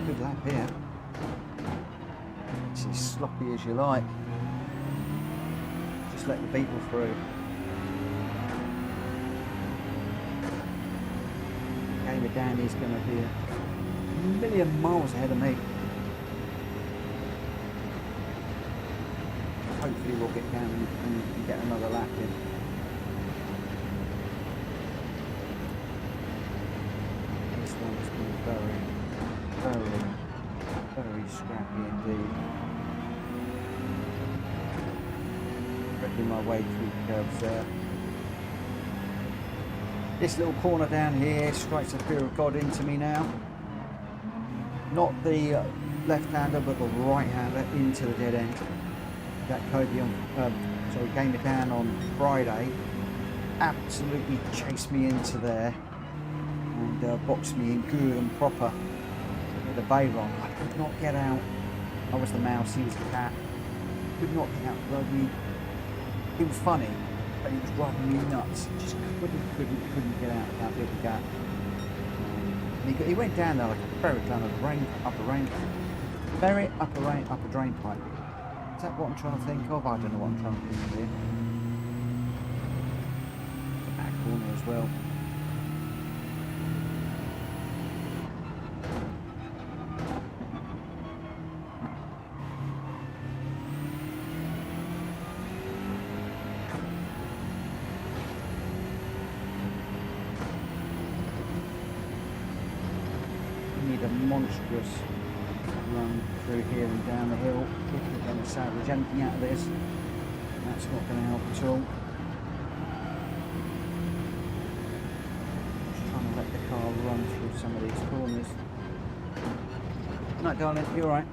Good lap here. It's as sloppy as you like. Just let the people through. Gamer Danny's going to be a million miles ahead of me. Hopefully we'll get down and get another lap in. This one's been very scrappy indeed. Wrecking my way through the curves there. This little corner down here strikes the fear of God into me now. Not the left-hander, but the right-hander into the dead end. That Kobe on, Gamer Dan on Friday absolutely chased me into there and boxed me in good and proper. The Bayron. I could not get out. I was the mouse, he was the cat. Could not get out. It was funny, but he was driving me nuts. Just couldn't get out of that little gap. And he went down there like a very kind of upper drain pipe. Is that what I'm trying to think of? I don't know what I'm trying to think of here. The back corner as well. Monstrous run through here and down the hill if we're going to salvage anything out of this. That's not going to help at all. Just trying to let the car run through some of these corners. No, darling, you're right.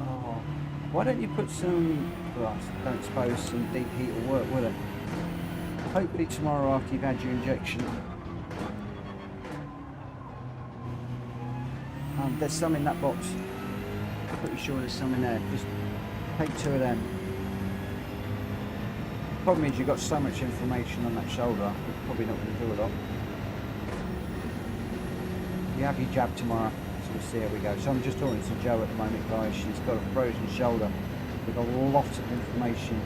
Oh, why don't you put some, well, I don't suppose some deep heat will work, will it? Hopefully tomorrow after you've had your injection. There's some in that box. I'm pretty sure there's some in there. Just take 2 of them. The problem is you've got so much inflammation on that shoulder, you're probably not going to do a lot. You have your jab tomorrow, so we'll see how we go. So I'm just talking to Jo at the moment, guys. She's got a frozen shoulder with a lot of inflammation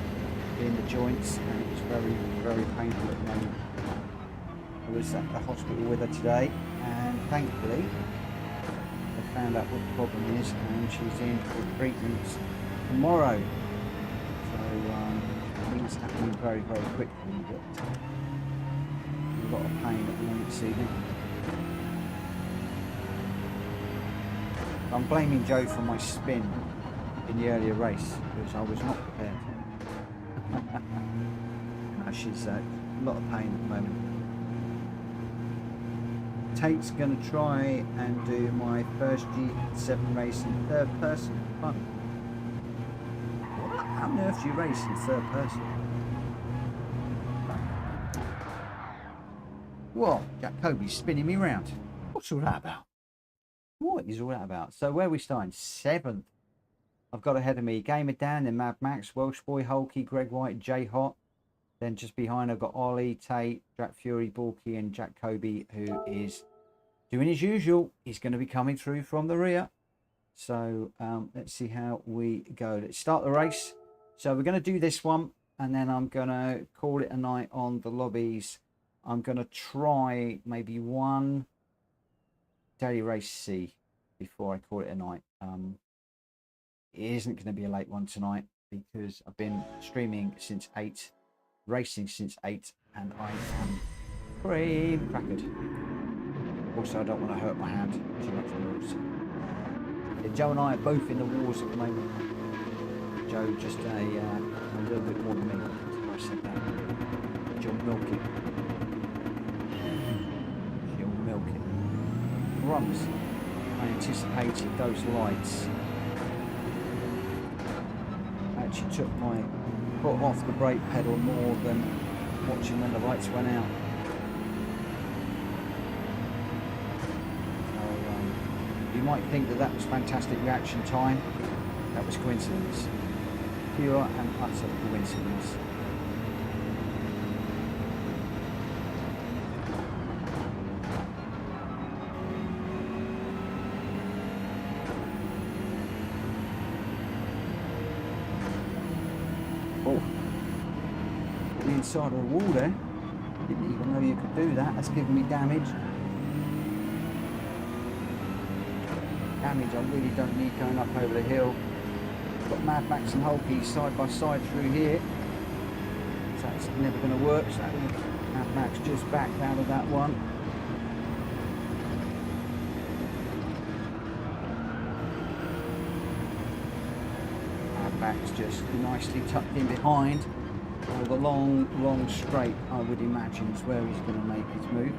in the joints, and it's very painful at the moment. I was at the hospital with her today, and thankfully found out what the problem is, and she's in for treatments tomorrow. So things happening very quickly, but a lot of pain at the moment this evening. I'm blaming Jo for my spin in the earlier race because I was not prepared. She's a lot of pain at the moment. Tate's going to try and do my first G7 race in third person. Fun. What? How on earth do you race in third person? What? Jacoby's spinning me round. What's all that about? What is all that about? So where are we starting? 7th. I've got ahead of me Gamer Dan, then Mad Max, Welsh Boy, Hulky, Greg White, J Hot. Then just behind I've got Ollie, Tate, Jack Fury, Bulky, and Jack Kobe, who is doing his usual. He's going to be coming through from the rear. So let's see how we go. Let's start the race. So we're going to do this one, and then I'm going to call it a night on the lobbies. I'm going to try maybe one daily race C before I call it a night. It isn't going to be a late one tonight because I've been streaming since 8, racing since 8, and I am pretty crackered. Also, I don't want to hurt my hand too much more. Yeah, Joe and I are both in the wars at the moment. Joe just a little bit more than me. I said that. She'll milk it. She'll milk it. Crumbs. I anticipated those lights. I actually took my foot off the brake pedal more than watching when the lights went out. You might think that that was fantastic reaction time. That was coincidence. Pure and utter coincidence. Oh, the inside of the wall there. Didn't even know you could do that. That's giving me damage. Damage I really don't need going up over the hill. Got Mad Max and Hulky side by side through here. So that's never going to work. So Mad Max just backed out of that one. Mad Max just nicely tucked in behind. Or the long straight, I would imagine, is where he's going to make his move.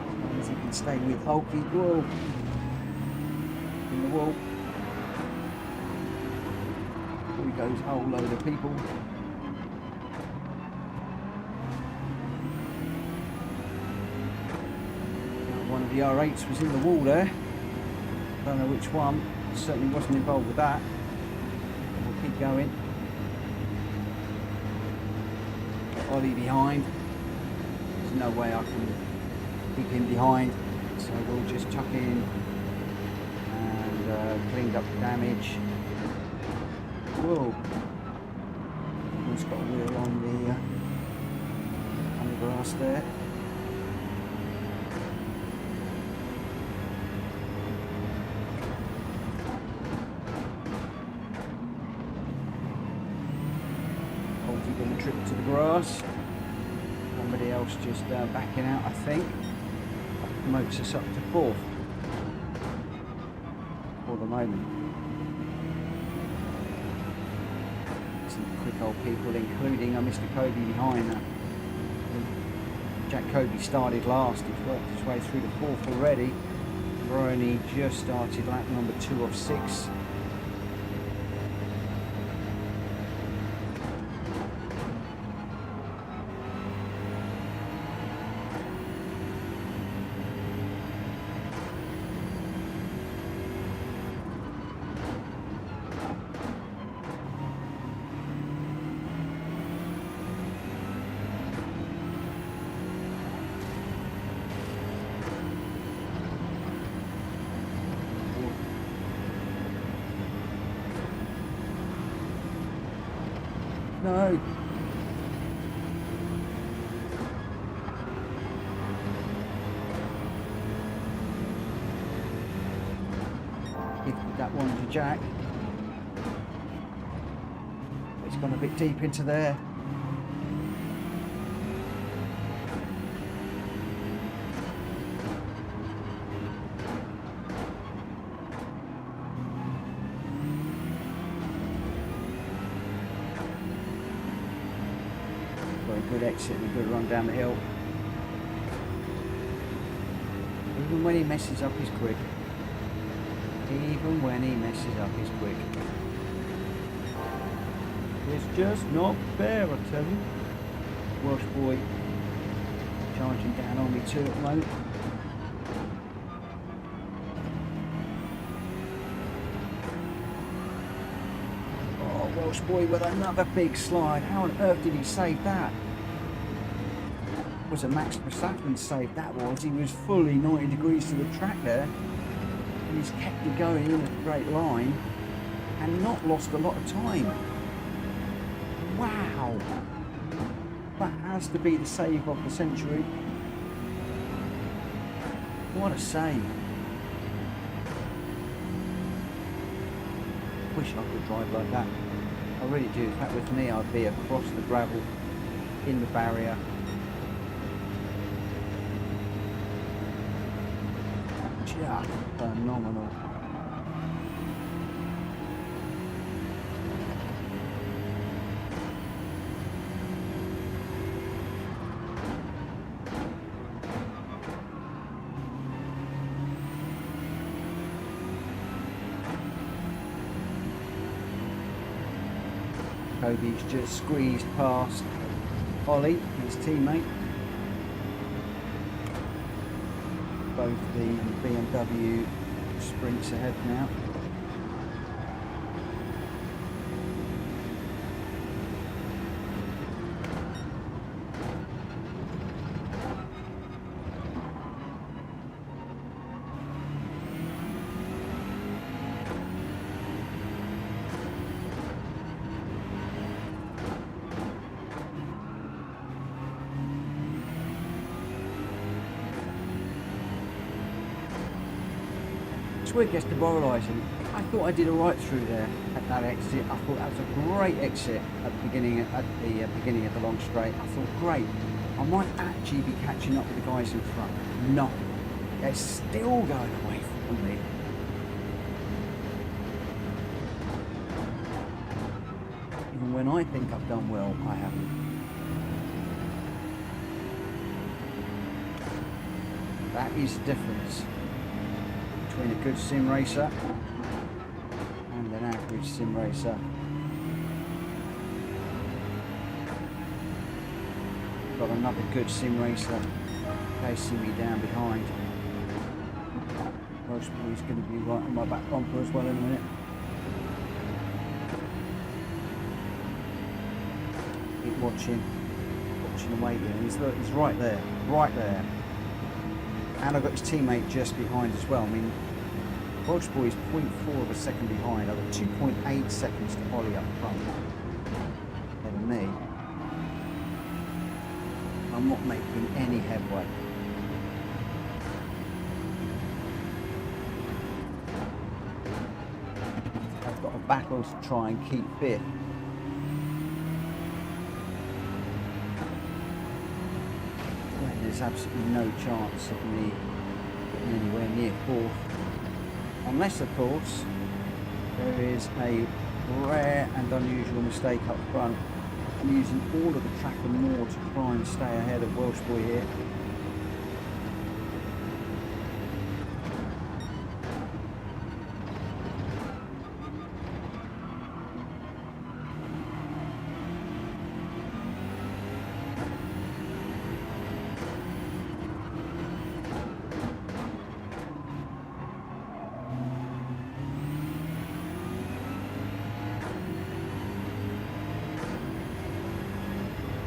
As long as he can stay with Hulky. Whoa. In the wall. Here goes a whole load of people. One of the R8s was in the wall there. Don't know which one. Certainly wasn't involved with that. We'll keep going. Ollie behind. There's no way I can keep him behind. So we'll just tuck in. Cleaned up the damage. Whoa! One's got a wheel on the grass there. Holty going to trip to the grass. Somebody else just backing out, I think. That promotes us up to 4th. For the moment. Some quick old people, including Mr. Kobe behind that. Jack Kobe started last. He's worked his way through the 4th already. Brony just started lap number 2 of 6. No. Gifted that one to Jack. It's gone a bit deep into there. Good exit and a good run down the hill. Even when he messes up, he's quick. Even when he messes up, he's quick. It's just not fair, I tell you. Welsh boy charging down on me too at the moment. Oh, Welsh boy with another big slide. How on earth did he save that? Was it Max Verstappen saved that was? He was fully 90 degrees to the track there. And he's kept it going in a straight line and not lost a lot of time. Wow! That has to be the save of the century. What a save. Wish I could drive like that. I really do. If that was me, I'd be across the gravel, in the barrier. Just phenomenal. Kobe's just squeezed past Ollie, his teammate. Both the BMW sprints ahead now. Where it gets demoralising. I thought I did a right through there at that exit. I thought that was a great exit at the beginning of the long straight. I thought, great, I might actually be catching up with the guys in front. No, they're still going away from me. Even when I think I've done well, I haven't. That is the difference between a good sim racer and an average sim racer. Got another good sim racer chasing me down behind. Welsh boy's going to be right on my back bumper as well in a minute. Keep watching and waiting. He's right there, right there. And I've got his teammate just behind as well. I mean, Welsh boy is 0.4 of a second behind. I've got 2.8 seconds to Ollie up front. Ahead of me. I'm not making any headway. I've got a battle to try and keep fit. There's absolutely no chance of me getting anywhere near fourth, unless of course there is a rare and unusual mistake up front. I'm using all of the track and more to try and stay ahead of Welsh boy here.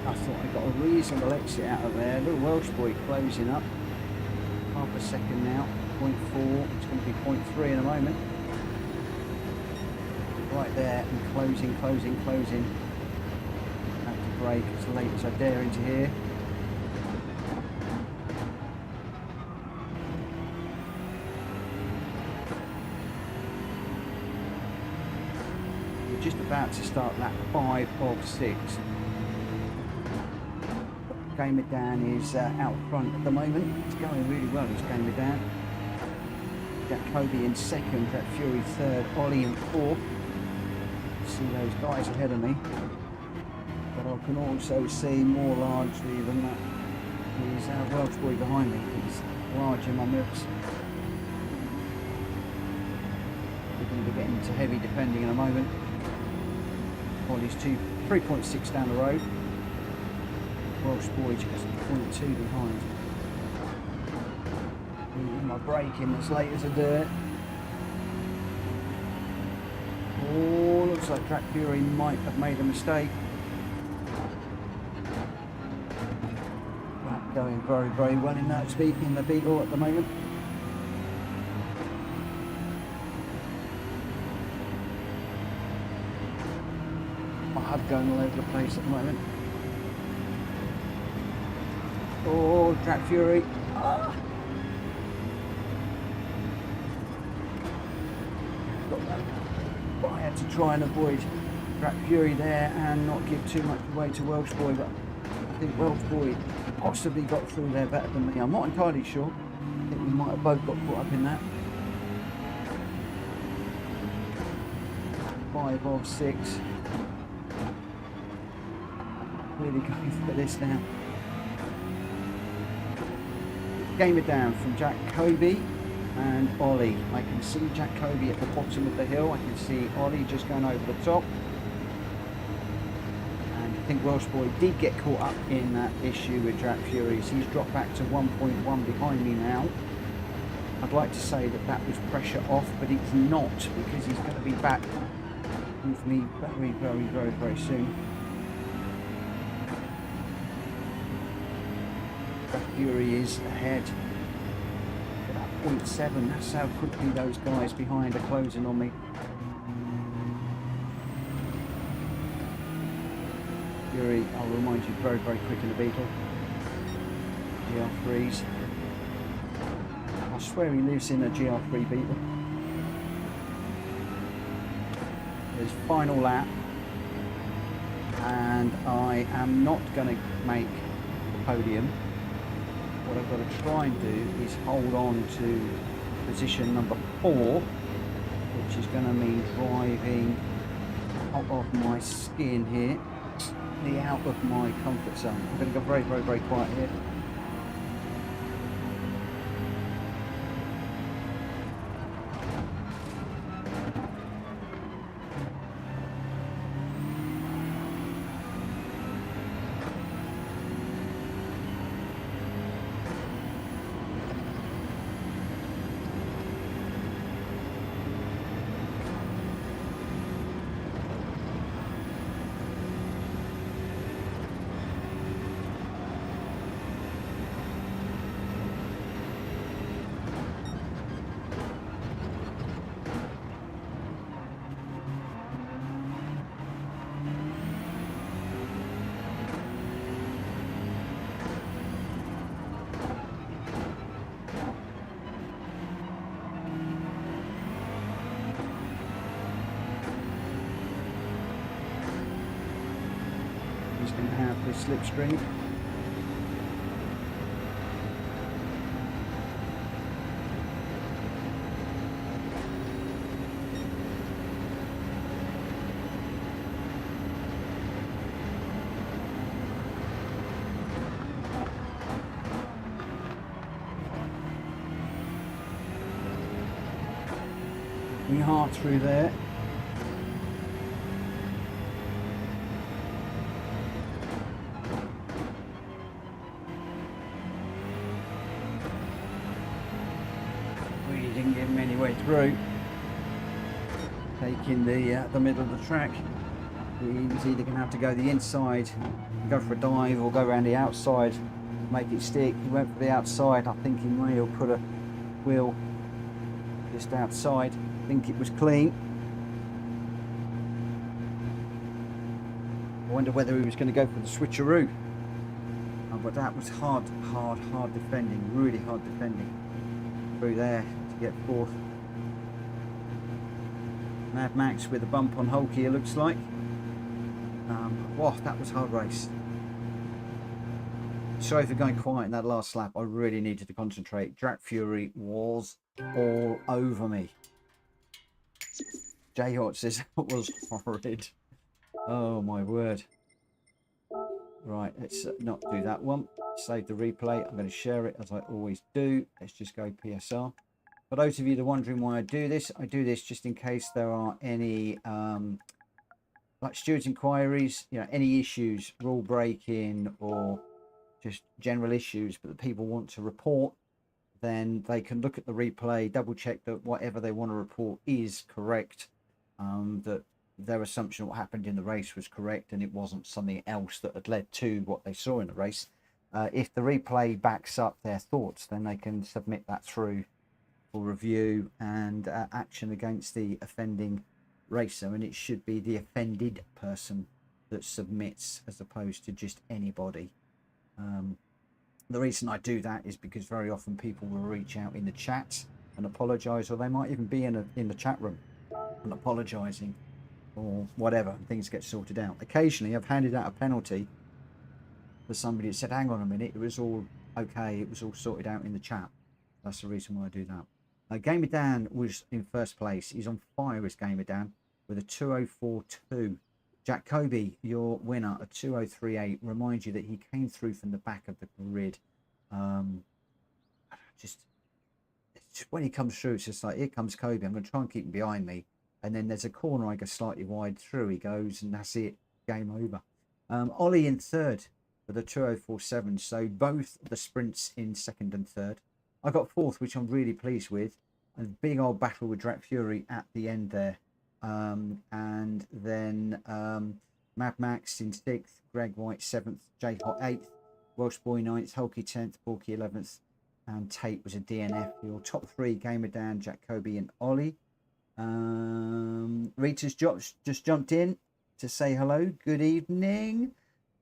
I thought I got a reasonable exit out of there. Little Welsh boy closing up. Half a second now. 0.4. It's going to be 0.3 in a moment. Right there and closing. I have to brake as late as I dare into here. We're just about to start lap 5 of 6. Gamer Dan is out front at the moment. It's going really well, he's Gamer Dan. Got Kobe in second, got Fury third, Ollie in fourth. See those guys ahead of me. But I can also see more largely than that is our Welsh boy behind me. He's large in my milks. We're going to be getting to heavy defending in a moment. Ollie's 3.6 down the road. Welsh boy just 0.2 behind. Leaving my braking as late as I do it. Oh, looks like Track Fury might have made a mistake. That going very, very well in that speed in the Beetle at the moment. My HUD going all over the place at the moment. Oh, Track Fury. Ah. Got that. But I had to try and avoid Track Fury there and not give too much away to Welsh Boy, but I think Welsh Boy possibly got through there better than me. I'm not entirely sure. I think we might have both got caught up in that. 5 of 6. Really going for this now. Game it down from Jack Kobe and Ollie. I can see Jack Kobe at the bottom of the hill. I can see Ollie just going over the top. And I think Welsh Boy did get caught up in that issue with Jack Fury. So he's dropped back to 1.1 behind me now. I'd like to say that that was pressure off, but it's not, because he's going to be back with me very, very, very, very soon. Jack Fury is ahead. 0.7, that's how quickly those guys behind are closing on me. Fury, I'll remind you, very, very quick in the Beetle. GR3s. I swear he lives in a GR3 Beetle. His final lap. And I am not going to make the podium. What I've got to try and do is hold on to position number 4, which is going to mean driving out of my skin here, out of my comfort zone. I'm going to go very, very, very quiet here. Going to have this slipstream. We are through there. Didn't give him any way through, taking the middle of the track. He was either going to have to go the inside, go for a dive, or go around the outside, make it stick. He went for the outside. I think he may have put a wheel just outside. I think it was clean. I wonder whether he was going to go for the switcheroo. But that was hard defending, really hard defending through there. Get fourth. Mad Max with a bump on Hulky, it looks like. Wow, that was a hard race. Sorry for going quiet in that last lap. I really needed to concentrate. Jack Fury was all over me. J Hot says it was horrid. Oh my word. Right, let's not do that one. Save the replay. I'm going to share it as I always do. Let's just go PSR. For those of you that are wondering why I do this just in case there are any like stewards inquiries, you know, any issues, rule breaking or just general issues, but that people want to report, then they can look at the replay, double check that whatever they want to report is correct, that their assumption of what happened in the race was correct and it wasn't something else that had led to what they saw in the race. If the replay backs up their thoughts, then they can submit that through for review and action against the offending racer, and it should be the offended person that submits as opposed to just anybody. The reason I do that is because very often people will reach out in the chat and apologise, or they might even be in the chat room and apologising or whatever, and things get sorted out. Occasionally I've handed out a penalty for somebody that said, hang on a minute, it was all okay, it was all sorted out in the chat. That's the reason why I do that. Gamer Dan was in first place. He's on fire as Gamer Dan with a 2:04.2. Jack Kobe, your winner, a 2:03.8. Remind you that he came through from the back of the grid. Just when he comes through, it's just like, here comes Kobe. I'm going to try and keep him behind me. And then there's a corner I go slightly wide through. He goes, and that's it. Game over. Ollie in third with a 2:04.7. So both the sprints in second and third. I got fourth, which I'm really pleased with. A big old battle with Drat Fury at the end there. And then Mad Max in sixth, Greg White seventh, J Hot eighth, Welsh Boy ninth, Hulky 10th, Borky 11th, and Tate was a DNF. Your top three, Gamer Dan, Jack Kobe, and Ollie. Rita's just jumped in to say hello. Good evening.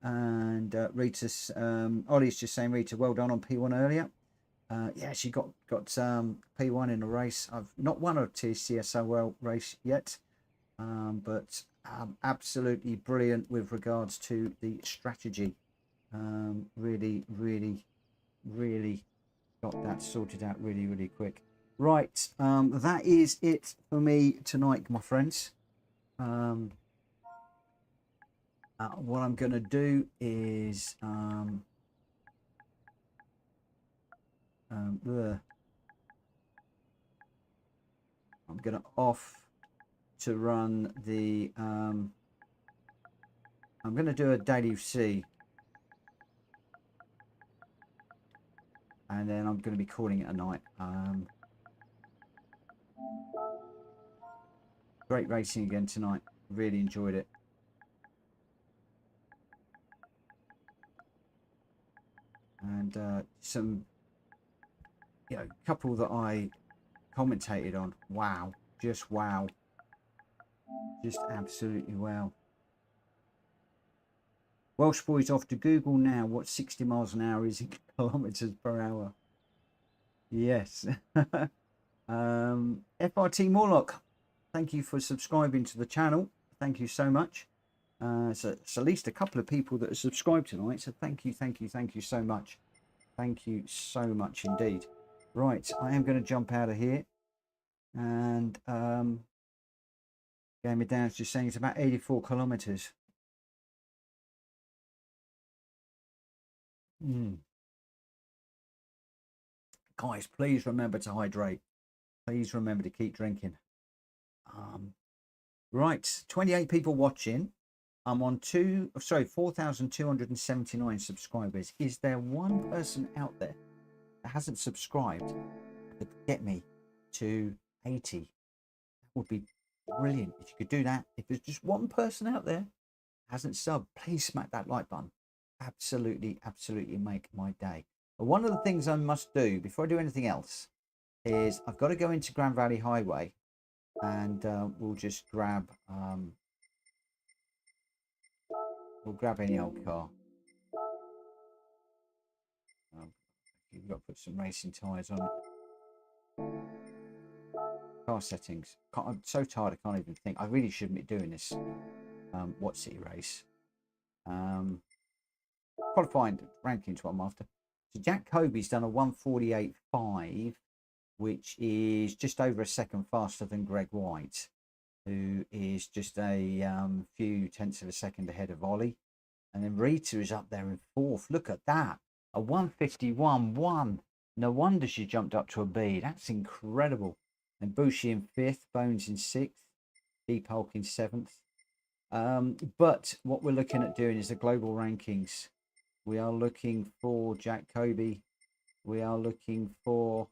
And Rita's Ollie's just saying, Rita, well done on P1 earlier. Yeah, she got P1 in a race. I've not won a TCSRL race yet, but absolutely brilliant with regards to the strategy. Really got that sorted out really quick. Right, that is it for me tonight, my friends. What I'm going to do is I'm going to off to run the I'm going to do a daily C, and then I'm going to be calling it a night. Great racing again tonight. Really enjoyed it. And some, you know, couple that I commentated on. Wow, just wow, just absolutely wow. Welsh Boy's off to Google now what 60 miles an hour is in kilometers per hour. Yes. FRT Morlock, thank you for subscribing to the channel. Thank you so much. So it's at least a couple of people that are subscribed tonight. So thank you so much. Thank you so much indeed. Right, I am going to jump out of here. And Gamer Dan's just saying it's about 84 kilometers. Guys, please remember to hydrate. Please remember to keep drinking. Right, 28 people watching. I'm on 4,279 subscribers. Is there one person out there that hasn't subscribed that could get me to 80? That would be brilliant if you could do that. If there's just one person out there hasn't subbed, please smack that like button. Absolutely make my day. But one of the things I must do before I do anything else is I've got to go into Grand Valley Highway, and we'll just grab any old car. You've got to put some racing tyres on it. Car settings. I'm so tired I can't even think. I really shouldn't be doing this What City race. Qualifying rankings what I'm after. So Jack Kobe's done a 1:48.5, which is just over a second faster than Greg White, who is just a few tenths of a second ahead of Ollie. And then Rita is up there in 4th. Look at that. A 151.1. No wonder she jumped up to a B. That's incredible. And Bushi in 5th. Bones in 6th. Deep Hulk in 7th. But what we're looking at doing is the global rankings. We are looking for Jack Kobe. We are looking for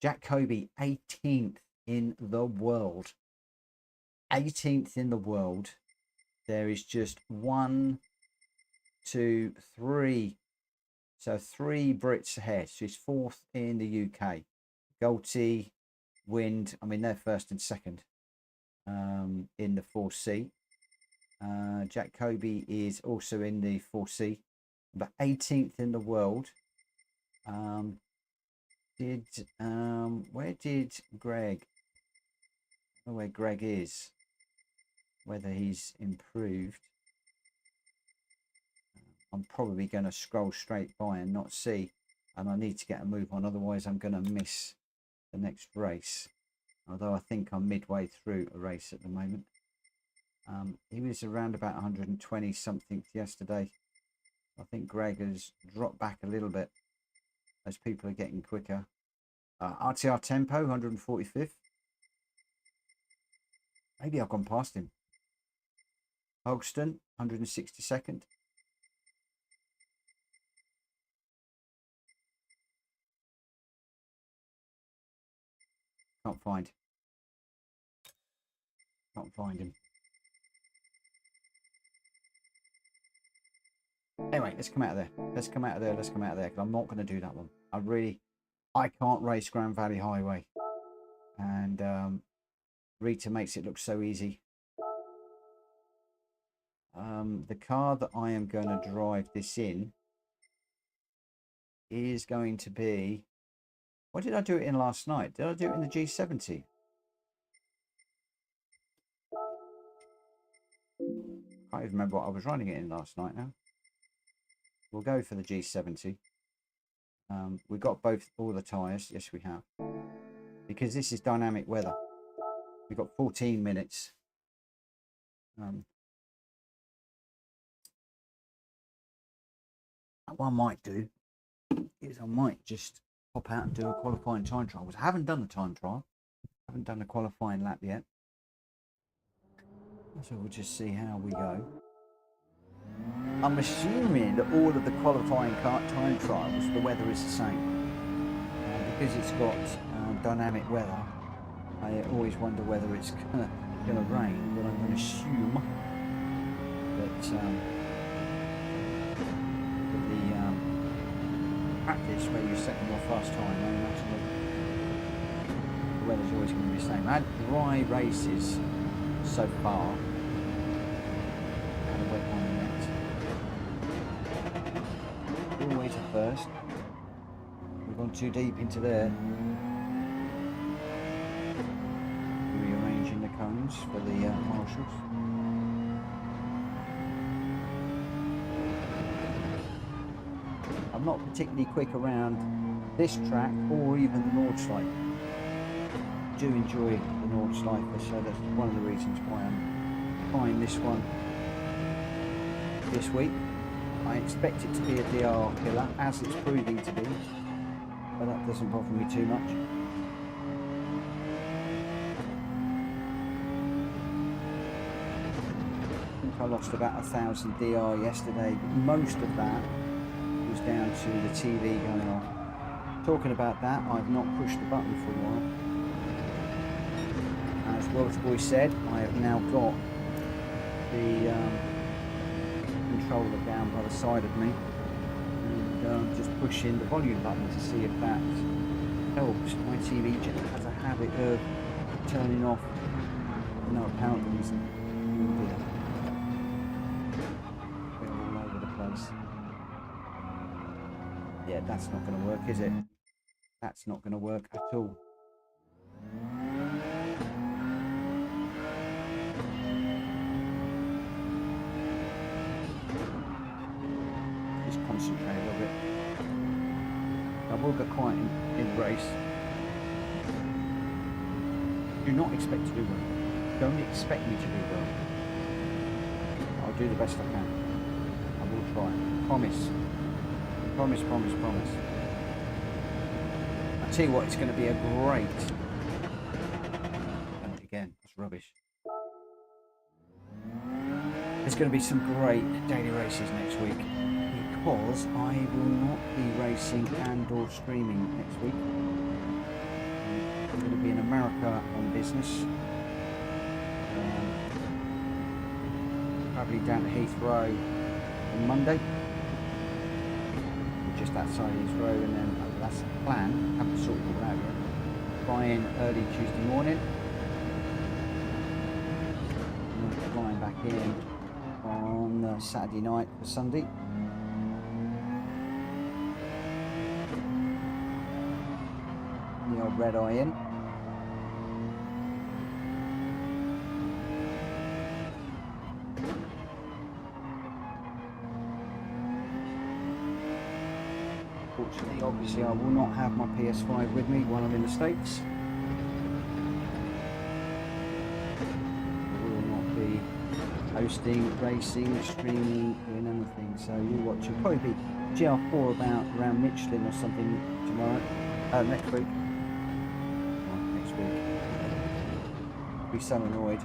Jack Kobe, 18th in the world. 18th in the world. There is just 1, 2, 3. So 3 Brits ahead. So he's 4th in the UK. Golty, Wind, I mean, they're 1st and 2nd in the 4C. Jack Kobe is also in the 4C, but 18th in the world. Where did Greg? I don't know where Greg is. Whether he's improved. I'm probably going to scroll straight by and not see, and I need to get a move on, otherwise I'm going to miss the next race. Although I think I'm midway through a race at the moment. He was around about 120 something yesterday. I think Greg has dropped back a little bit as people are getting quicker. RTR Tempo, 145th. Maybe I've gone past him. Hogston, 162nd. Can't find him. Anyway, let's come out of there. Let's come out of there. Because I'm not going to do that one. I can't race Grand Valley Highway. And Rita makes it look so easy. The car that I am going to drive this in is going to be... What did I do it in last night? Did I do it in the G70? Can't even remember what I was running it in last night now. We'll go for the G70. We've got all the tyres. Yes, we have. Because this is dynamic weather. We've got 14 minutes. What I might do is I might just pop out and do a qualifying time trial. I haven't done the time trial. I haven't done a qualifying lap yet. So we'll just see how we go. I'm assuming that all of the qualifying time trials, the weather is the same. Because it's got dynamic weather, I always wonder whether it's going to rain, but I'm going to assume that the practice where you're setting your fast time, no matter what, the weather's always going to be the same. I had dry races so far. Had a wet one in it. Always a first. We've gone too deep into there. Rearranging the cones for the marshals. I'm not particularly quick around this track or even the Nordschleife. I do enjoy the Nordschleife, so that's one of the reasons why I'm trying this one this week. I expect it to be a DR killer, as it's proving to be, but that doesn't bother me too much. I think I lost about 1,000 DR yesterday, but most of that was down to the TV going off. Talking about that, I've not pushed the button for a while. As Welsh Boy said, I have now got the controller down by the side of me, and just pushing the volume button to see if that helps. My TV just has a habit of turning off for no apparent reason. We're all over the place. Yeah, that's not going to work, is it? That's not going to work at all. Just concentrate a little bit. I will go quiet in the race. Do not expect to do well. Don't expect me to do well. I'll do the best I can. try. Promise. Promise, promise, promise. I tell you what, it's going to be a great... And again, that's rubbish. There's going to be some great daily races next week because I will not be racing and or streaming next week. I'm going to be in America on business. Travelling down to Heathrow on Monday. Just outside Heathrow, and then that's the plan. Haven't sorted it out yet. Flying early Tuesday morning. And then flying back in on Saturday night for Sunday. The old red eye in. Fortunately, obviously, I will not have my PS5 with me while I'm in the States. I will not be hosting, racing, streaming, doing anything. So you watch. It'll probably be GR4 about around Michelin or something tomorrow. Next week. Well, next week. I'll be so annoyed.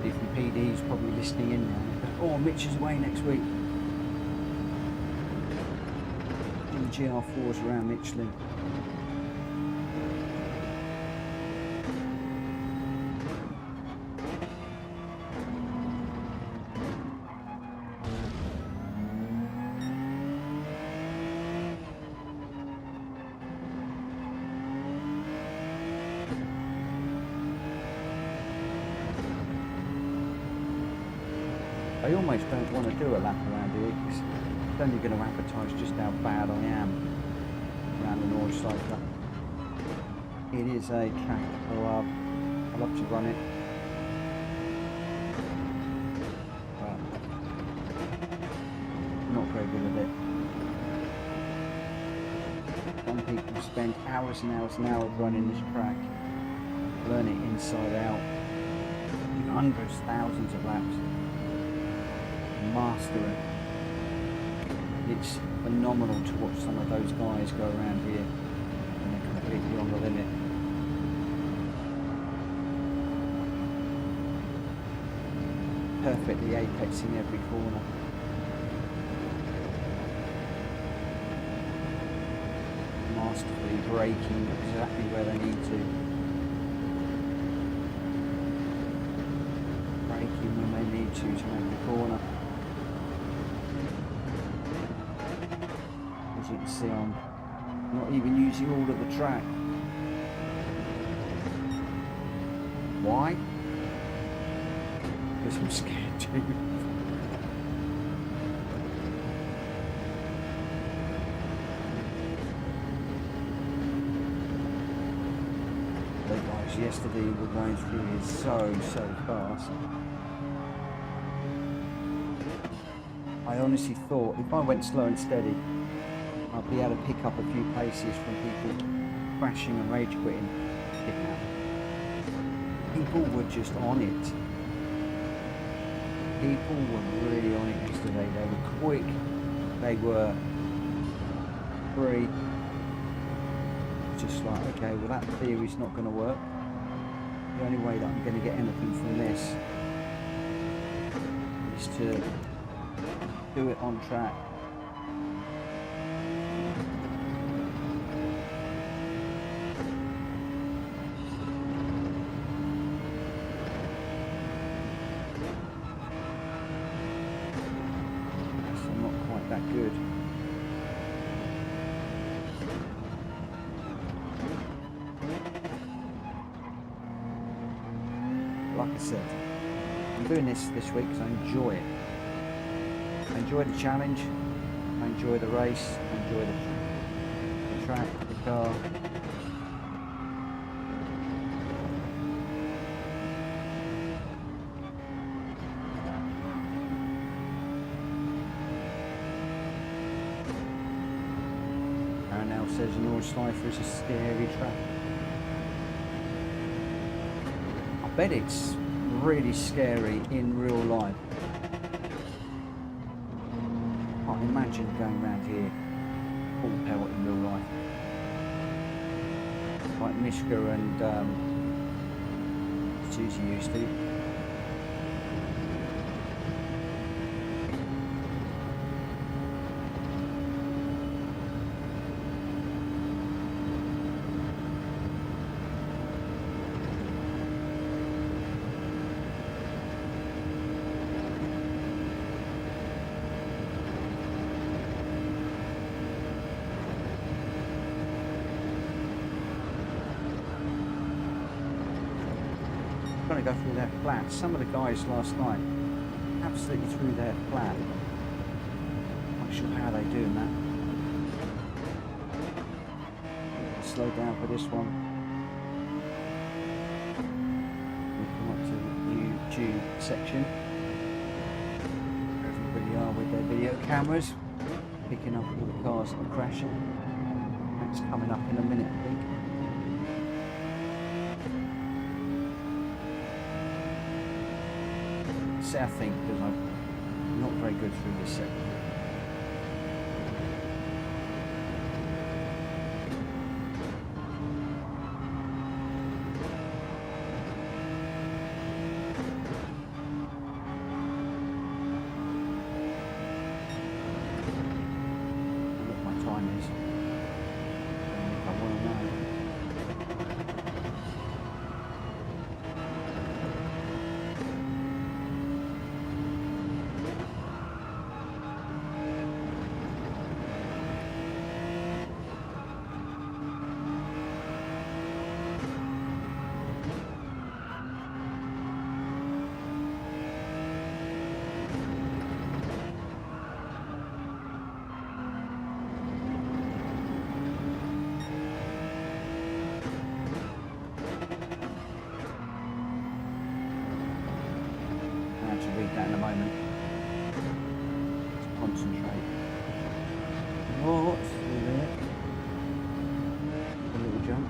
From PD's probably listening in now. Oh, Mitch is away next week. In GR4s around Michelin. I almost don't want to do a lap around here because it's only going to advertise just how bad I am around the North Cycle. It is a track I love. I love to run it. But I'm not very good at it. Some people spend hours and hours and hours running this track, learn it inside out, hundreds, thousands of laps. Master it. It's phenomenal to watch some of those guys go around here and they're completely on the limit. Perfectly apexing every corner. Masterfully braking exactly where they need to. Braking when they need to make the corner. As you can see, I'm not even using all of the track. Why? Because I'm scared to. The guys yesterday were going through here so fast. I honestly thought if I went slow and steady, I'd be able to pick up a few paces from people crashing and rage quitting. Didn't happen. People were just on it. People were really on it yesterday. They were quick. They were free. Just like, okay, well that theory's not going to work. The only way that I'm going to get anything from this is to do it on track. That good. Like I said, I'm doing this week because I enjoy it. I enjoy the challenge, I enjoy the race, I enjoy the track, the car. says Norris Lifer is a scary track. I bet it's really scary in real life. I can't imagine going around here full pelt in real life. Like Mishka and Susie used to. Trying to go through their flat. Some of the guys last night absolutely through their flat. Not sure how they're doing that. Slow down for this one. We come up to the YouTube section. Everybody are with their video cameras, picking up all the cars that are crashing. That's coming up in a minute, I think. I think, because I'm not very good through this sector. What my time is. If I want to know. Read that in a moment. Let's concentrate. What's there? A little jump.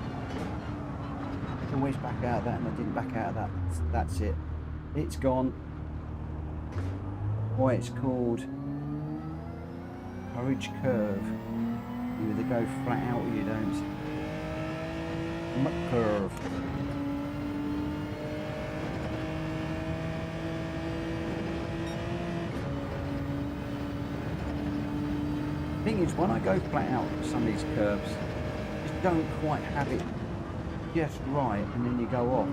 I can always back out of that, and I didn't back out of that. That's it. It's gone. Why it's called Courage Curve. You either go flat out or you don't. Curve. The thing is, when I go flat out with some of these curves, just don't quite have it just right, and then you go off.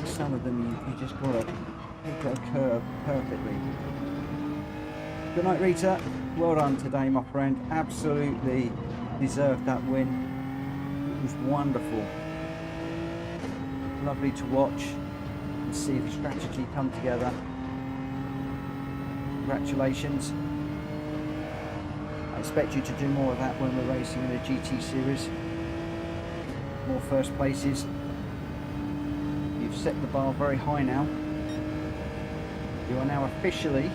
Some of them you just got to pick a curve perfectly. Good night, Rita. Well done today, my friend. Absolutely deserved that win. It was wonderful. Lovely to watch and see the strategy come together. Congratulations. I expect you to do more of that when we're racing in a GT series. More first places. You've set the bar very high now. You are now officially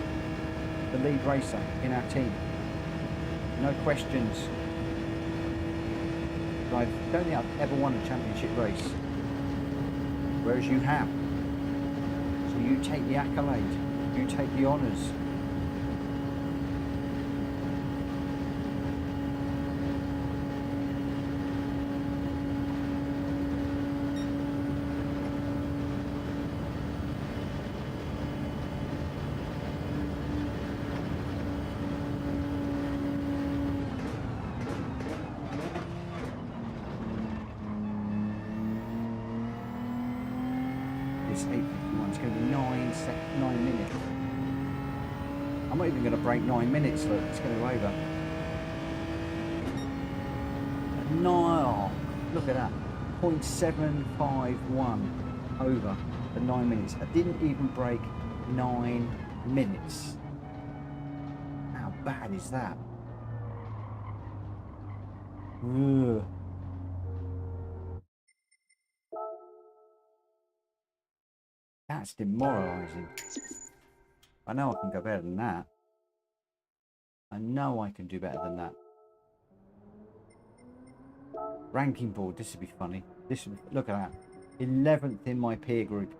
the lead racer in our team. No questions. I don't think I've ever won a championship race, whereas you have. So you take the accolade, you take the honours. This 8:51 is going to be 9 minutes. I'm not even going to break 9 minutes, look, it's going to go over. No, look at that, 0.751 over the 9 minutes. I didn't even break 9 minutes. How bad is that? Ugh. That's demoralising. I know I can go better than that. I know I can do better than that. Ranking board. This would be funny. Look at that. 11th in my peer group.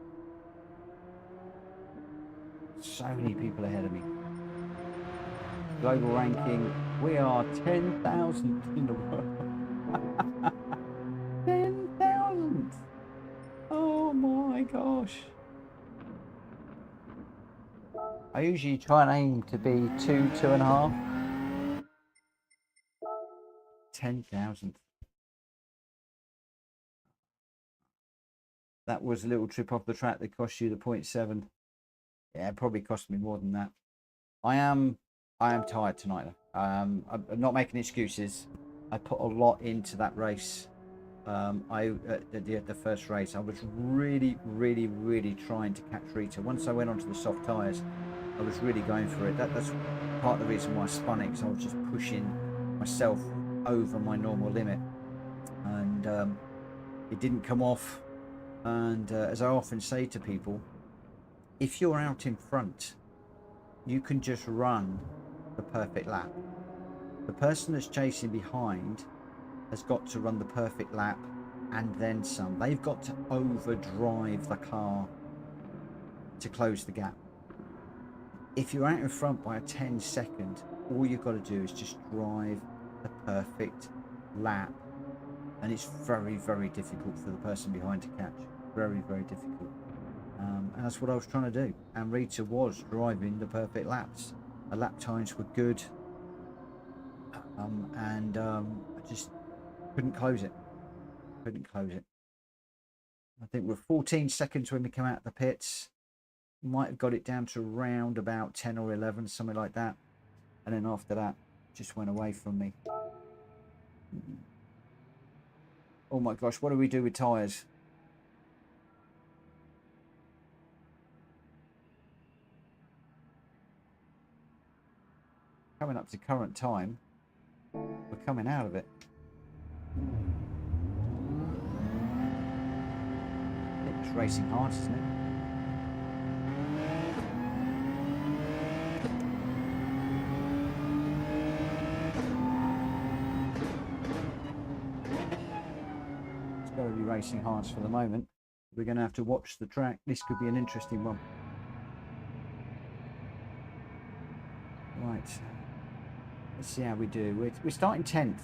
So many people ahead of me. Global ranking. We are 10,000 in the world. 10,000. Oh my gosh. I usually try and aim to be 2.5. 10,000. That was a little trip off the track that cost you the 0.7. Yeah, it probably cost me more than that. I am tired tonight. I'm not making excuses. I put a lot into that race. The first race, I was really trying to catch Rita. Once I went onto the soft tyres, I was really going for it. That's part of the reason why I spun it, because I was just pushing myself over my normal limit, and it didn't come off. And as I often say to people, if you're out in front, you can just run the perfect lap. The person that's chasing behind has got to run the perfect lap and then some. They've got to overdrive the car to close the gap. If you're out in front by a 10-second, all you've got to do is just drive the perfect lap. And it's very difficult for the person behind to catch. Very difficult. And that's what I was trying to do. And Rita was driving the perfect laps. Her lap times were good. I just couldn't close it. I think we're 14 seconds when we come out of the pits. Might have got it down to around about 10 or 11, something like that. And then after that, just went away from me. Oh my gosh, what do we do with tyres? Coming up to current time, we're coming out of it. It's racing hard, isn't it? It's got to be racing hard for the moment. We're going to have to watch the track. This could be an interesting one. Right. Let's see how we do. We're starting 10th.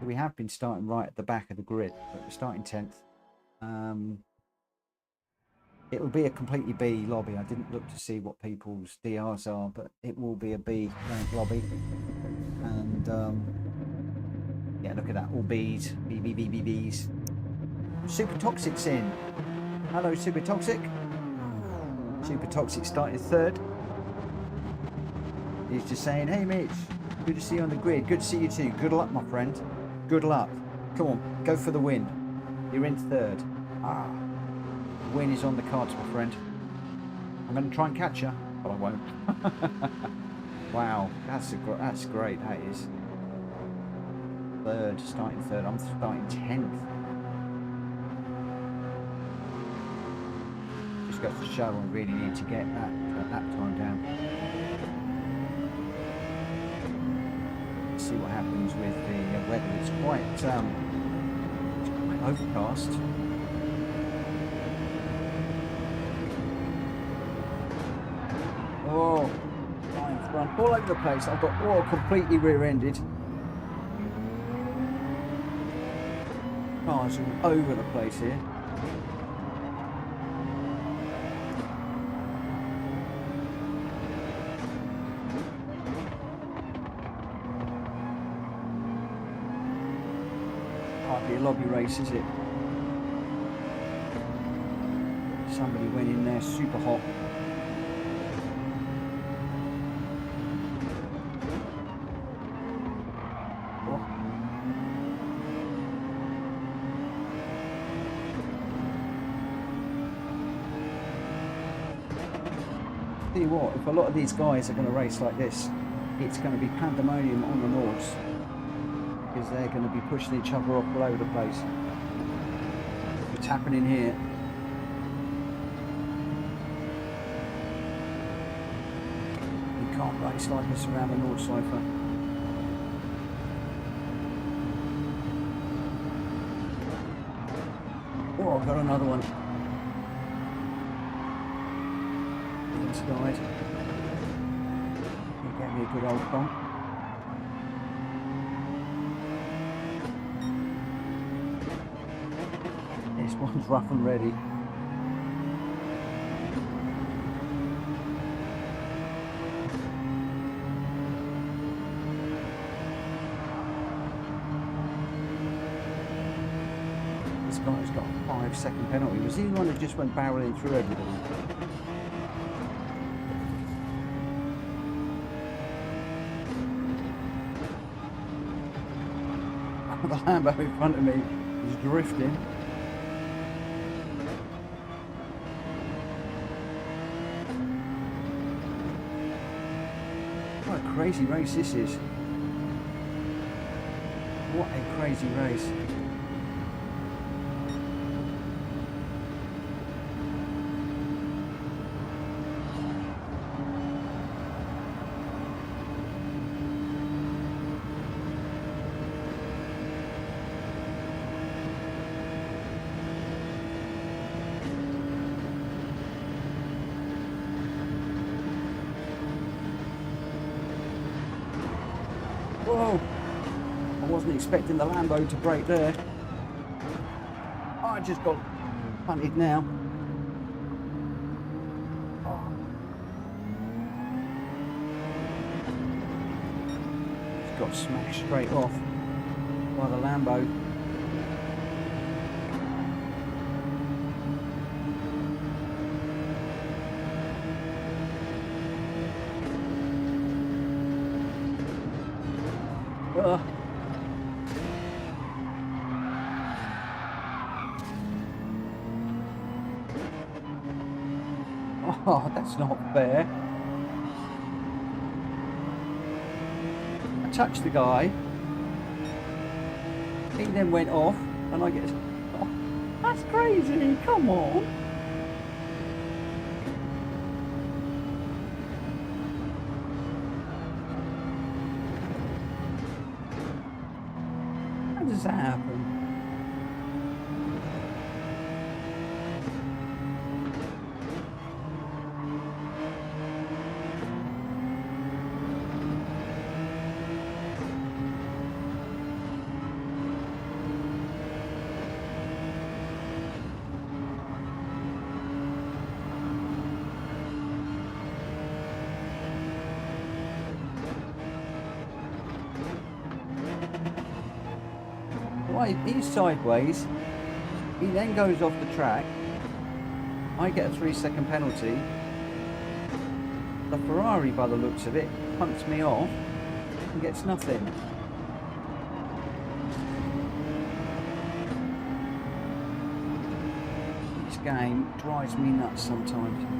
We have been starting right at the back of the grid, but we're starting 10th. It will be a completely B lobby. I didn't look to see what people's DRs are, but it will be a B rank lobby. And yeah, look at that, all Bs, Bs. Super Toxic's in. Hello, Super Toxic. Super Toxic started 3rd. He's just saying, hey Mitch, good to see you on the grid. Good to see you too. Good luck, my friend. Good luck. Come on, go for the win. You're in 3rd. The win is on the cards, my friend. I'm going to try and catch you, but I won't. Wow, that's great. That is 3rd, starting 3rd. I'm starting 10th. Just goes to show I really need to get that lap time down. See what happens with the weather. It's quite overcast. Oh, flying front all over the place. I've got all completely rear-ended. Cars all over the place here. Hardly a lobby race, is it? Somebody went in there super hot. Tell you what, if a lot of these guys are going to race like this, it's going to be pandemonium on the Nords, because they're going to be pushing each other off all over the place. It's happening here. You can't race like this around the Nord Cypher. Oh, I've got another one. Inside. He gave me a good old bump. This one's rough and ready. This guy's got a 5-second penalty. Was he the one that just went barreling through everybody? The Lambo in front of me is drifting. What a crazy race this is. What a crazy race. Whoa! I wasn't expecting the Lambo to brake there. I just got punted now. Just got smashed straight off by the Lambo. Oh, that's not fair. I touched the guy. He then went off, and I get... Oh, that's crazy, come on. How does that happen? Right, he's sideways. He then goes off the track. I get a 3-second penalty. The Ferrari, by the looks of it, punts me off and gets nothing. This game drives me nuts sometimes.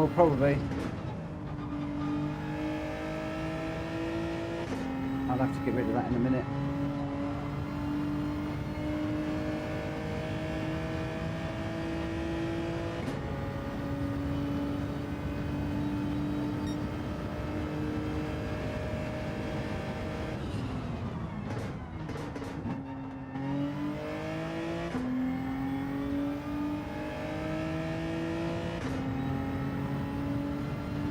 Oh, probably. I'll have to get rid of that in a minute.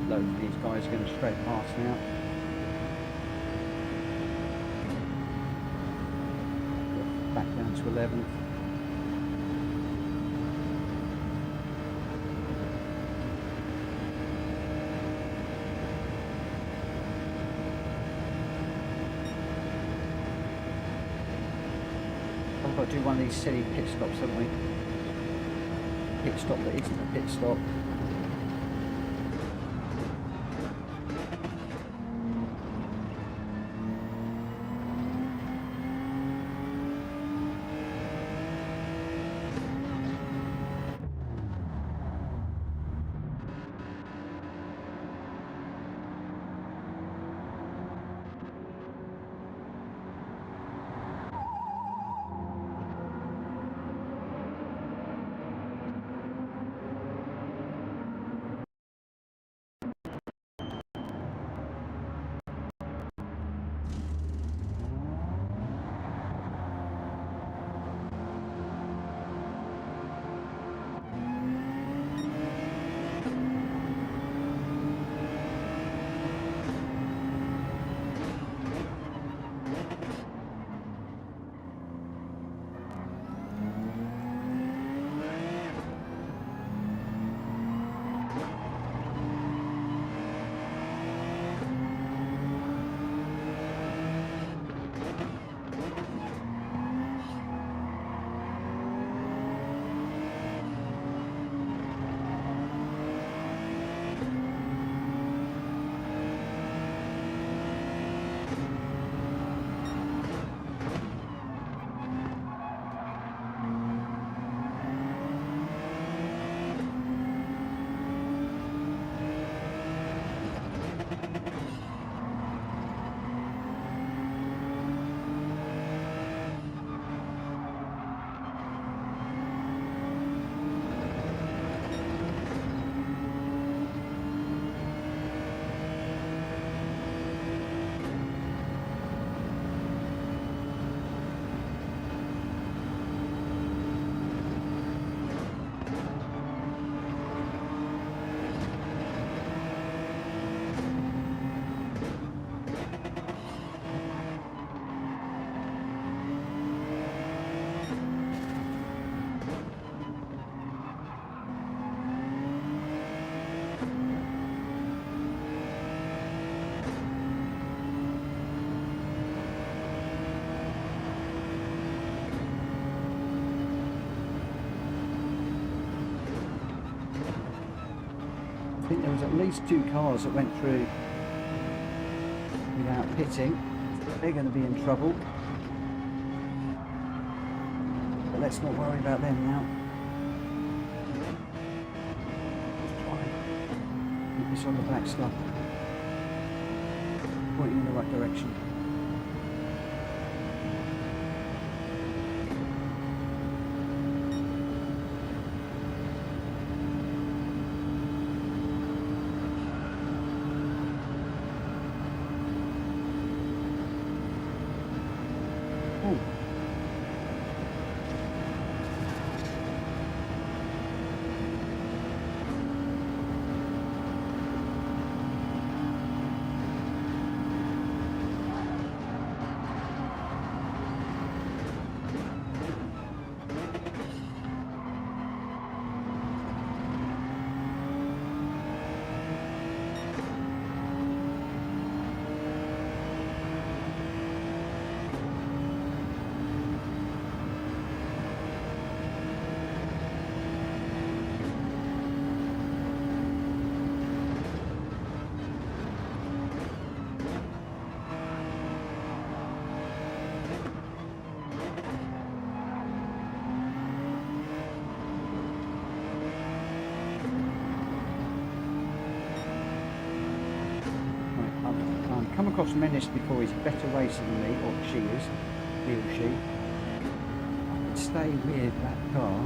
Loads of these guys are going to straight past now. Back down to 11th. I've got to do one of these silly pit stops, haven't we? Pit stop that isn't a pit stop. I think there was at least 2 cars that went through without pitting. They're going to be in trouble. But let's not worry about them now. Let's try and keep this on the back stop, pointing in the right direction. come across Menace before. He's a better racer than me, or she is, he or she. I could stay with that car.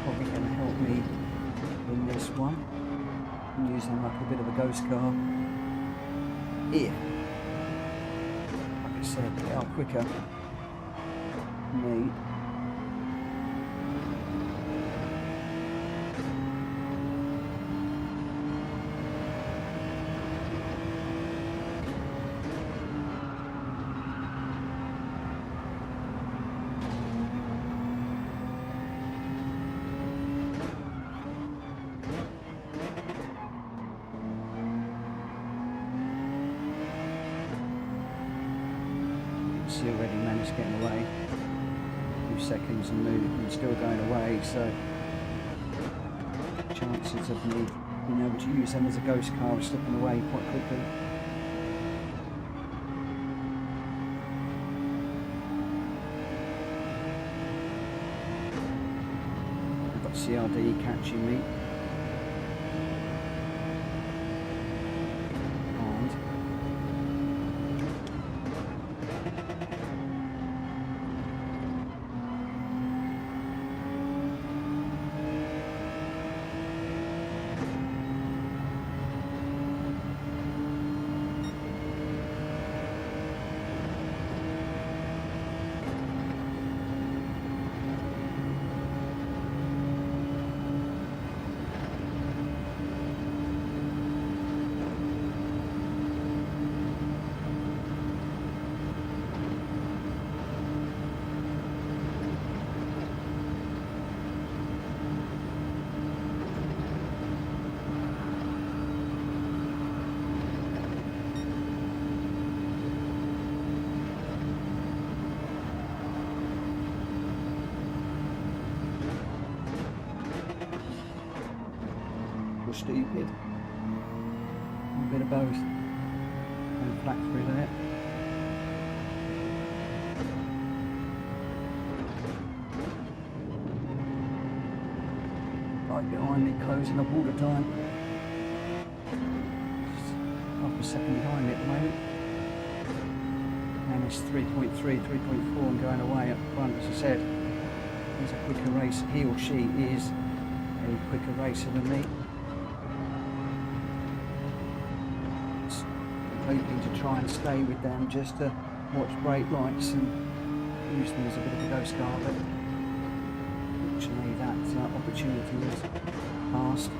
Probably going to help me in this one. I'm using like a bit of a ghost car. Here. Like I said, they are quicker than me. See already Menace getting away. A few seconds and move and still going away, so chances of me being able to use them as a ghost car are slipping away quite quickly. I've got CRD catching me. Stupid. A bit of both. Going flat through there. Right behind me, closing up all the time. Just half a second behind me at the moment. And it's 3.3, 3.4 and going away up front, as I said. He's a quicker racer. He or she is a quicker racer than me. Hoping to try and stay with them just to watch brake lights and use them as a bit of a ghost car, but fortunately that opportunity was passed.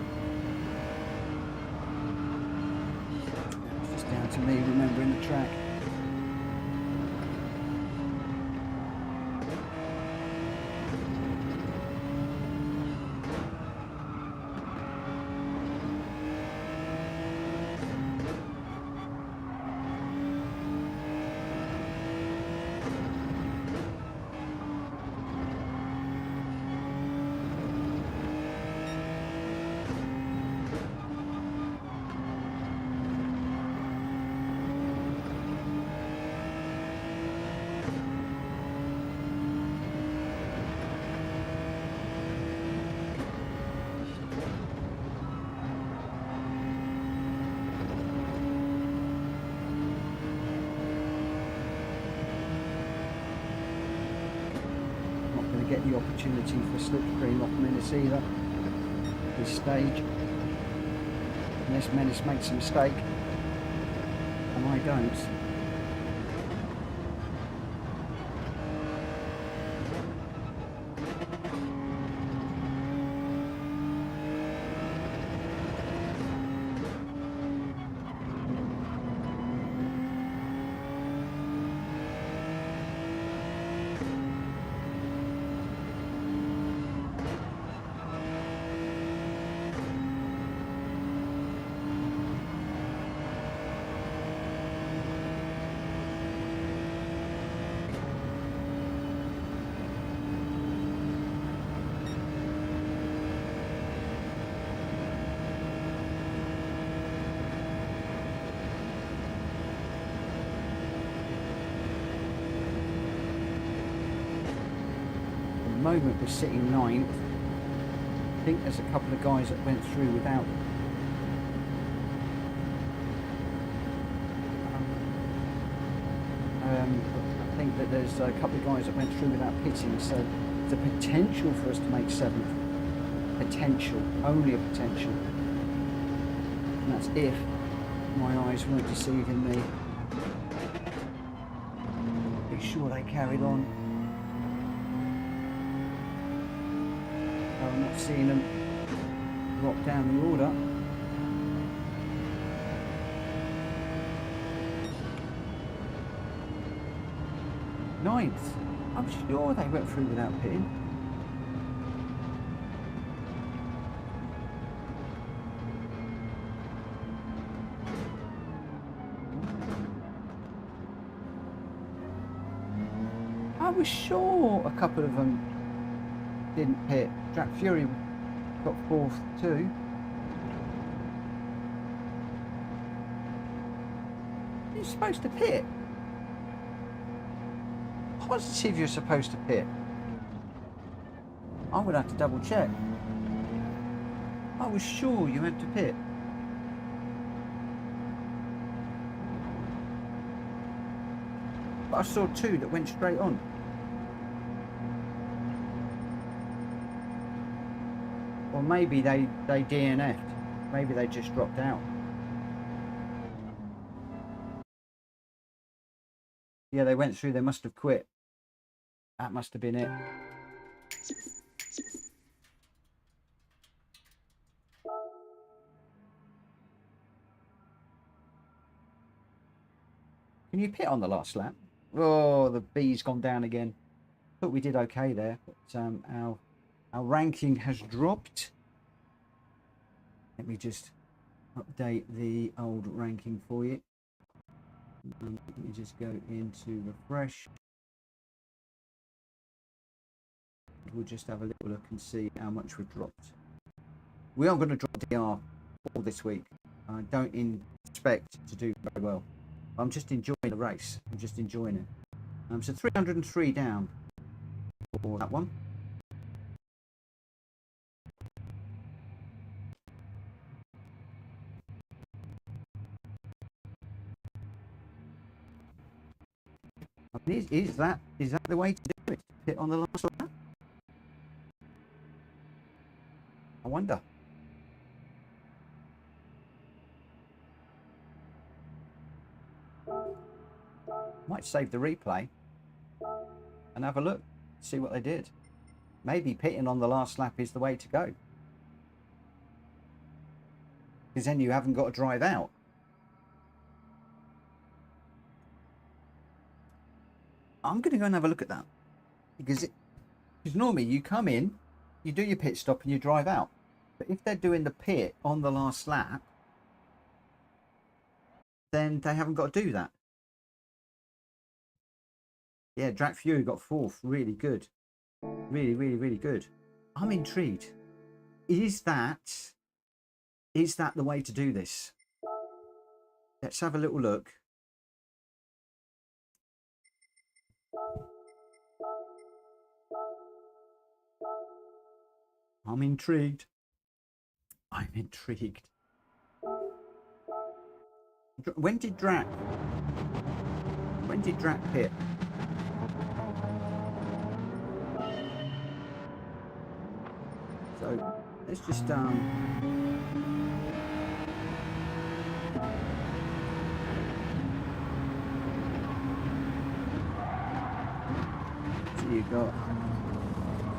It's just down to me remembering the track. Get the opportunity for slipstream off Menace either this stage, unless Menace makes a mistake and I don't. Moment we're sitting ninth. I think there's a couple of guys that went through without I think that there's a couple of guys that went through without pitting, so there's a potential for us to make 7th. Potential, only a potential. And that's if my eyes weren't deceiving me. Be sure they carried on. Oh, I'm not seeing them drop down the order. Ninth. I'm sure they went through without pitting. I was sure a couple of them didn't pit. Jack Fury got 4th too. You're supposed to pit. Positive you're supposed to pit. I'm gonna have to double check. I was sure you had to pit. But I saw 2 that went straight on. Or maybe they DNF'd. Maybe they just dropped out. Yeah, they went through, they must have quit. That must have been it. Can you pit on the last lap? Oh, the B's gone down again. Thought we did okay there, but our ranking has dropped. Let me just update the old ranking for you. Let me just go into refresh. We'll just have a little look and see how much we've dropped. We are going to drop DR all this week. I don't expect to do very well. I'm just enjoying the race. I'm just enjoying it. So 303 down for that one. I mean, is that the way to do it? Hit on the last lap? I wonder. Might save the replay and have a look, see what they did. Maybe pitting on the last lap is the way to go, because then you haven't got to drive out. I'm going to go and have a look at that, because normally you come in, you do your pit stop and you drive out. But if they're doing the pit on the last lap, then they haven't got to do that. Yeah, Drac Fury got 4th. Really good. Really, really, really good. I'm intrigued. Is that the way to do this? Let's have a little look. I'm intrigued. I'm intrigued. When did Drac pit? So let's just so you've got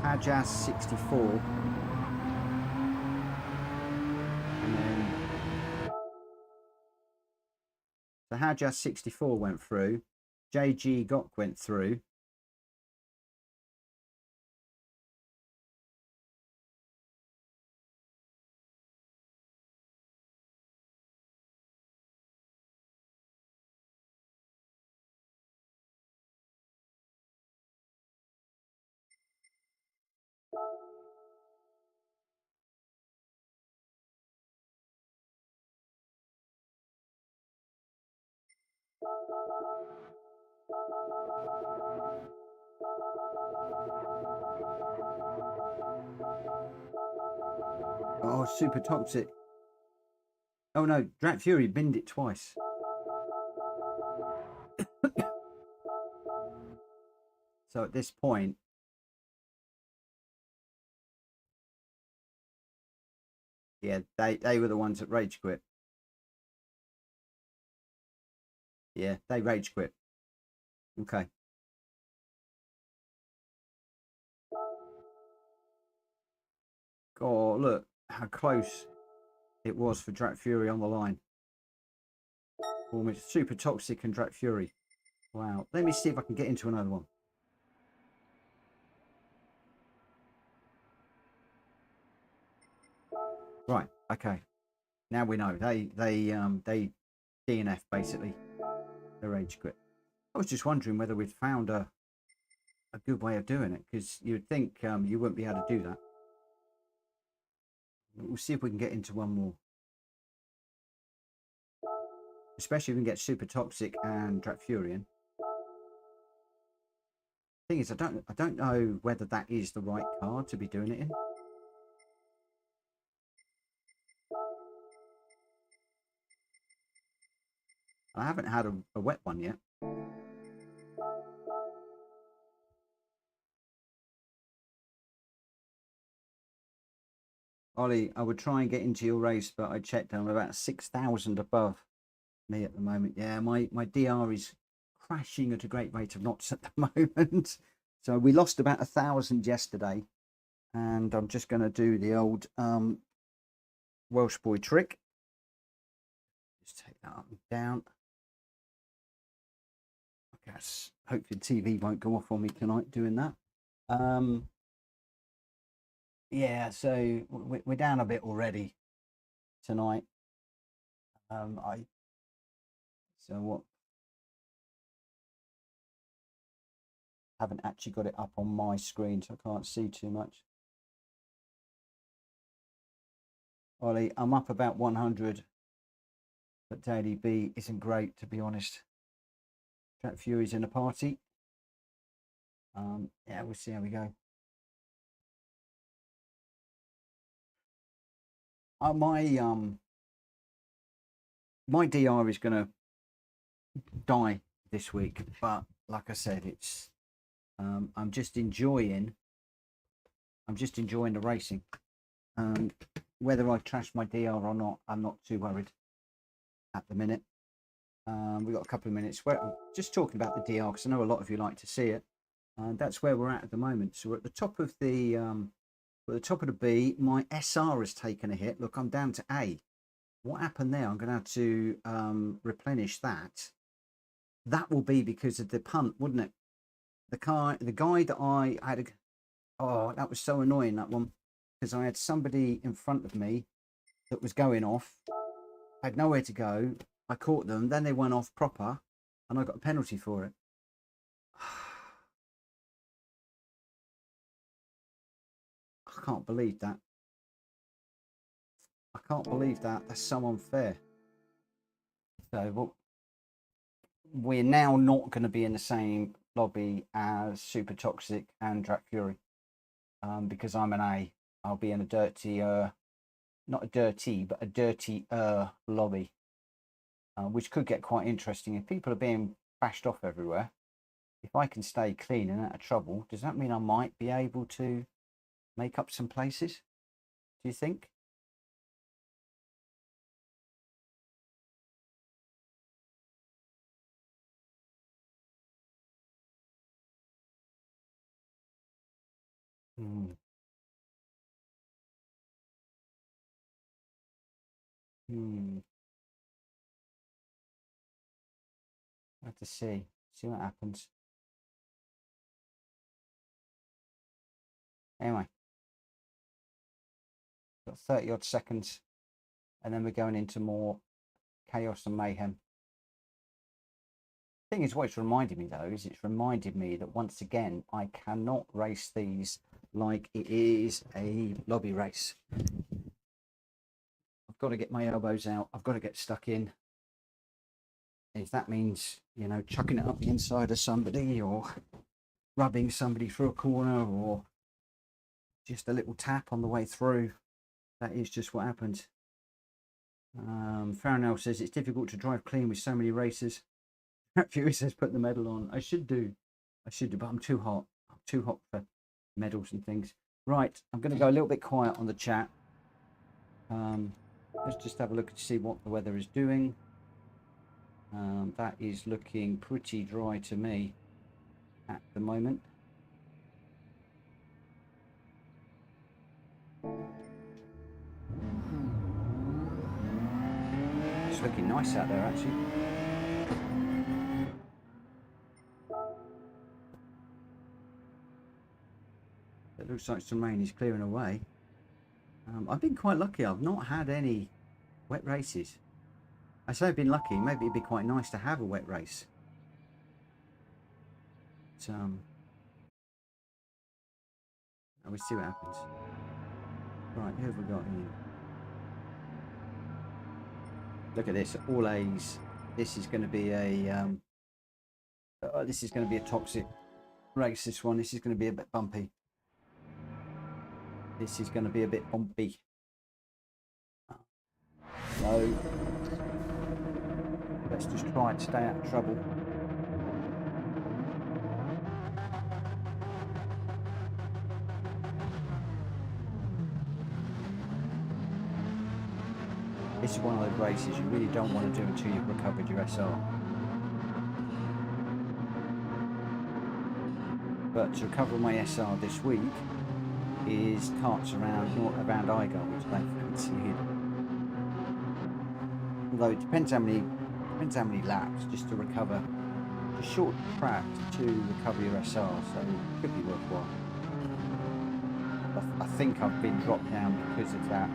Hajas 64, and then the Hajas 64 went through, JG Gok went through. Oh, super toxic. Oh no, Drac Fury binned it twice. So at this point, yeah, they were the ones that rage quit. Yeah, they rage quit. Okay. Oh, look how close it was for Drat Fury on the line. Almost Super Toxic and Drat Fury. Wow. Let me see if I can get into another one. Right. Okay. Now we know they DNF basically. They rage quit. I was just wondering whether we'd found a good way of doing it, because you'd think you wouldn't be able to do that. We'll see if we can get into one more. Especially if we can get Super Toxic and Drat Furian. Thing is, I don't know whether that is the right card to be doing it in. I haven't had a wet one yet. Ollie, I would try and get into your race, but I checked, I'm about 6,000 above me at the moment. Yeah, my DR is crashing at a great rate of knots at the moment. So we lost about 1,000 yesterday, and I'm just going to do the old Welsh boy trick. Just take that up and down. I guess hopefully the TV won't go off on me tonight doing that. Yeah, so we're down a bit already tonight. So what? Haven't actually got it up on my screen, so I can't see too much. Ollie, I'm up about 100, but Daily B isn't great, to be honest. Drat Fury's in a party. Yeah, we'll see how we go. My DR is gonna die this week, but like I said, it's I'm just enjoying the racing. Whether I trash my DR or not, I'm not too worried at the minute. We've got a couple of minutes. We're just talking about the DR because I know a lot of you like to see it. That's where we're at the moment. So we're at the top of the B. My SR has taken a hit. Look, I'm down to A. What happened there? I'm going to have to replenish that. That will be because of the punt, wouldn't it? The guy that I had. Oh, that was so annoying, that one, because I had somebody in front of me that was going off. I had nowhere to go. I caught them. Then they went off proper, and I got a penalty for it. I can't believe that. I can't believe that. That's so unfair. So, well, we're now not going to be in the same lobby as Super Toxic and Drat Fury, because I'm an A. I'll be in a dirty, not a dirty, but a dirtier lobby, which could get quite interesting. If people are being bashed off everywhere, if I can stay clean and out of trouble, does that mean I might be able to make up some places? Do you think? Hmm. Hmm. I have to see what happens. Anyway, got 30 odd seconds, and then we're going into more chaos and mayhem. Thing is, what it's reminded me though is it's reminded me that once again I cannot race these like it is a lobby race. I've got to get my elbows out. I've got to get stuck in. If that means, you know, chucking it up the inside of somebody or rubbing somebody through a corner or just a little tap on the way through, that is just what happens. Farnell says it's difficult to drive clean with so many races. Fury says put the medal on. I should do. I should do, but I'm too hot. I'm too hot for medals and things. Right, I'm going to go a little bit quiet on the chat. Let's just have a look and see what the weather is doing. That is looking pretty dry to me at the moment. It's looking nice out there, actually. It looks like some rain is clearing away. I've been quite lucky. I've not had any wet races. I say I've been lucky. Maybe it'd be quite nice to have a wet race. But, we'll see what happens. Right, who have we got here? Look at this, all A's. This is going to be a toxic race. This one. This is going to be a bit bumpy. This is going to be a bit bumpy. So let's just try and stay out of trouble. This is one of those races you really don't want to do until you've recovered your SR. But to recover my SR this week is karts around Igar, which I fancy it. Although it depends how many laps just to recover. A short track to recover your SR, so it could be worthwhile. I think I've been dropped down because of that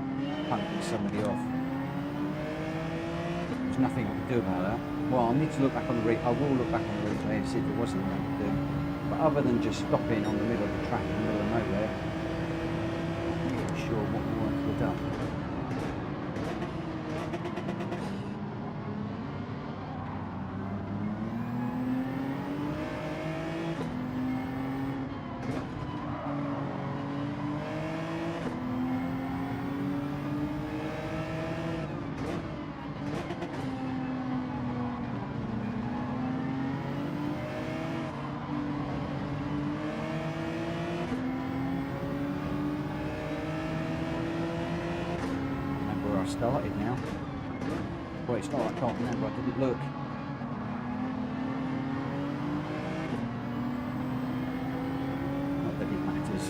punting somebody off. There's nothing I can do about that. Well, I need to look back on the replay. I will look back on the replay and see if there wasn't anything to do. But other than just stopping on the middle of the track in the middle of nowhere, I'm not sure what more I could have done. Started now. Well, it's not, I can't remember, I didn't look. Not that it matters.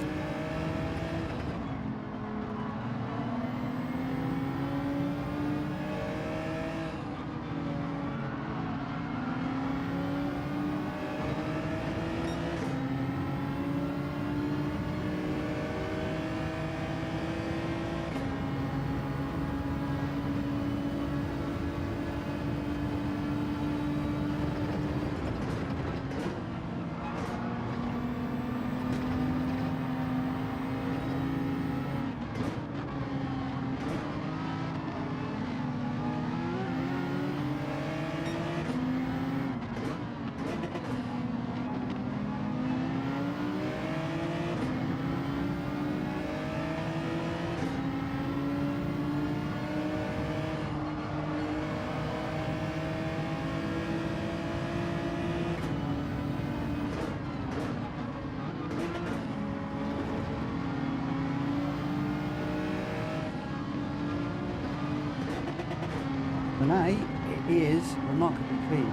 Tonight it is remarkably clean.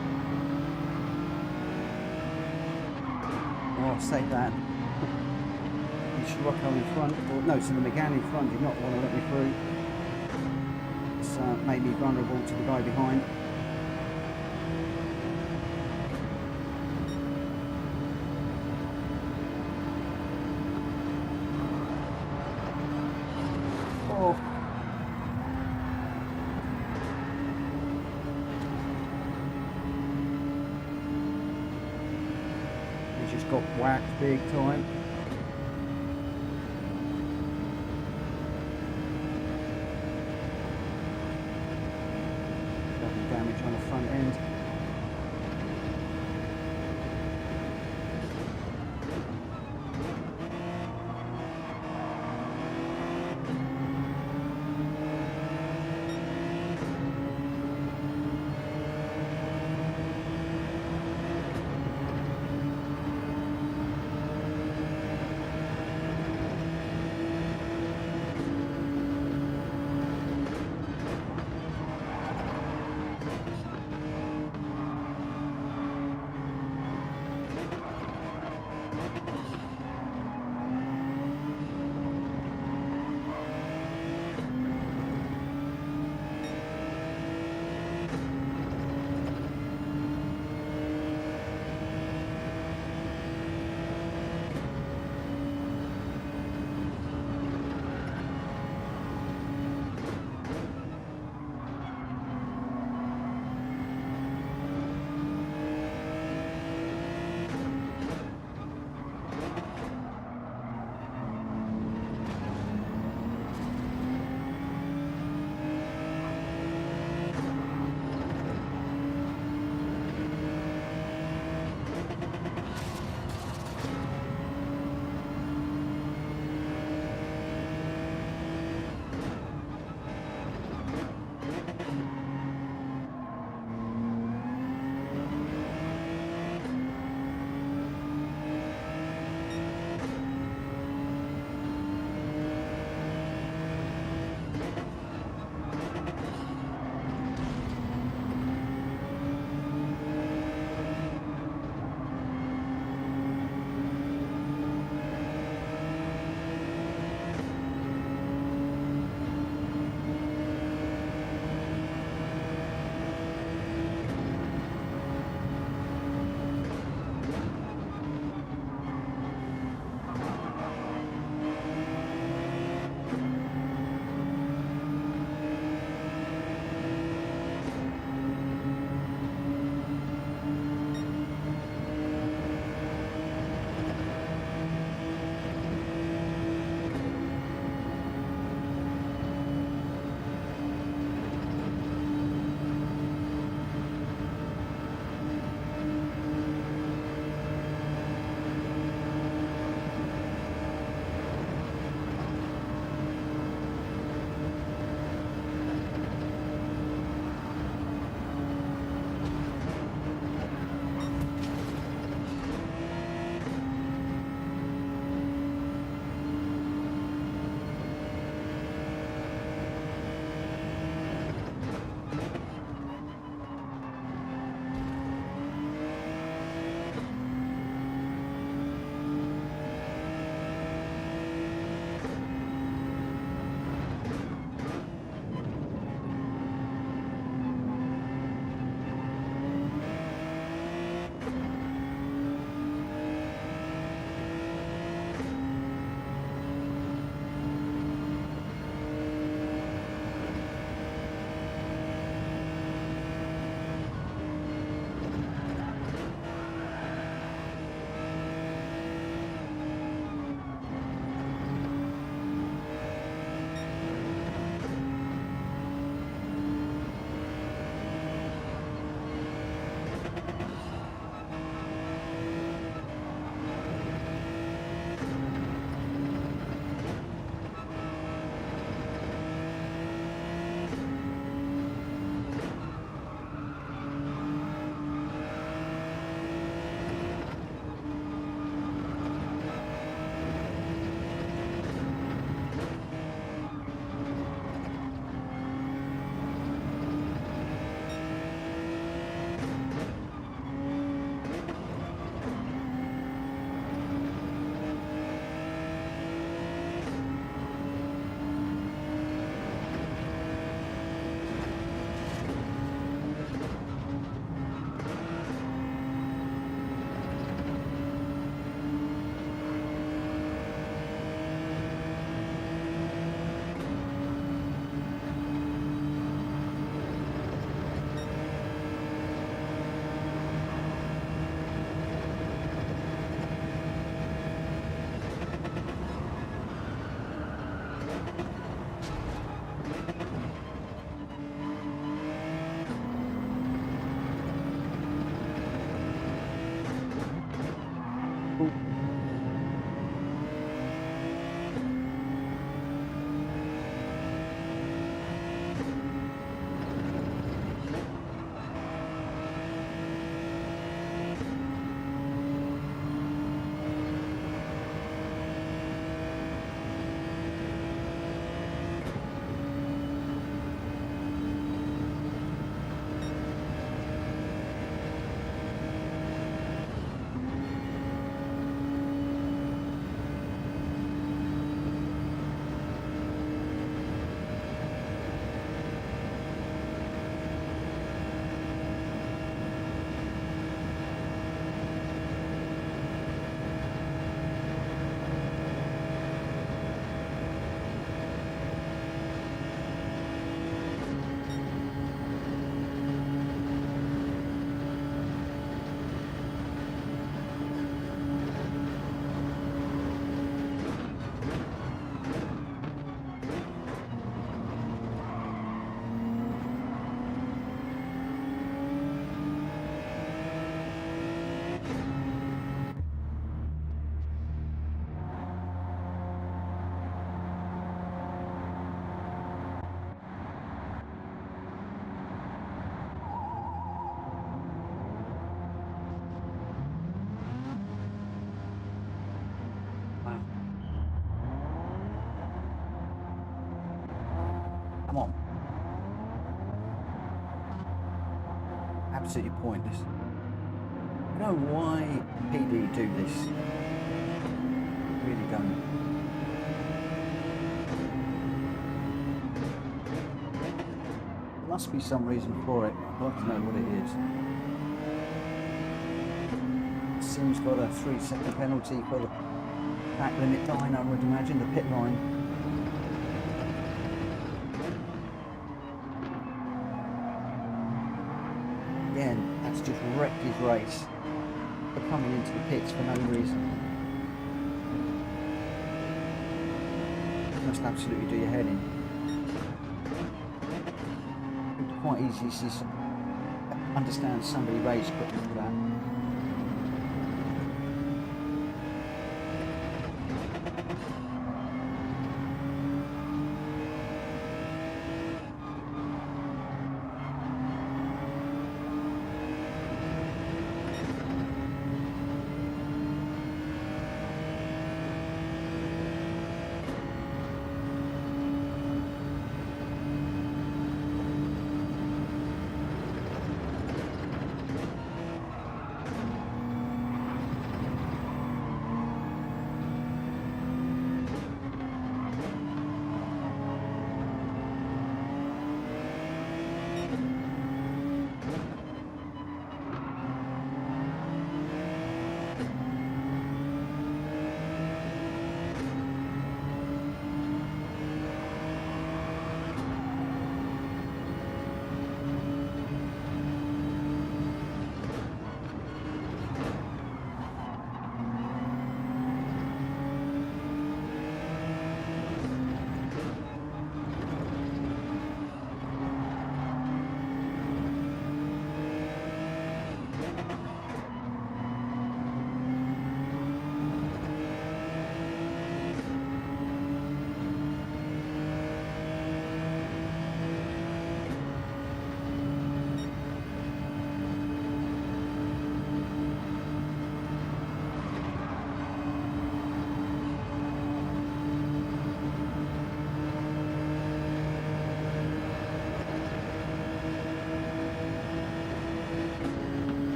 Oh, I'll say that. The Scirocco in front, or no, so the McGann in front did not want to let me through. It's made me vulnerable to the guy behind. Oh. Just got whacked big time. Double damage on the front end. absolutely pointless. I don't know why PD do this. I really don't. There must be some reason for it. I'd like to know what it is. Sim's got a 3-second penalty for the back limit line, I would imagine, the pit line. Again, that's just wrecked his race for coming into the pits for no reason. Must absolutely do your head in. It's quite easy to understand somebody race quickly for that.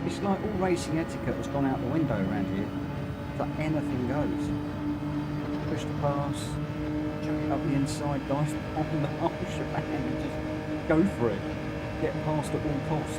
It's like all racing etiquette has gone out the window around here. for anything goes. Push the pass, chuck it up the inside, dive on the whole shebang and just go for it. Get past at all costs.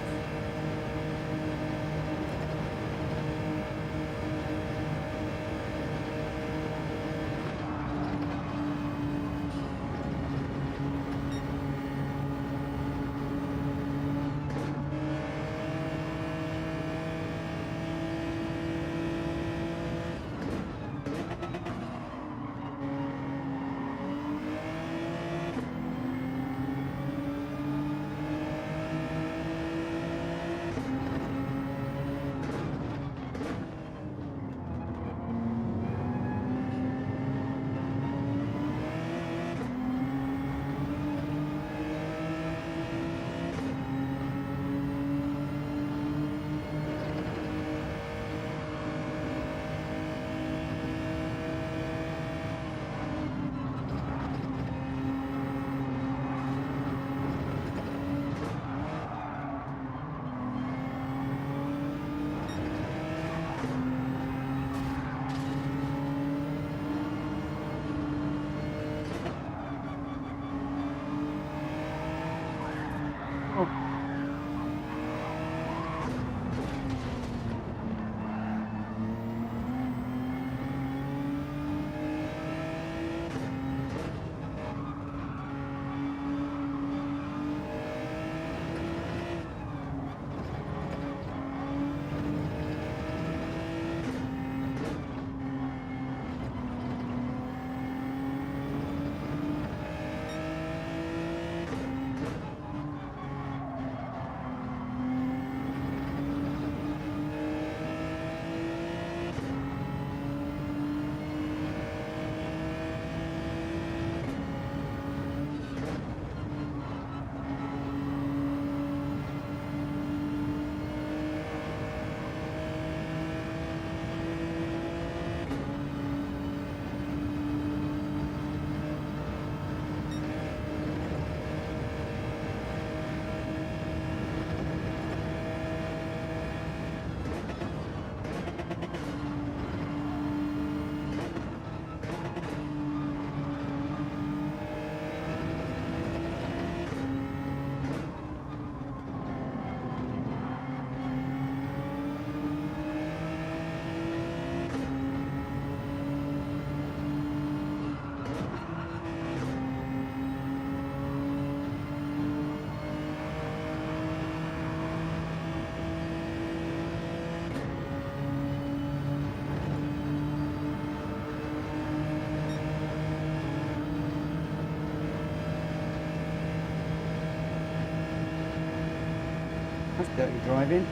That's dirty driving.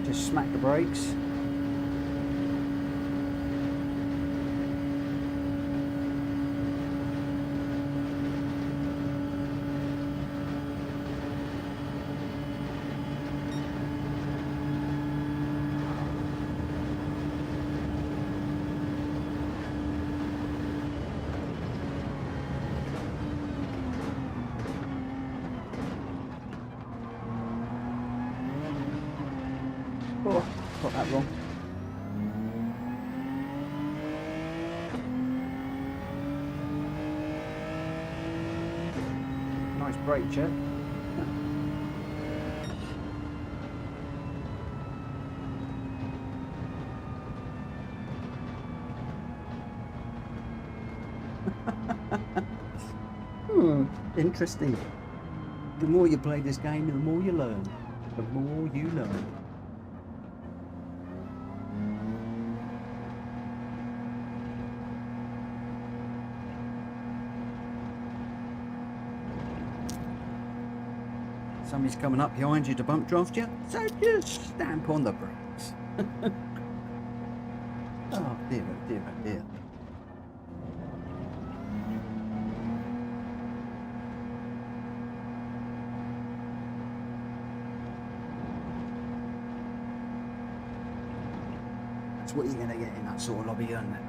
Just smack the brakes. Oh, got that wrong. Nice brake check. Interesting. The more you play this game, the more you learn. The more you learn. Somebody's coming up behind you to bump draft you, so just stamp on the brakes. Oh dear, oh dear, oh dear. That's what you're going to get in that sort of lobby, isn't it?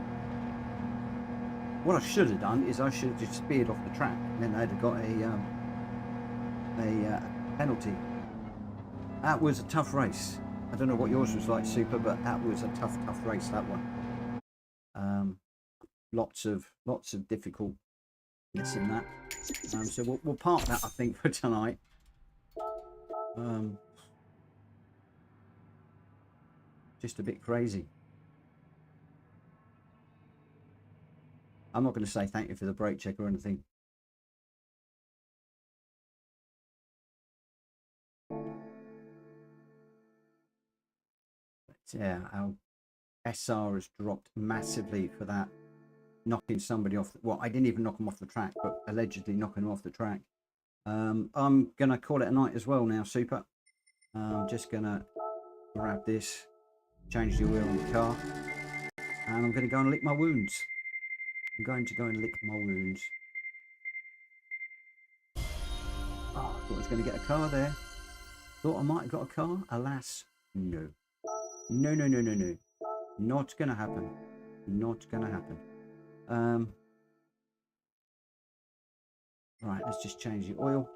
What I should have done is I should have just speared off the track, and then they'd have got a penalty. That was a tough race. I don't know what yours was like, Super, but that was a tough race, that one. Lots of difficultness in that. So we'll park that, I think, for tonight. Just a bit crazy. I'm not going to say thank you for the brake check or anything. But yeah, our SR has dropped massively for that, knocking somebody off. Well, I didn't even knock them off the track, but allegedly knocking them off the track. I'm going to call it a night as well now, Super. I'm just going to grab this, change the oil on the car, and I'm going to go and lick my wounds. I'm going to go and lick my wounds. Oh, I thought I was going to get a car there. Thought I might have got a car. Alas, no. No, no, no, no, no. Not going to happen. Not going to happen. Right, let's just change the oil.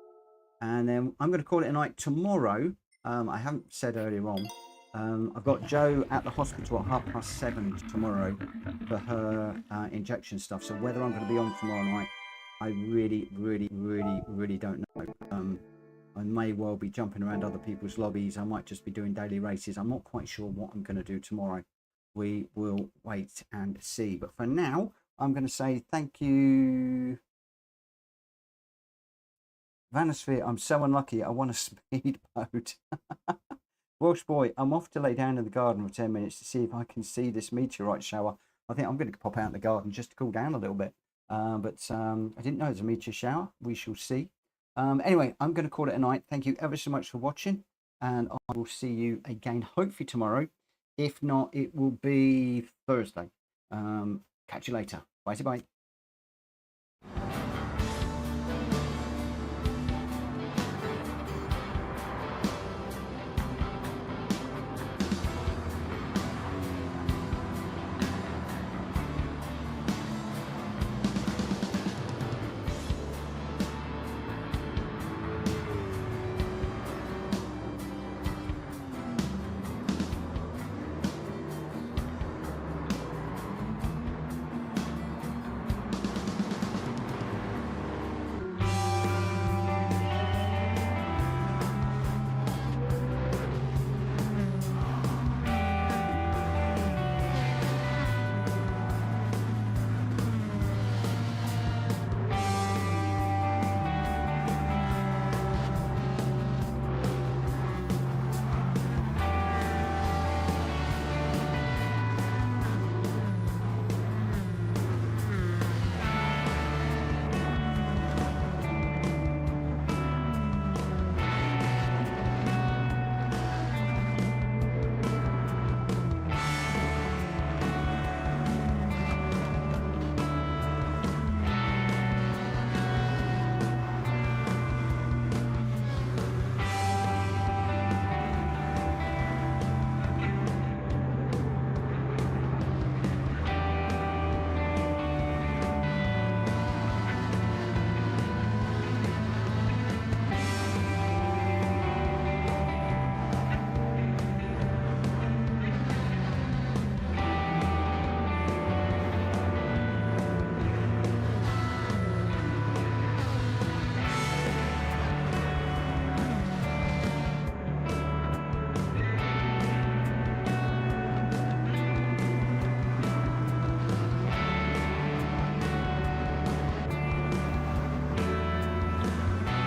And then I'm going to call it a night tomorrow. I haven't said earlier on. I've got Jo at the hospital at 7:30 tomorrow for her injection stuff. So whether I'm going to be on tomorrow night, I really don't know. I may well be jumping around other people's lobbies. I might just be doing daily races. I'm not quite sure what I'm going to do tomorrow. We will wait and see. But for now, I'm going to say thank you. Vanosphere, I'm so unlucky. I want a speedboat. Welsh boy, I'm off to lay down in the garden for 10 minutes to see if I can see this meteorite shower. I think I'm going to pop out in the garden just to cool down a little bit. But I didn't know it was a meteor shower. We shall see. Anyway, I'm going to call it a night. Thank you ever so much for watching. And I will see you again, hopefully tomorrow. If not, it will be Thursday. Catch you later. Bye-bye.